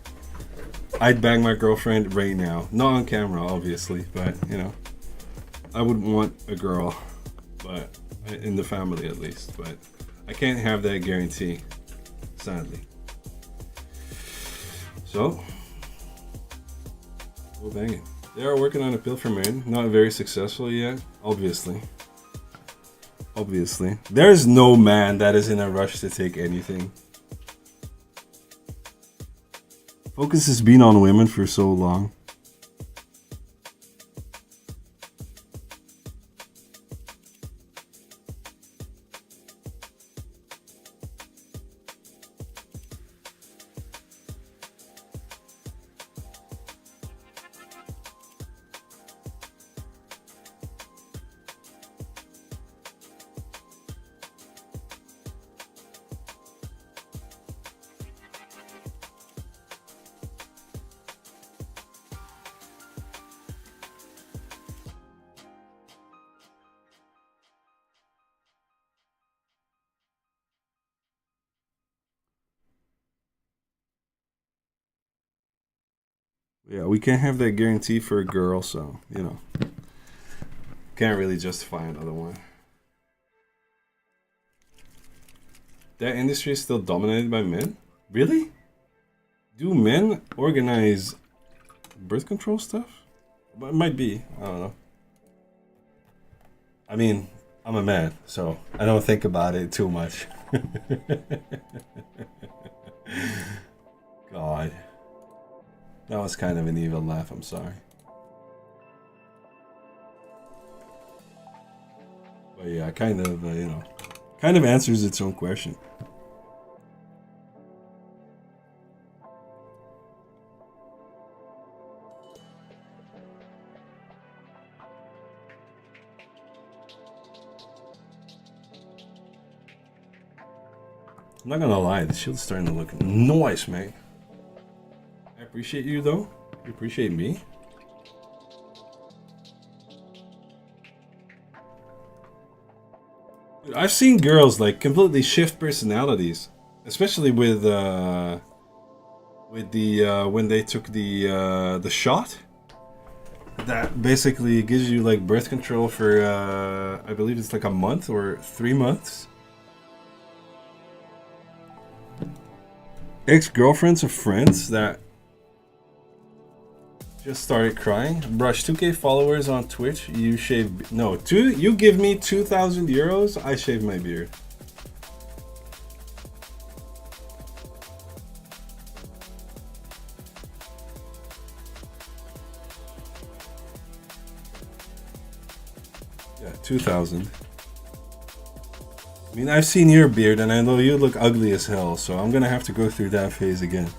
I'd bang my girlfriend right now. Not on camera, obviously, but, you know, I would want a girl, but in the family at least. But I can't have that guarantee, sadly. So, we'll bang it. They are working on a pill for men. Not very successful yet, obviously. Obviously. There's no man that is in a rush to take anything. Focus has been on women for so long. Yeah, we can't have that guarantee for a girl, so, you know. Can't really justify another one. That industry is still dominated by men? Really? Do men organize birth control stuff? But it might be. I don't know. I mean, I'm a man, so I don't think about it too much. God. That was kind of an evil laugh, I'm sorry. But yeah, kind of, you know, kind of answers its own question. I'm not gonna lie, the shield's starting to look nice, mate. I appreciate you though. You appreciate me. Dude, I've seen girls like completely shift personalities, especially with the when they took the shot. that basically gives you like birth control for I believe it's like a month or 3 months. Ex-girlfriends of friends that just started crying. Brush, 2K followers on Twitch. You shave you give me 2,000 euros, I shave my beard. Yeah, 2,000. I mean, I've seen your beard and I know you look ugly as hell, so I'm gonna have to go through that phase again.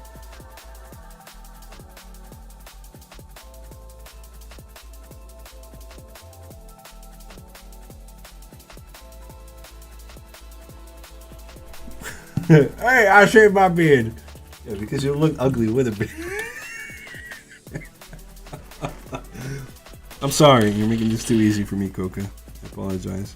Hey, I shaved my beard. Yeah, because you look ugly with a beard. I'm sorry, you're making this too easy for me, Coca. I apologize.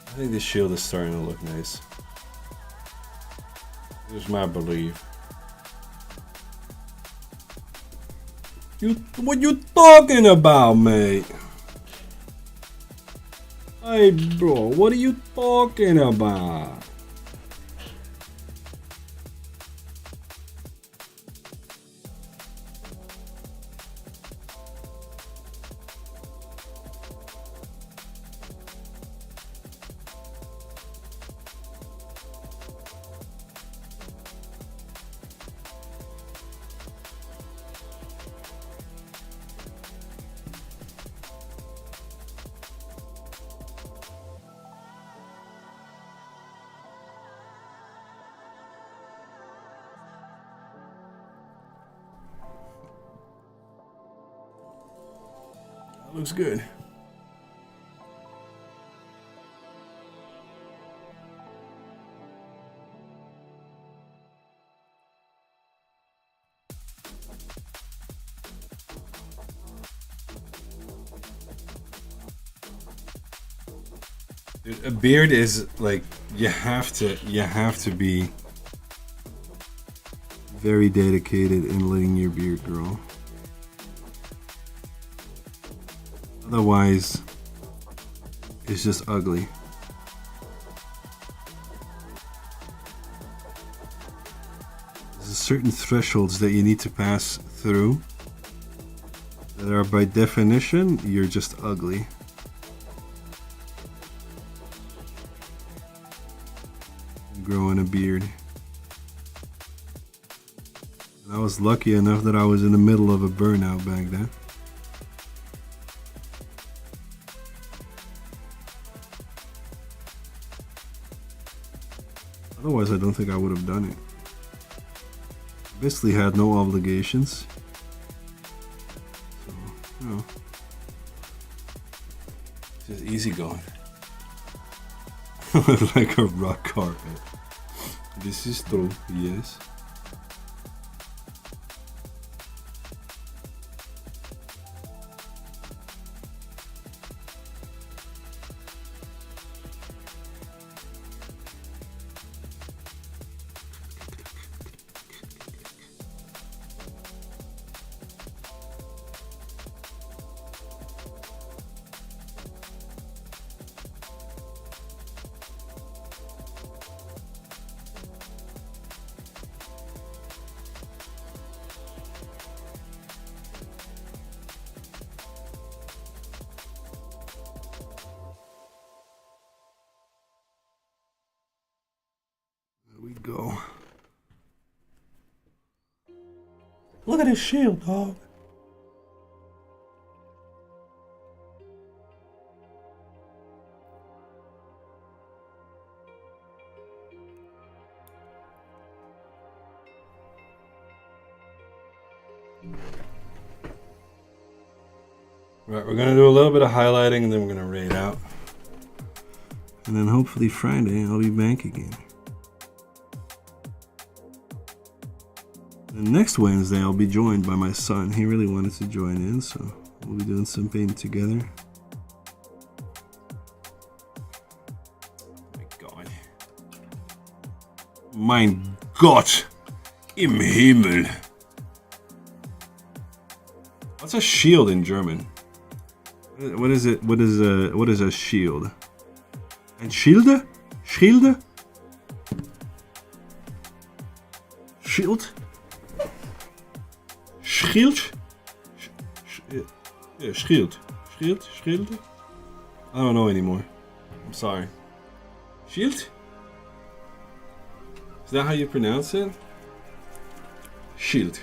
I think this shield is starting to look nice. Here's my belief. What you talking about, mate? Hey, bro, what are you talking about? Looks good. Dude, a beard is like you have to be very dedicated in letting your beard grow. Otherwise, it's just ugly. There's certain thresholds that you need to pass through that are by definition, you're just ugly. Growing a beard. And I was lucky enough that I was in the middle of a burnout back then. Otherwise, I don't think I would have done it. Basically had no obligations. So, you know. Just easy going. Like a rock carpet. This is true, yes. Go. Look at his shield, dog. Right, we're gonna do a little bit of highlighting and then we're gonna raid out. And then hopefully Friday I'll be back again. And next Wednesday, I'll be joined by my son. He really wanted to join in, so we'll be doing some painting together. Oh my God. Mein Gott im Himmel. What's a shield in German? What is it? What is a shield? Ein Schilde? Schilde? Schild? Schild? Yeah, Schild. Schild? Schild? I don't know anymore. I'm sorry. Shield? Is that how you pronounce it? Shield.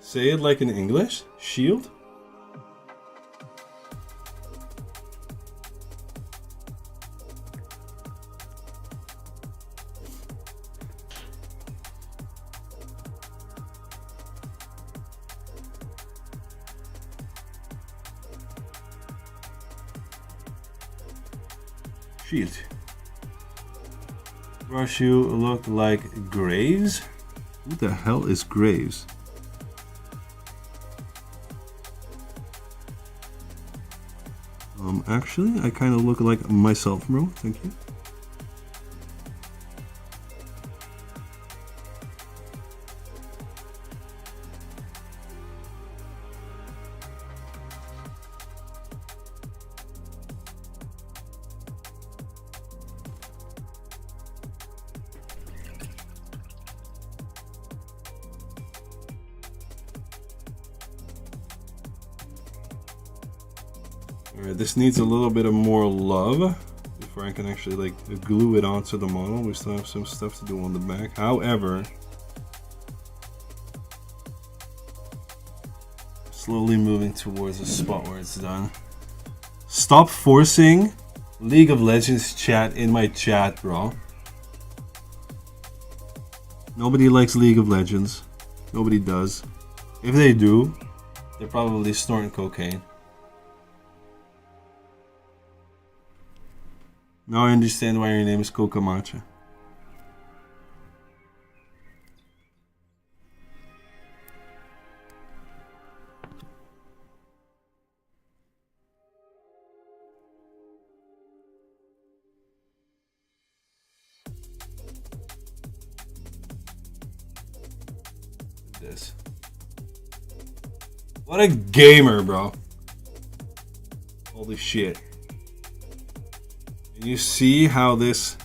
Say it like in English. Shield? Shield. Brush you look like Graves? Who the hell is Graves? Actually, I kind of look like myself, bro. Thank you. Alright, this needs a little bit of more love before I can actually like glue it onto the model. We still have some stuff to do on the back. However, slowly moving towards the spot where it's done. Stop forcing League of Legends chat in my chat, bro. Nobody likes League of Legends. Nobody does. If they do, they're probably snorting cocaine. Now I understand why your name is Kokamacha. This. What a gamer, bro. Holy shit. You see how this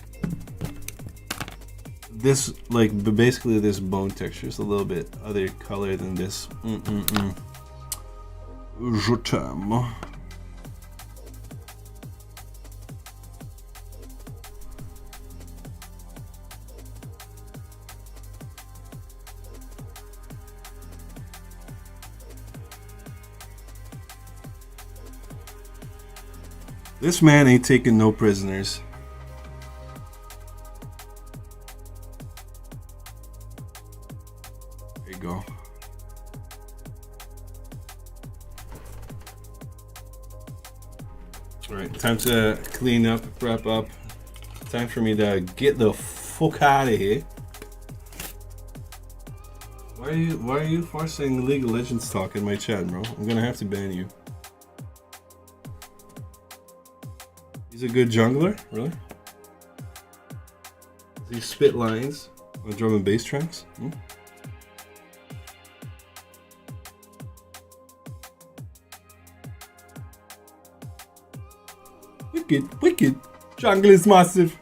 like basically this bone texture is a little bit other color than this. Je t'aime. This man ain't taking no prisoners. There you go. Alright, time to clean up, wrap up. Time for me to get the fuck out of here. Why are you forcing League of Legends talk in my chat, bro? I'm gonna have to ban you. He's a good jungler, really? Does he spit lines on drum and bass tracks? Wicked, wicked. Jungle is massive.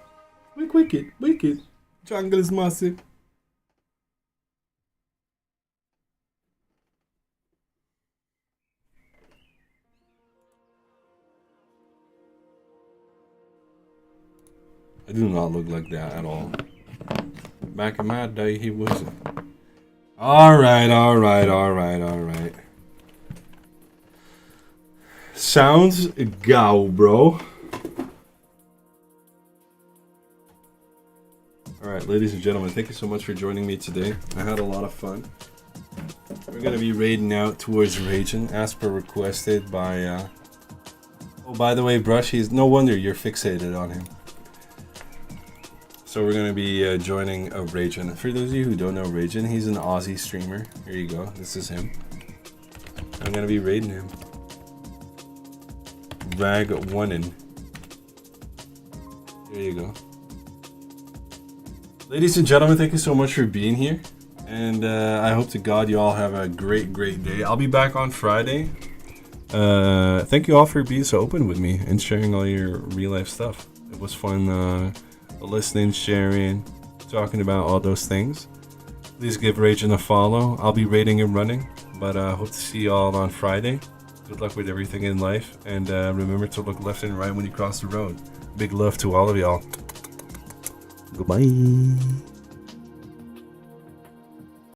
Wicked, wicked. Jungle is massive. I do not look like that at all. Back in my day, he wasn't. Alright. Sounds go, bro. Alright, ladies and gentlemen, thank you so much for joining me today. I had a lot of fun. We're gonna be raiding out towards Raging, as per requested by Oh, by the way, Brush, no wonder you're fixated on him. So we're gonna be joining a Ragin. For those of you who don't know Ragin, he's an Aussie streamer. Here you go. This is him. I'm gonna be raiding him. Rag Onein. There you go. Ladies and gentlemen, thank you so much for being here. And I hope to God you all have a great day. I'll be back on Friday. Thank you all for being so open with me and sharing all your real life stuff. It was fun listening, sharing, talking about all those things. Please give Ragin a follow. I'll be raiding and running, but hope to see you all on Friday. Good luck with everything in life, and remember to look left and right when you cross the road. Big love to all of y'all. Goodbye.